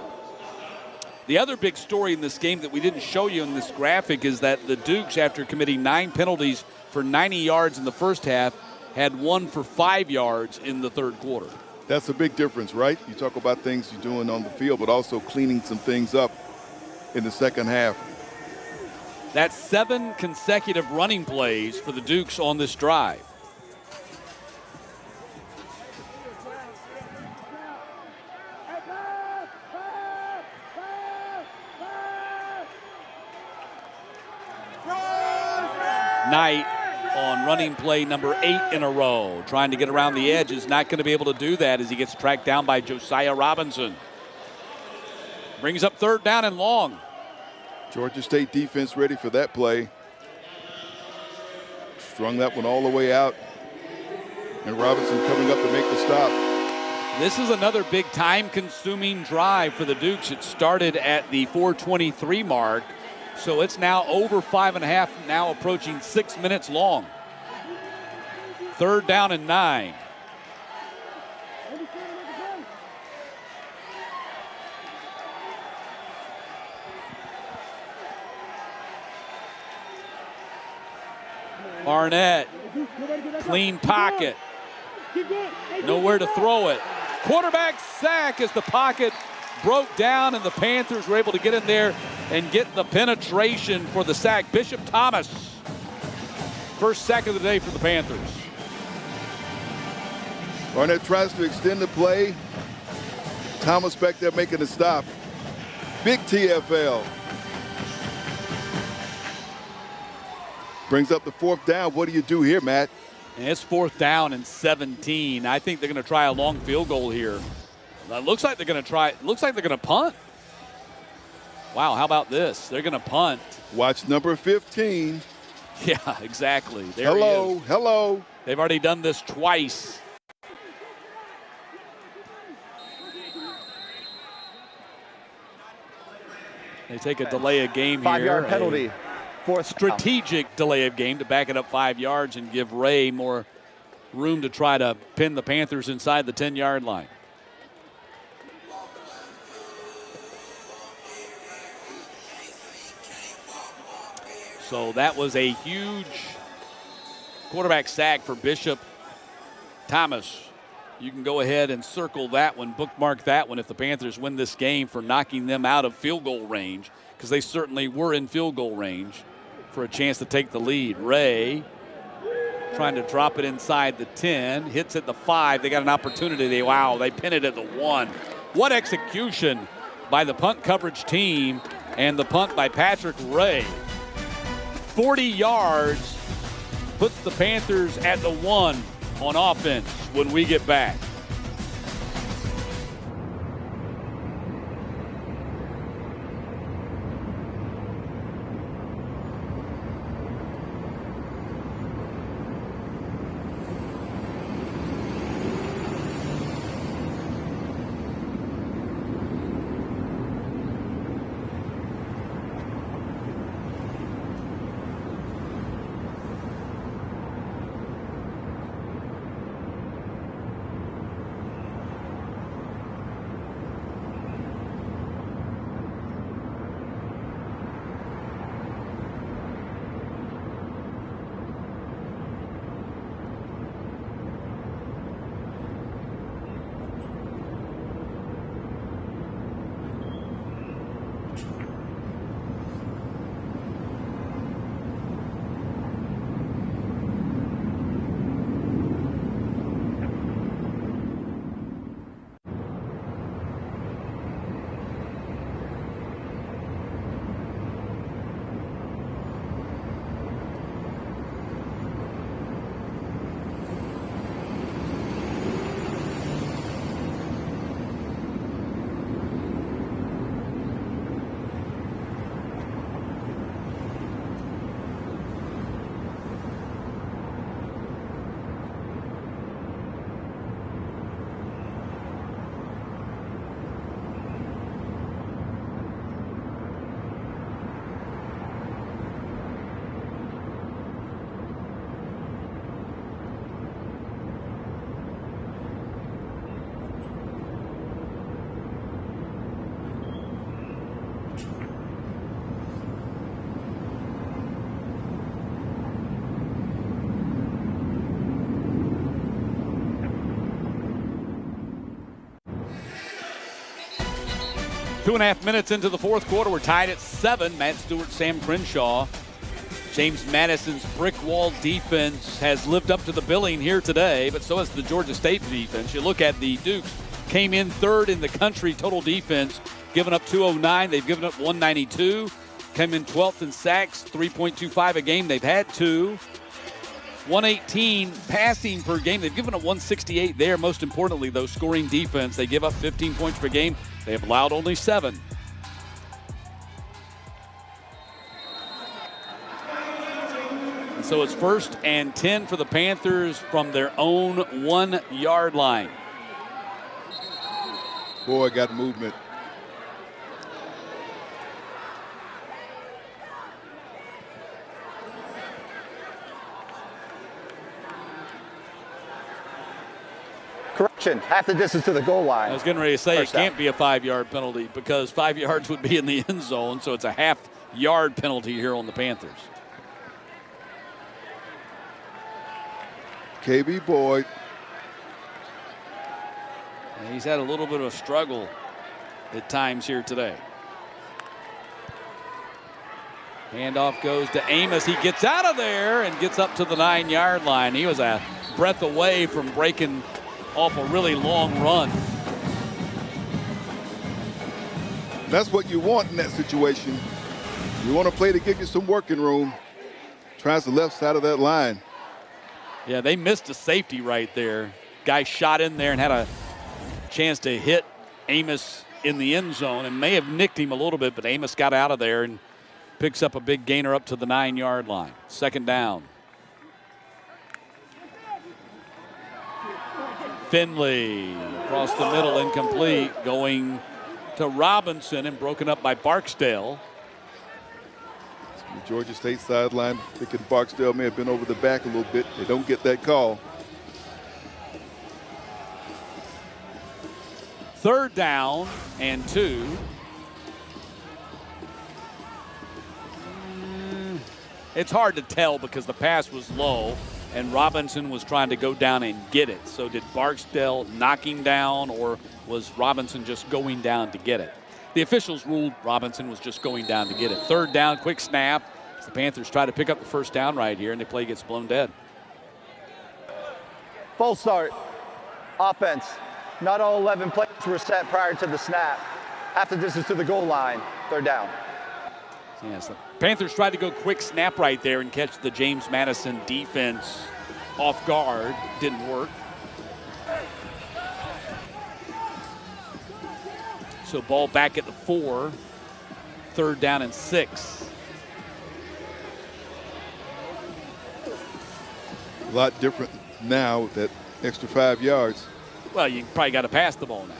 The other big story in this game that we didn't show you in this graphic is that the Dukes, after committing 9 penalties for 90 yards in the first half, had 1 for 5 yards in the third quarter. That's a big difference, right? You talk about things you're doing on the field, but also cleaning some things up in the second half. That's 7 consecutive running plays for the Dukes on this drive. Knight on on running play number 8 in a row. Trying to get around the edge is not going to be able to do that as he gets tracked down by Josiah Robinson. Brings up 3rd down and long. Georgia State defense ready for that play. Strung that one all the way out. And Robinson coming up to make the stop. This is another big time-consuming drive for the Dukes. It started at the 4:23 mark, so it's now over 5.5, now approaching 6 minutes long. 3rd down and 9. Arnett, clean pocket. Nowhere to throw it. Quarterback sack as the pocket broke down and the Panthers were able to get in there and get the penetration for the sack. Bishop Thomas, first sack of the day for the Panthers. Arnett tries to extend the play. Thomas back there making a stop. Big TFL. Brings up the 4th down. What do you do here, Matt? And it's 4th down and 17. I think they're going to try a long field goal here. It looks like they're going to try. It looks like they're going to punt. Wow, how about this? They're going to punt. Watch number 15. Yeah, exactly. There hello, he is. hello. They've already done this twice. They take a delay of game here. 5-yard penalty. 4th strategic delay of game to back it up 5 yards and give Ray more room to try to pin the Panthers inside the 10-yard line. So that was a huge quarterback sack for Bishop Thomas. You can go ahead and circle that one, bookmark that one if the Panthers win this game for knocking them out of field goal range, because they certainly were in field goal range for a chance to take the lead. Ray trying to drop it inside the 10, hits at the 5. They got an opportunity. They pin it at the 1. What execution by the punt coverage team, and the punt by Patrick Ray. 40 yards puts the Panthers at the 1 on offense when we get back. Two and a half minutes into the fourth quarter. We're tied at 7. Matt Stewart, Sam Crenshaw. James Madison's brick wall defense has lived up to the billing here today, but so has the Georgia State defense. You look at the Dukes, came in 3rd in the country total defense, given up 209. They've given up 192. Came in 12th in sacks, 3.25 a game. They've had 2. 118 passing per game. They've given up 168 there. Most importantly, though, scoring defense. They give up 15 points per game. They have allowed only 7. And so it's 1st and 10 for the Panthers from their own 1-yard line. Boy, got movement. Correction, half the distance to the goal line. I was getting ready to say First it can't down. be a 5-yard penalty because 5 yards would be in the end zone, so it's a half-yard penalty here on the Panthers. KB Boyd. And he's had a little bit of a struggle at times here today. Handoff goes to Amos. He gets out of there and gets up to the 9-yard line. He was a breath away from breaking off a really long run. That's what you want in that situation. You want to play to give you some working room. Tries the left side of that line. Yeah, they missed a safety right there. Guy shot in there and had a chance to hit Amos in the end zone and may have nicked him a little bit, but Amos got out of there and picks up a big gainer up to the 9-yard line. 2nd down. Finley across the middle, incomplete, going to Robinson and broken up by Barksdale. The Georgia State sideline, thinking Barksdale may have been over the back a little bit. They don't get that call. 3rd down and 2. It's hard to tell because the pass was low and Robinson was trying to go down and get it. So did Barksdale knock him down, or was Robinson just going down to get it? The officials ruled Robinson was just going down to get it. 3rd down, quick snap. The Panthers try to pick up the 1st down right here, and the play gets blown dead. Full start. Offense. Not all 11 plays were set prior to the snap. Half the distance to the goal line. 3rd down. Yes, the Panthers tried to go quick snap right there and catch the James Madison defense off guard. Didn't work. So ball back at the 4. 3rd down and 6. A lot different now with that extra 5 yards. Well, you probably got to pass the ball now.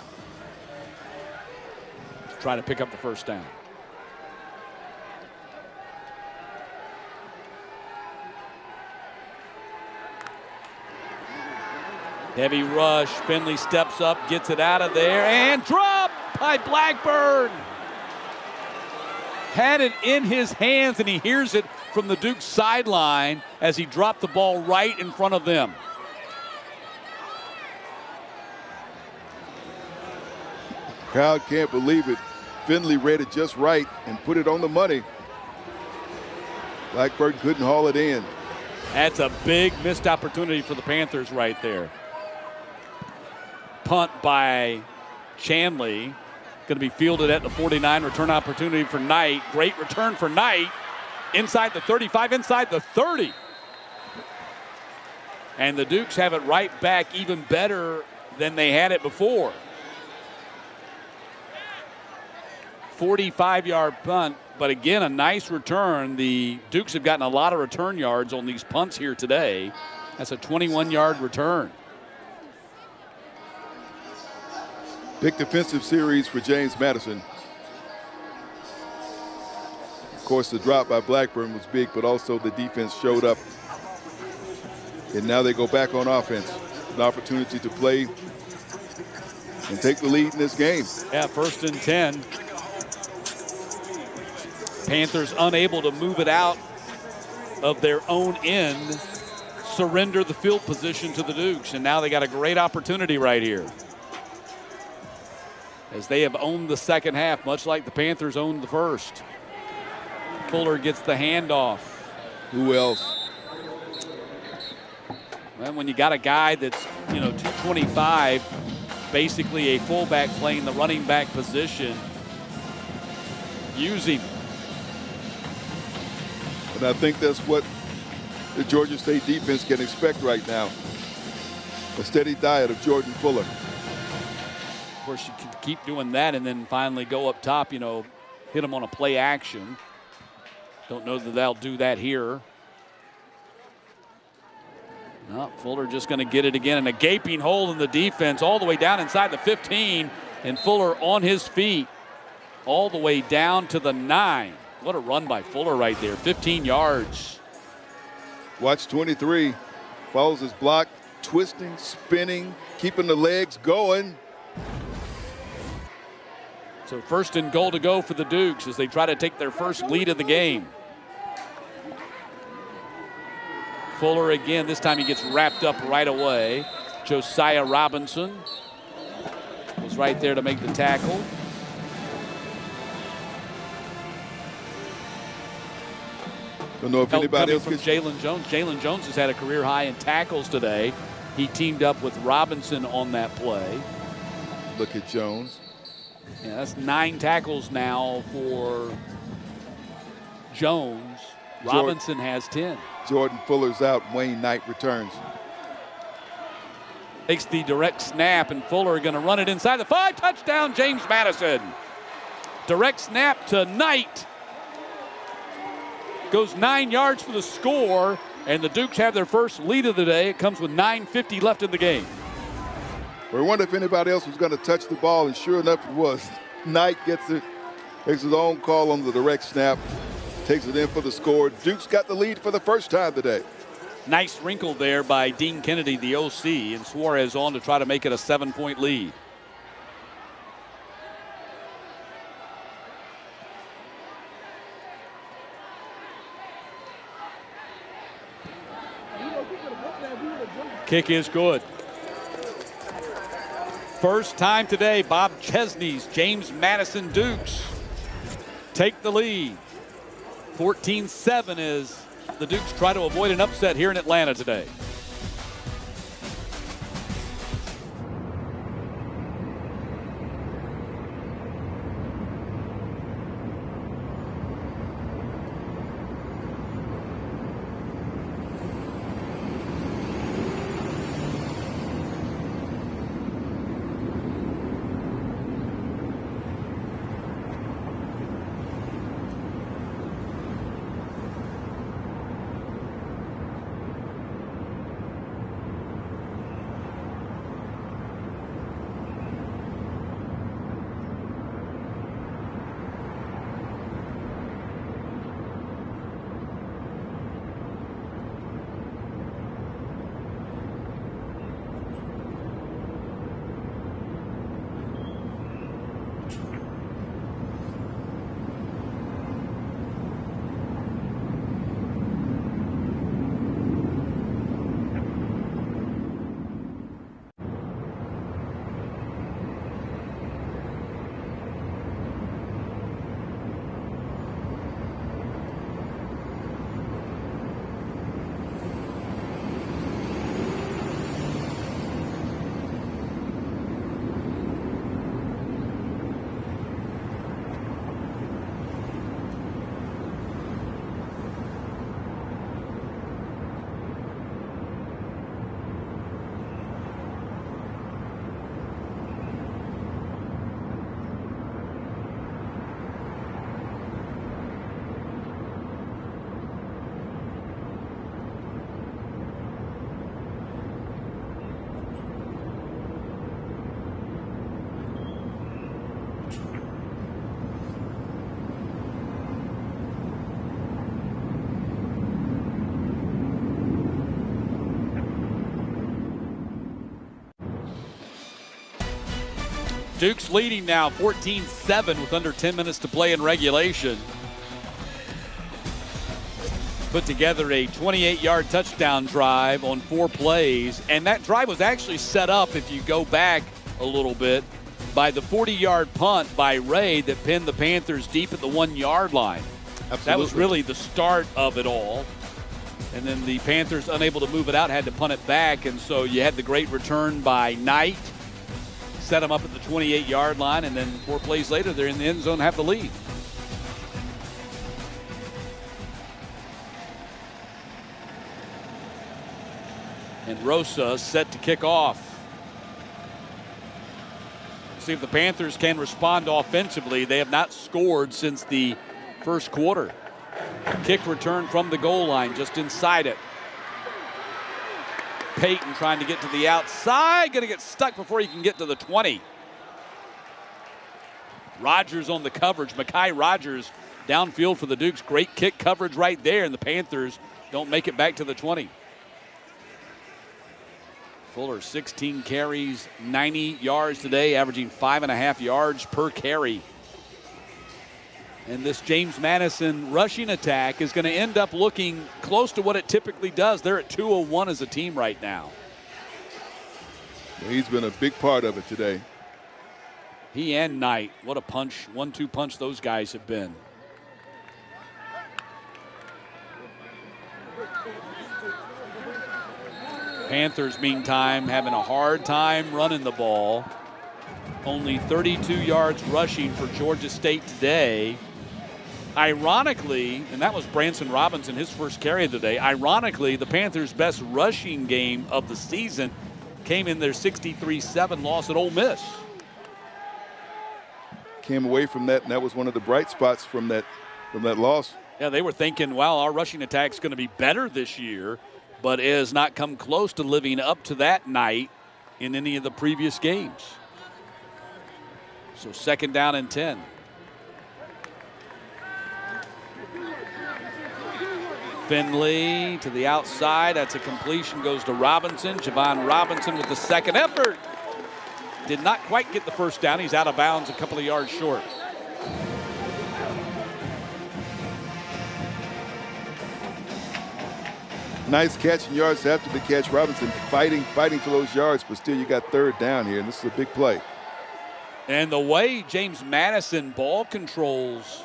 Try to pick up the 1st down. Heavy rush. Finley steps up, gets it out of there, and dropped by Blackburn. Had it in his hands, and he hears it from the Duke sideline as he dropped the ball right in front of them. Crowd can't believe it. Finley read it just right and put it on the money. Blackburn couldn't haul it in. That's a big missed opportunity for the Panthers right there. Punt by Chanley. Going to be fielded at the 49. Return opportunity for Knight. Great return for Knight. Inside the 35, inside the 30. And the Dukes have it right back even better than they had it before. 45-yard punt, but again, a nice return. The Dukes have gotten a lot of return yards on these punts here today. That's a 21-yard return. Big defensive series for James Madison. Of course, the drop by Blackburn was big, but also the defense showed up. And now they go back on offense. An opportunity to play and take the lead in this game. Yeah, 1st and 10. Panthers unable to move it out of their own end, surrender the field position to the Dukes, and now they got a great opportunity right here, as they have owned the second half, much like the Panthers owned the first. Fuller gets the handoff. Who else? Well, when you got a guy that's, 225, basically a fullback playing the running back position, use him. And I think that's what the Georgia State defense can expect right now. A steady diet of Jordan Fuller. Of course, you can keep doing that and then finally go up top, hit them on a play action. Don't know that they'll do that here. No, Fuller just going to get it again, and a gaping hole in the defense all the way down inside the 15, and Fuller on his feet all the way down to the 9. What a run by Fuller right there, 15 yards. Watch 23, follows his block, twisting, spinning, keeping the legs going. So first and goal to go for the Dukes as they try to take their first lead of the game. Fuller again, this time he gets wrapped up right away. Josiah Robinson was right there to make the tackle. Don't know if anybody else from gets... Jalen Jones. Jalen Jones has had a career high in tackles today. He teamed up with Robinson on that play. Look at Jones. Yeah, that's 9 tackles now for Jones. Robinson has 10. Jordan Fuller's out. Wayne Knight returns. Takes the direct snap, and Fuller going to run it inside the 5. Touchdown, James Madison. Direct snap to Knight. Goes 9 yards for the score, and the Dukes have their first lead of the day. It comes with 9:50 left in the game. We wonder if anybody else was going to touch the ball, and sure enough it was. Knight gets it, makes his own call on the direct snap, takes it in for the score. Dukes got the lead for the first time today. Nice wrinkle there by Dean Kennedy, the OC, and Suarez on to try to make it a 7-point lead. Kick is good. First time today, Bob Chesney's James Madison Dukes take the lead. 14-7 as the Dukes try to avoid an upset here in Atlanta today. Dukes leading now 14-7 with under 10 minutes to play in regulation. Put together a 28-yard touchdown drive on 4 plays, and that drive was actually set up, if you go back a little bit, by the 40-yard punt by Ray that pinned the Panthers deep at the 1-yard line. Absolutely. That was really the start of it all. And then the Panthers, unable to move it out, had to punt it back, and so you had the great return by Knight. Set them up at the 28-yard line, and then 4 plays later, they're in the end zone and have the lead. And Rosa set to kick off. See if the Panthers can respond offensively. They have not scored since the first quarter. Kick return from the goal line, just inside it. Payton trying to get to the outside, going to get stuck before he can get to the 20. Rogers on the coverage. Mekhi Rogers downfield for the Dukes. Great kick coverage right there, and the Panthers don't make it back to the 20. Fuller, 16 carries, 90 yards today, averaging 5.5 yards per carry. And this James Madison rushing attack is going to end up looking close to what it typically does. They're at 201 as a team right now. He's been a big part of it today. He and Knight, what a punch, 1-2 punch those guys have been. Panthers, meantime, having a hard time running the ball. Only 32 yards rushing for Georgia State today. Ironically, and that was Branson Robinson, his first carry of the day. Ironically, the Panthers' best rushing game of the season came in their 63-7 loss at Ole Miss. Came away from that, and that was one of the bright spots from that loss. Yeah, they were thinking, well, our rushing attack's going to be better this year, but it has not come close to living up to that night in any of the previous games. So second down and 10. Finley to the outside. That's a completion. Goes to Robinson. Javon Robinson with the second effort. Did not quite get the first down. He's out of bounds a couple of yards short. Nice catch and yards after the catch. Robinson fighting for those yards, but still you got third down here, and this is a big play. And the way James Madison ball controls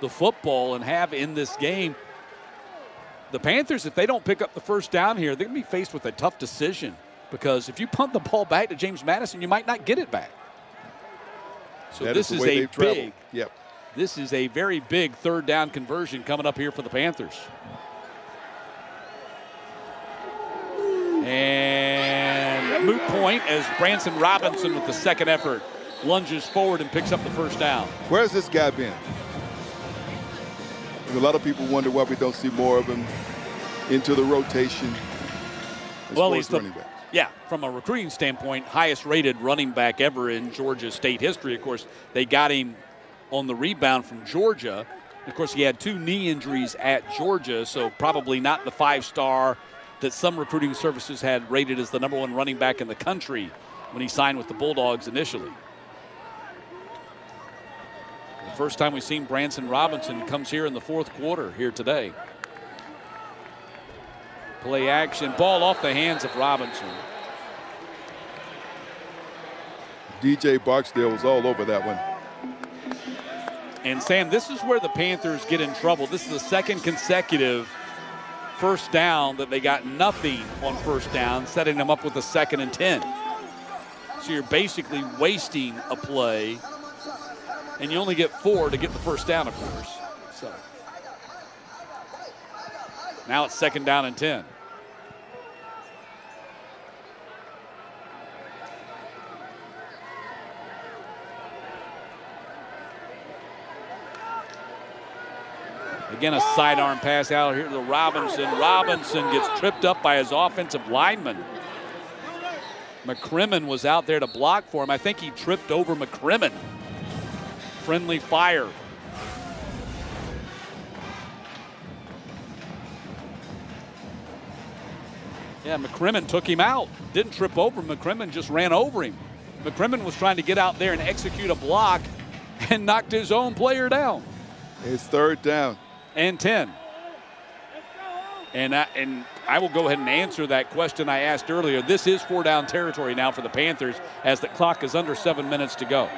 the football and have in this game, the Panthers, if they don't pick up the first down here, they're going to be faced with a tough decision, because if you punt the ball back to James Madison, you might not get it back. So this is a big, this is a very big third down conversion coming up here for the Panthers. And moot point as Branson Robinson with the second effort lunges forward and picks up the first down. Where's this guy been? A lot of people wonder why we don't see more of him into the rotation. Well, he's the, yeah, from a recruiting standpoint, highest rated running back ever in Georgia State history. Of course, they got him on the rebound from Georgia. Of course, he had 2 knee injuries at Georgia, so probably not the 5-star that some recruiting services had rated as the #1 running back in the country when he signed with the Bulldogs initially. The first time we've seen Branson Robinson comes here in the fourth quarter here today. Play action, ball off the hands of Robinson. DJ Barksdale was all over that one. And Sam, this is where the Panthers get in trouble. This is the second consecutive first down that they got nothing on first down, setting them up with a 2nd and 10. So you're basically wasting a play, and you only get 4 to get the first down, of course. So now it's 2nd down and 10. Again, a sidearm pass out here to Robinson. Robinson gets tripped up by his offensive lineman. McCrimmon was out there to block for him. I think he tripped over McCrimmon. Friendly fire. Yeah, McCrimmon took him out. Didn't trip over him. McCrimmon just ran over him. McCrimmon was trying to get out there and execute a block and knocked his own player down. It's 3rd down. And 10. And I will go ahead and answer that question I asked earlier. This is 4-down territory now for the Panthers as the clock is under 7 minutes to go.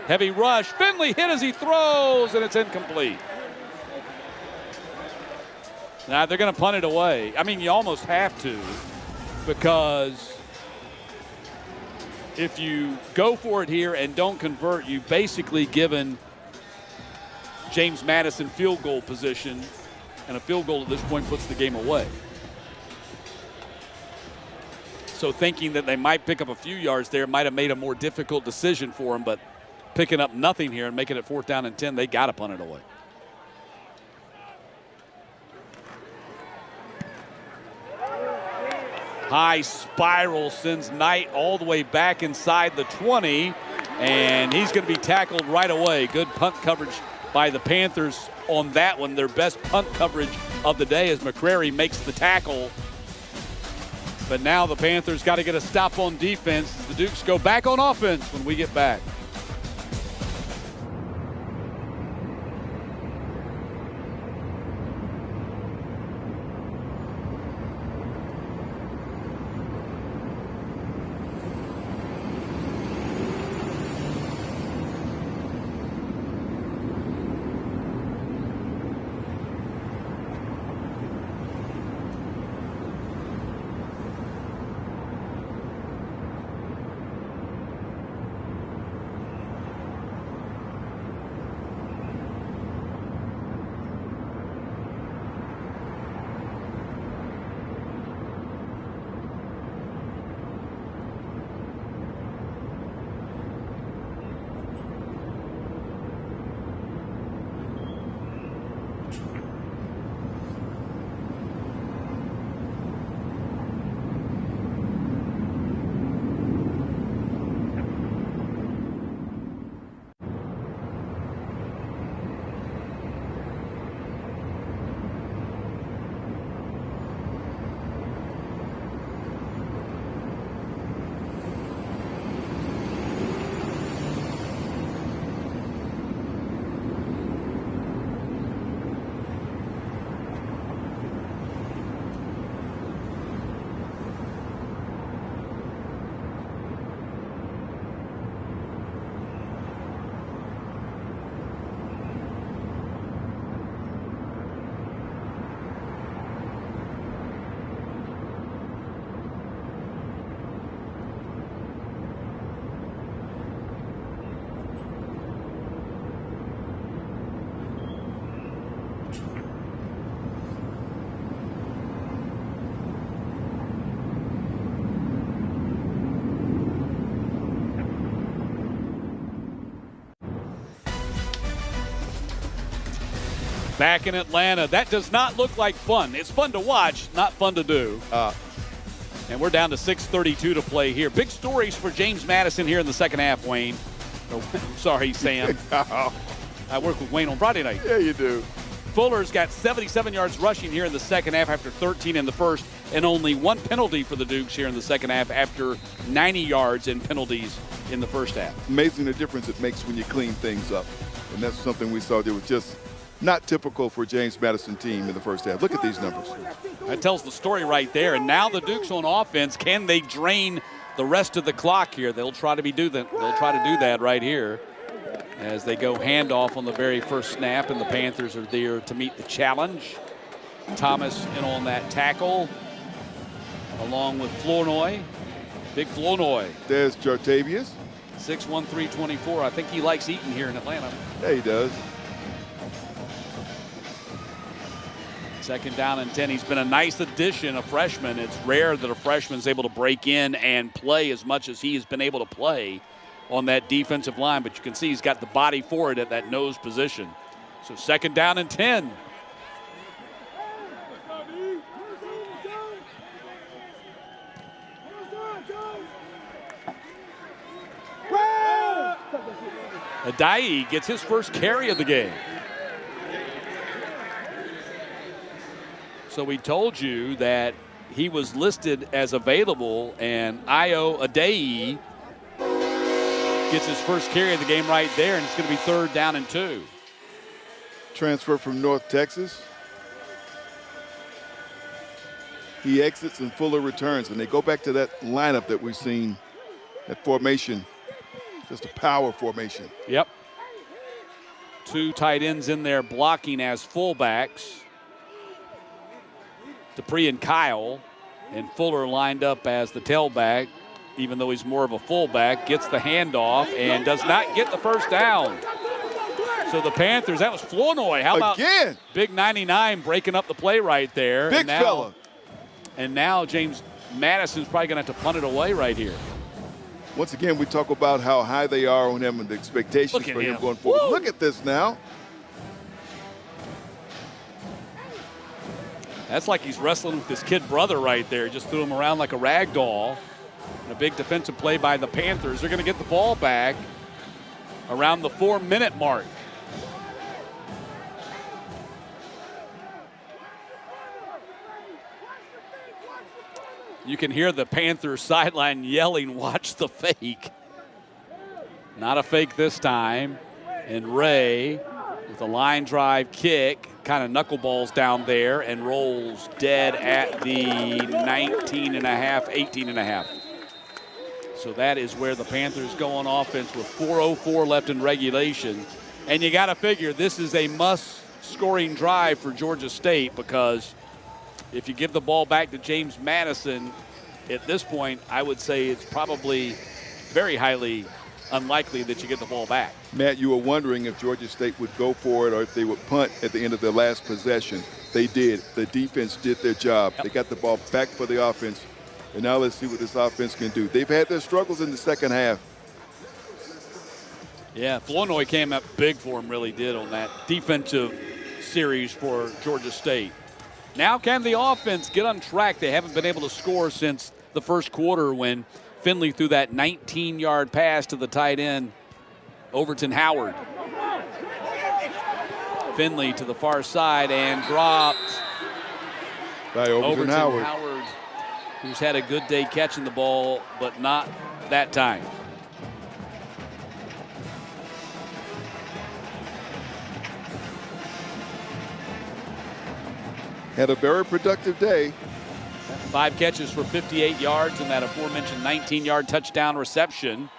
Heavy rush. Finley hit as he throws, and it's incomplete. Now they're going to punt it away. I mean, you almost have to, because if you go for it here and don't convert, you've basically given James Madison field goal position, and a field goal at this point puts the game away. So thinking that they might pick up a few yards there might have made a more difficult decision for them, but picking up nothing here and making it 4th down and 10, they got to punt it away. High spiral sends Knight all the way back inside the 20, and he's going to be tackled right away. Good punt coverage by the Panthers on that one. Their best punt coverage of the day as McCrary makes the tackle. But now the Panthers got to get a stop on defense as the Dukes go back on offense when we get back. Back in Atlanta, that does not look like fun. It's fun to watch, not fun to do. And we're down to 6:32 to play here. Big stories for James Madison here in the second half, Wayne. Oh, sorry, Sam. I work with Wayne on Friday night. Yeah, you do. Fuller's got 77 yards rushing here in the second half after 13 in the first, and only one penalty for the Dukes here in the second half after 90 yards in penalties in the first half. Amazing the difference it makes when you clean things up. And that's something we saw that was just not typical for James Madison team in the first half. Look at these numbers. That tells the story right there. And now the Dukes on offense, can they drain the rest of the clock here? They'll try to do that right here as they go handoff on the very first snap, and the Panthers are there to meet the challenge. Thomas in on that tackle along with Flournoy. Big Flournoy. There's Jartavius. 6'1", 324. I think he likes eating here in Atlanta. Yeah, he does. Second down and 10. He's been a nice addition, a freshman. It's rare that a freshman's able to break in and play as much as he has been able to play on that defensive line. But you can see he's got the body for it at that nose position. So second down and 10. Adai gets his first carry of the game. So we told you that he was listed as available, and Ayo Adai gets his first carry of the game right there, and it's going to be third down and 2. Transfer from North Texas. He exits and Fuller returns, and they go back to that lineup that we've seen, that formation, just a power formation. Yep. 2 tight ends in there blocking as fullbacks. Dupree and Kyle, and Fuller lined up as the tailback, even though he's more of a fullback, gets the handoff and does not get the first down. So the Panthers, that was Flournoy. How about Big 99 breaking up the play right there? Big fella. And now James Madison's probably going to have to punt it away right here. Once again, we talk about how high they are on him and the expectations for him going forward. Woo! Look at this now. That's like he's wrestling with his kid brother right there. Just threw him around like a rag doll. And a big defensive play by the Panthers. They're going to get the ball back around the 4-minute mark. You can hear the Panthers sideline yelling, "Watch the fake." Not a fake this time. And Ray with a line drive kick, kind of knuckleballs down there and rolls dead at the 19 and a half, 18 and a half. So that is where the Panthers go on offense with 4:04 left in regulation. And you got to figure this is a must-scoring drive for Georgia State, because if you give the ball back to James Madison, at this point, I would say it's probably very highly unlikely that you get the ball back. Matt, you were wondering if Georgia State would go for it or if they would punt at the end of their last possession. They did. The defense did their job. Yep. They got the ball back for the offense. And now let's see what this offense can do. They've had their struggles in the second half. Yeah, Flournoy came up big for him, really did, on that defensive series for Georgia State. Now can the offense get on track? They haven't been able to score since the first quarter when Finley threw that 19-yard pass to the tight end, Overton Howard. Finley to the far side and dropped by Overton Howard, who's had a good day catching the ball, but not that time. Had a very productive day. 5 catches for 58 yards and that aforementioned 19-yard touchdown reception.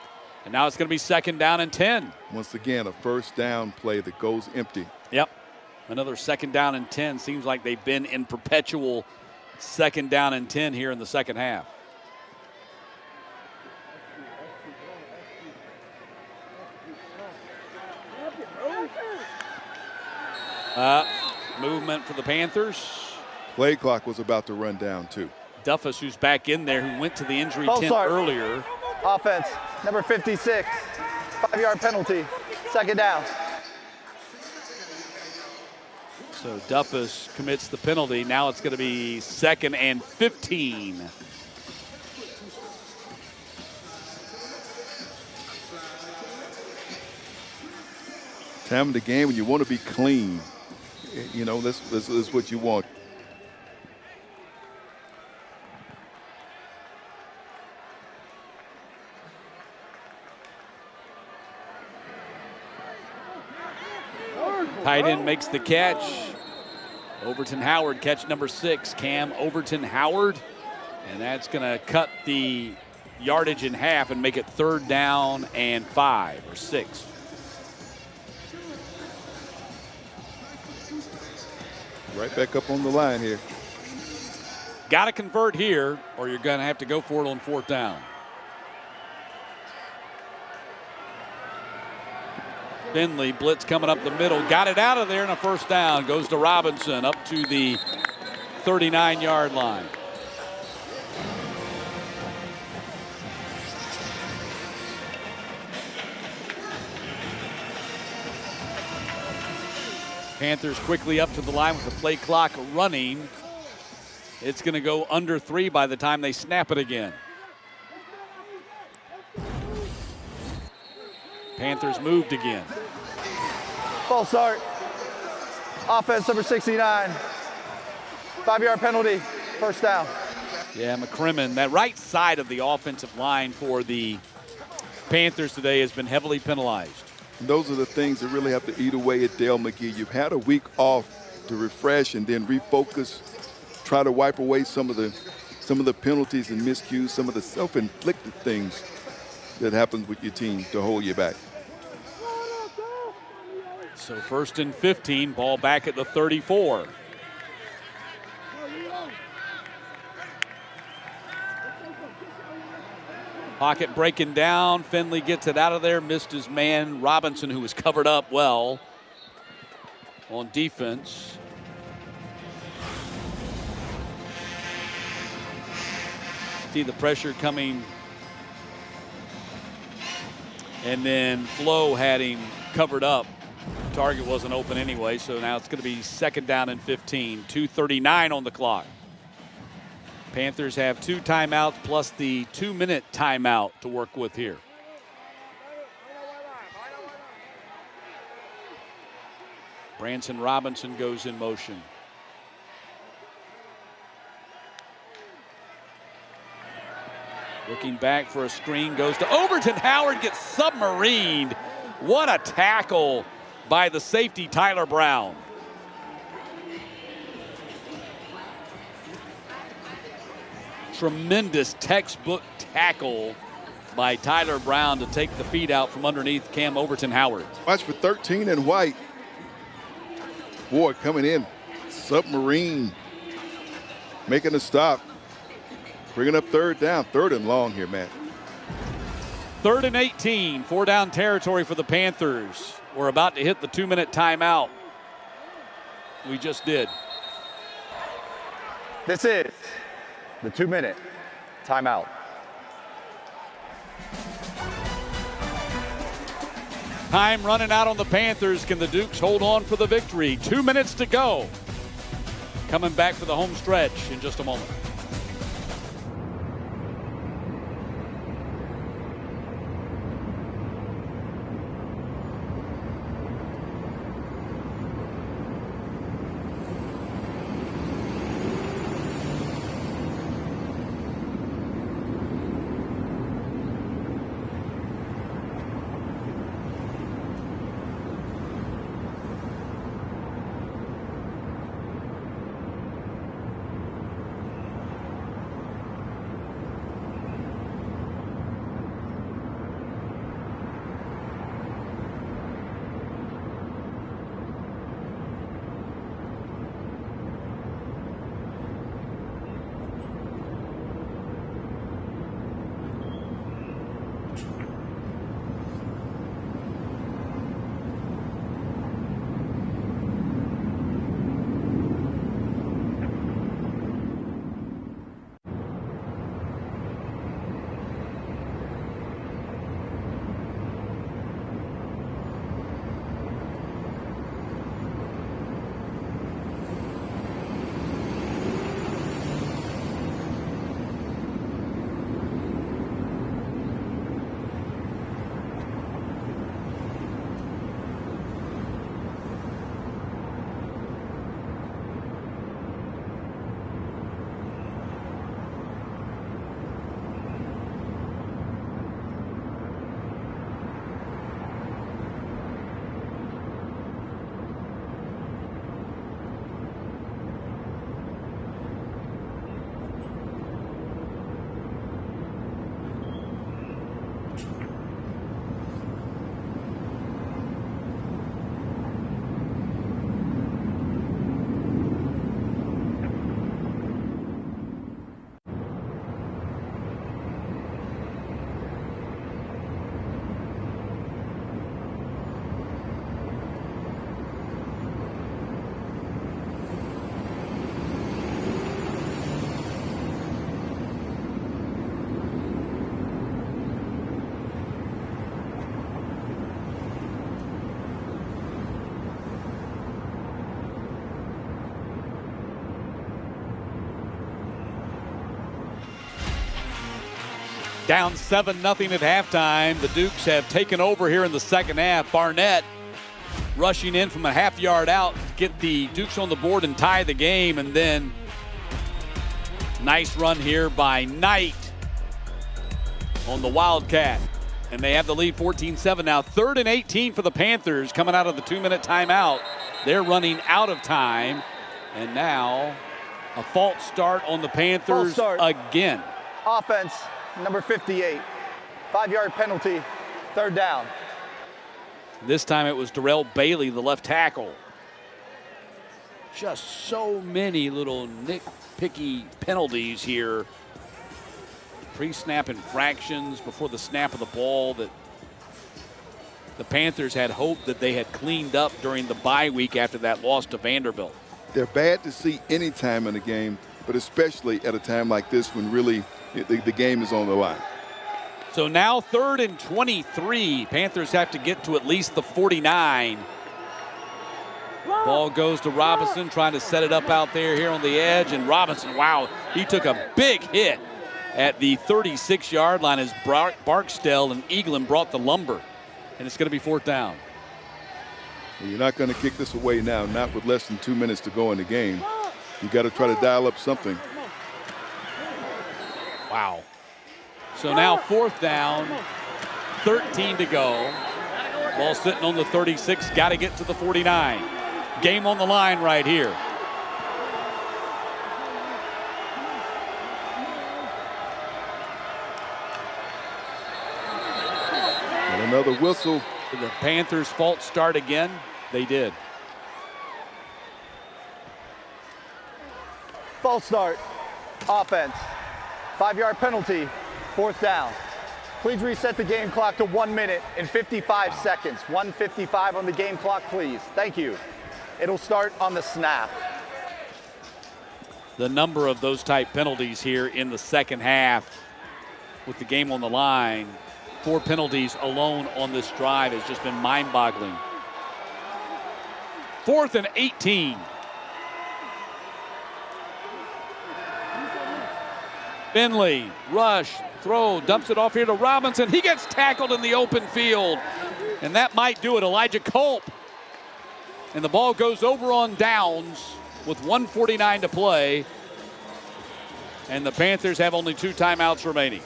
And now it's going to be 2nd down and 10. Once again, a first down play that goes empty. Yep. Another 2nd down and 10. Seems like they've been in perpetual 2nd down and 10 here in the second half. Movement for the Panthers. Play clock was about to run down, too. Duffus, who's back in there, who went to the injury tent earlier. Offense, number 56, 5-yard penalty, 2nd down. So Duffus commits the penalty. Now it's going to be 2nd and 15. Time of the game when you want to be clean. You know, this is what you want. Tight end makes the catch. Overton Howard, catch number 6, Cam Overton Howard. And that's going to cut the yardage in half and make it 3rd down and 5 or 6. Right back up on the line here. Got to convert here, or you're going to have to go for it on 4th down. Finley, blitz coming up the middle. Got it out of there, and a 1st down. Goes to Robinson up to the 39-yard line. Panthers quickly up to the line with the play clock running. It's going to go under 3 by the time they snap it again. Panthers moved again. False start. Offense, number 69. 5-yard penalty, 1st down. Yeah, McCrimmon, that right side of the offensive line for the Panthers today has been heavily penalized. And those are the things that really have to eat away at Dale McGee. You've had a week off to refresh and then refocus, try to wipe away some of the penalties and miscues, some of the self-inflicted things that happens with your team to hold you back. So 1st and 15, ball back at the 34. Pocket breaking down. Finley gets it out of there. Missed his man, Robinson, who was covered up well on defense. See the pressure coming. And then Flo had him covered up. Target wasn't open anyway, so now it's going to be 2nd down and 15. 2:39 on the clock. Panthers have 2 timeouts plus the 2-minute timeout to work with here. Branson Robinson goes in motion. Looking back for a screen, goes to Overton. Howard gets submarined. What a tackle by the safety, Tyler Brown. Tremendous textbook tackle by Tyler Brown to take the feet out from underneath Cam Overton Howard. Watch for 13 and White. Boy, coming in, submarine, making a stop. Bringing up 3rd down, 3rd and long here, Matt. 3rd and 18, 4-down territory for the Panthers. We're about to hit the 2-minute timeout. We just did. This is the 2-minute timeout. Time running out on the Panthers. Can the Dukes hold on for the victory? 2 minutes to go. Coming back for the home stretch in just a moment. Down 7-0 at halftime. The Dukes have taken over here in the second half. Barnett rushing in from a half-yard out to get the Dukes on the board and tie the game. And then nice run here by Knight on the Wildcat. And they have the lead 14-7 now. 3rd and 18 for the Panthers coming out of the 2-minute timeout. They're running out of time. And now a false start on the Panthers again. Offense, number 58. 5-yard penalty, 3rd down. This time it was Darrell Bailey, the left tackle. Just so many little nitpicky penalties here. Pre-snap infractions before the snap of the ball that the Panthers had hoped that they had cleaned up during the bye week after that loss to Vanderbilt. They're bad to see any time in the game, but especially at a time like this when really the game is on the line. So now 3rd and 23. Panthers have to get to at least the 49. Ball goes to Robinson, trying to set it up out there here on the edge. And Robinson, wow, he took a big hit at the 36-yard line as Barksdale and Eaglin brought the lumber. And it's going to be 4th down. Well, you're not going to kick this away now, not with less than 2 minutes to go in the game. You got to try to dial up something. Wow. So now 4th down, 13 to go. Ball sitting on the 36, got to get to the 49. Game on the line right here. And another whistle. The Panthers' false start again. They did. False start. Offense. 5-yard penalty. 4th down. Please reset the game clock to 1 minute and 55 seconds. 1:55 on the game clock, please. Thank you. It'll start on the snap. The number of those type penalties here in the second half with the game on the line. 4 penalties alone on this drive has just been mind-boggling. 4th and 18. Finley, rush, throw, dumps it off here to Robinson. He gets tackled in the open field. And that might do it. Elijah Culp. And the ball goes over on downs with 1:49 to play. And the Panthers have only 2 timeouts remaining.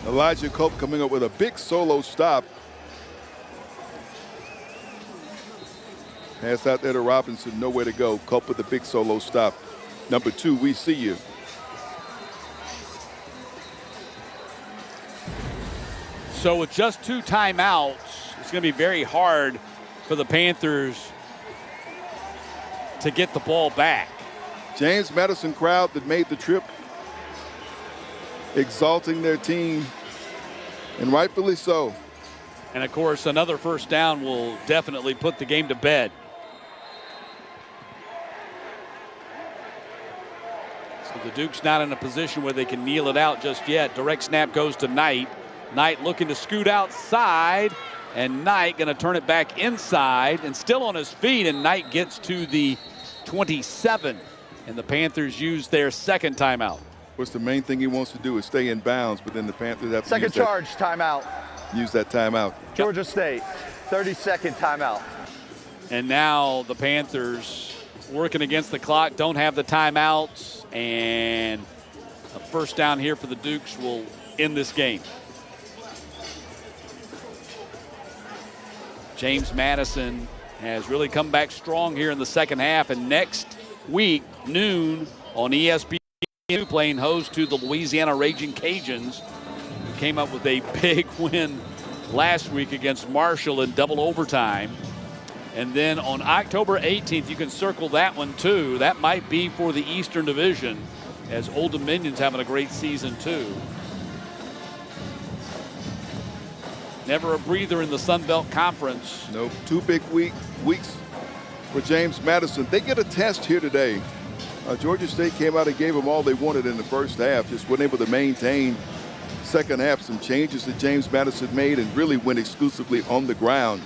Elijah Culp coming up with a big solo stop. Pass out there to Robinson, nowhere to go. Culp with a big solo stop. Number 2, we see you. So with just 2 timeouts, it's going to be very hard for the Panthers to get the ball back. James Madison crowd that made the trip, exalting their team, and rightfully so. And of course, another first down will definitely put the game to bed. So the Duke's not in a position where they can kneel it out just yet. Direct snap goes to Knight. Knight looking to scoot outside, and Knight going to turn it back inside and still on his feet, and Knight gets to the 27, and the Panthers use their second timeout. What's the main thing he wants to do is stay in bounds, but then the Panthers have to second charge timeout. Use that timeout. Georgia State, 30-second timeout. And now the Panthers working against the clock, don't have the timeouts, and a first down here for the Dukes will end this game. James Madison has really come back strong here in the second half, and next week, noon on ESPN, playing host to the Louisiana Raging Cajuns, who came up with a big win last week against Marshall in double overtime. And then on October 18th, you can circle that one too. That might be for the Eastern Division, as Old Dominion's having a great season too. Never a breather in the Sun Belt Conference. Nope. 2 big weeks for James Madison. They get a test here today. Georgia State came out and gave them all they wanted in the first half. Just wasn't able to maintain second half. Some changes that James Madison made and really went exclusively on the ground.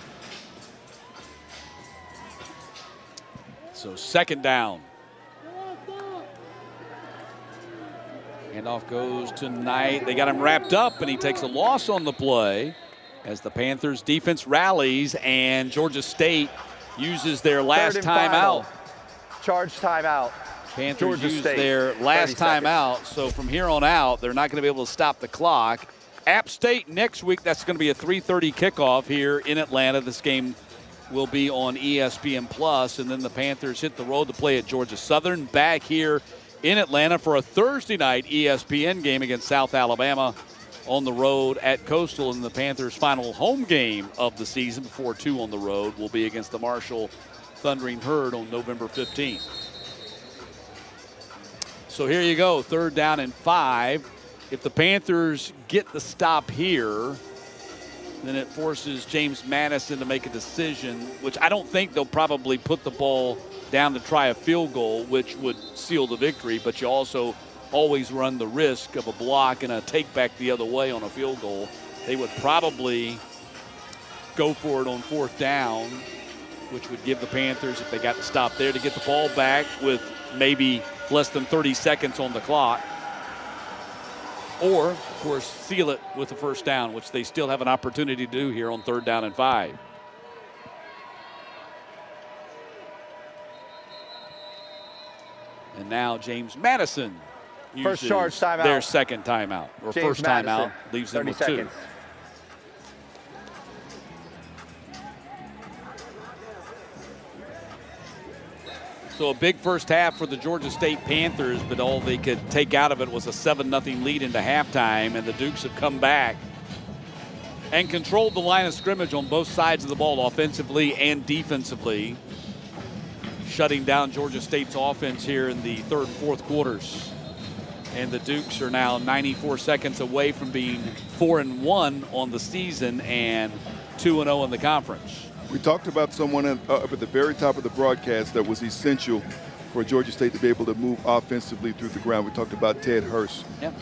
So second down. Handoff goes to Knight. They got him wrapped up, and he takes a loss on the play as the Panthers defense rallies, and Georgia State uses their last timeout. Charge timeout. Panthers use their last timeout, so from here on out, they're not going to be able to stop the clock. App State next week, that's going to be a 3:30 kickoff here in Atlanta. This game will be on ESPN+, and then the Panthers hit the road to play at Georgia Southern, back here in Atlanta for a Thursday night ESPN game against South Alabama on the road at Coastal. And the Panthers' final home game of the season before 2 on the road will be against the Marshall Thundering Herd on November 15th. So here you go, 3rd down and 5. If the Panthers get the stop here, then it forces James Madison to make a decision, which I don't think they'll probably put the ball down to try a field goal, which would seal the victory. But you also always run the risk of a block and a take back the other way on a field goal. They would probably go for it on 4th down, which would give the Panthers, if they got to stop there, to get the ball back with maybe less than 30 seconds on the clock. Or, of course, seal it with the 1st down, which they still have an opportunity to do here on 3rd down and 5. And now James Madison uses first charge timeout. Their 2nd timeout, or James first Madison, timeout, leaves them with 2. seconds. So a big first half for the Georgia State Panthers, but all they could take out of it was a 7-0 lead into halftime, and the Dukes have come back and controlled the line of scrimmage on both sides of the ball, offensively and defensively, shutting down Georgia State's offense here in the 3rd and 4th quarters. And the Dukes are now 94 seconds away from being 4-1 on the season and 2-0 in the conference. We talked about someone up at the very top of the broadcast that was essential for Georgia State to be able to move offensively through the ground. We talked about Ted Hurst. Yep.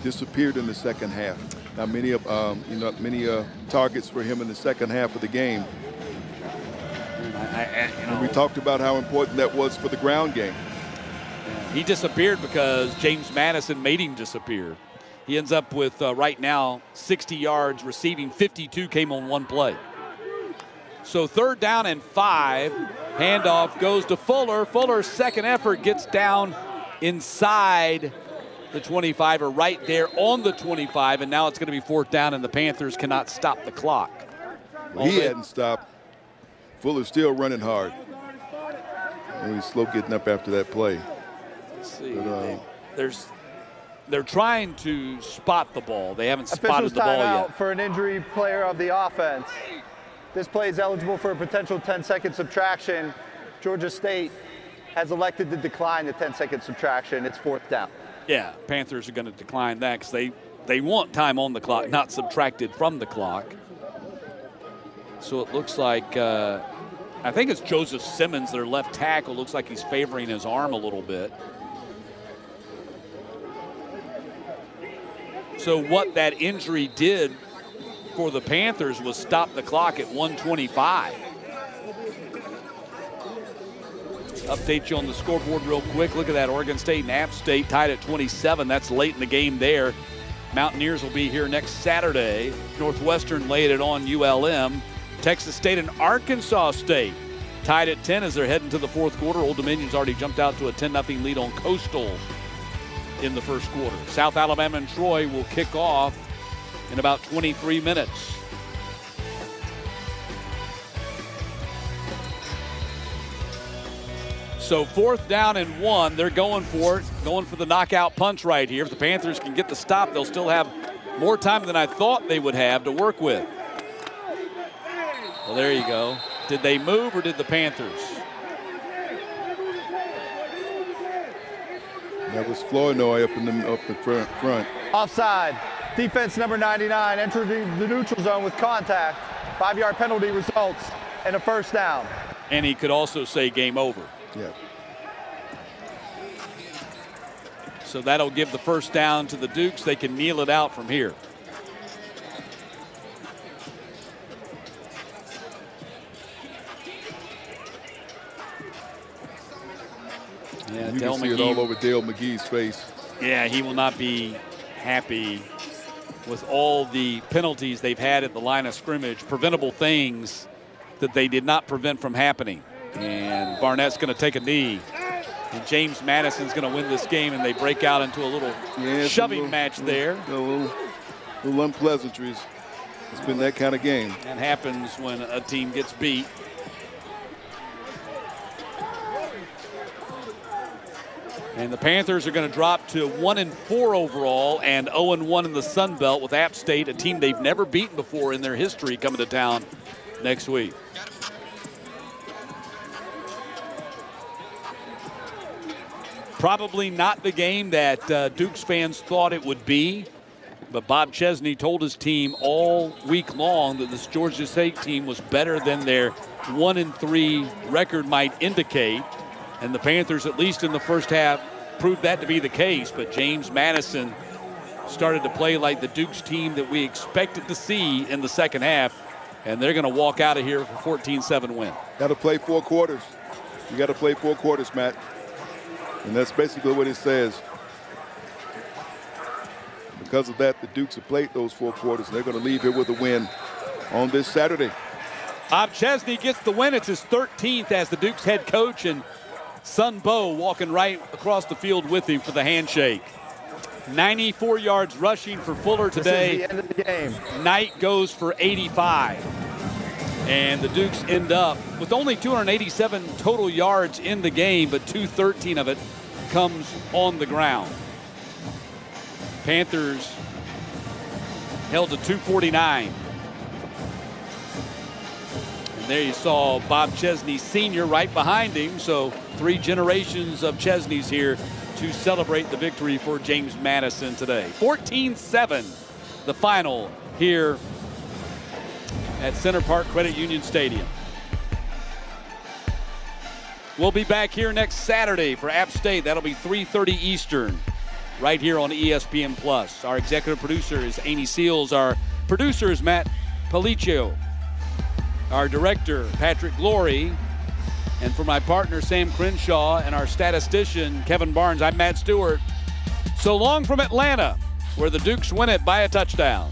Disappeared in the 2nd half. Now many targets for him in the 2nd half of the game. And we talked about how important that was for the ground game. He disappeared because James Madison made him disappear. He ends up with right now 60 yards receiving. 52 came on one play. So 3rd down and 5. Handoff goes to Fuller. Fuller's 2nd effort gets down inside the 25, or right there on the 25, and now it's going to be 4th down, and the Panthers cannot stop the clock. Well, he hadn't stopped. Fuller's still running hard. And he's slow getting up after that play. Let's see. But, they're trying to spot the ball. They haven't spotted the ball yet. For an injury player of the offense. This play is eligible for a potential 10-second subtraction. Georgia State has elected to decline the 10-second subtraction. It's 4th down. Yeah, Panthers are going to decline that because they want time on the clock, not subtracted from the clock. So it looks like, I think it's Joseph Simmons, their left tackle. Looks like he's favoring his arm a little bit. So what that injury did for the Panthers was stop the clock at 1:25. Update you on the scoreboard real quick. Look at that. Oregon State and App State tied at 27. That's late in the game there. Mountaineers will be here next Saturday. Northwestern laid it on ULM. Texas State and Arkansas State tied at 10 as they're heading to the 4th quarter. Old Dominion's already jumped out to a 10-0 lead on Coastal in the 1st quarter. South Alabama and Troy will kick off in about 23 minutes. So 4th down and 1, they're going for it, going for the knockout punch right here. If the Panthers can get the stop, they'll still have more time than I thought they would have to work with. Well, there you go. Did they move or did the Panthers? That was Flournoy up in the front. Offside. Defense number 99 entering the neutral zone with contact. 5-yard penalty results in a 1st down. And he could also say game over. Yeah. So that'll give the 1st down to the Dukes. They can kneel it out from here. Yeah, you can see it all over Dale McGee's face. Yeah, he will not be happy with all the penalties they've had at the line of scrimmage, preventable things that they did not prevent from happening. And Barnett's going to take a knee. And James Madison's going to win this game, and they break out into a little shoving match there. A little unpleasantries. It's been that kind of game. That happens when a team gets beat. And the Panthers are going to drop to 1-4 overall and 0-1 in the Sun Belt with App State, a team they've never beaten before in their history, coming to town next week. Probably not the game that Dukes fans thought it would be, but Bob Chesney told his team all week long that this Georgia State team was better than their 1-3 record might indicate. And the Panthers, at least in the 1st half, proved that to be the case, but James Madison started to play like the Dukes team that we expected to see in the second half, and they're going to walk out of here with a 14-7 win. Got to play 4 quarters. You got to play 4 quarters, Matt. And that's basically what it says. Because of that, the Dukes have played those 4 quarters, and they're going to leave here with a win on this Saturday. Bob Chesney gets the win. It's his 13th as the Dukes head coach, and Sun Bo walking right across the field with him for the handshake. 94 yards rushing for Fuller today. This is the end of the game. Knight goes for 85. And the Dukes end up with only 287 total yards in the game, but 213 of it comes on the ground. Panthers held to 249. And there you saw Bob Chesney Sr. right behind him. So 3 generations of Chesneys here to celebrate the victory for James Madison today. 14-7, the final here at Center Park Credit Union Stadium. We'll be back here next Saturday for App State. That'll be 3:30 Eastern right here on ESPN+. Our executive producer is Amy Seals. Our producer is Matt Palicio. Our director, Patrick Glory. And for my partner, Sam Crenshaw, and our statistician, Kevin Barnes, I'm Matt Stewart. So long from Atlanta, where the Dukes win it by a touchdown.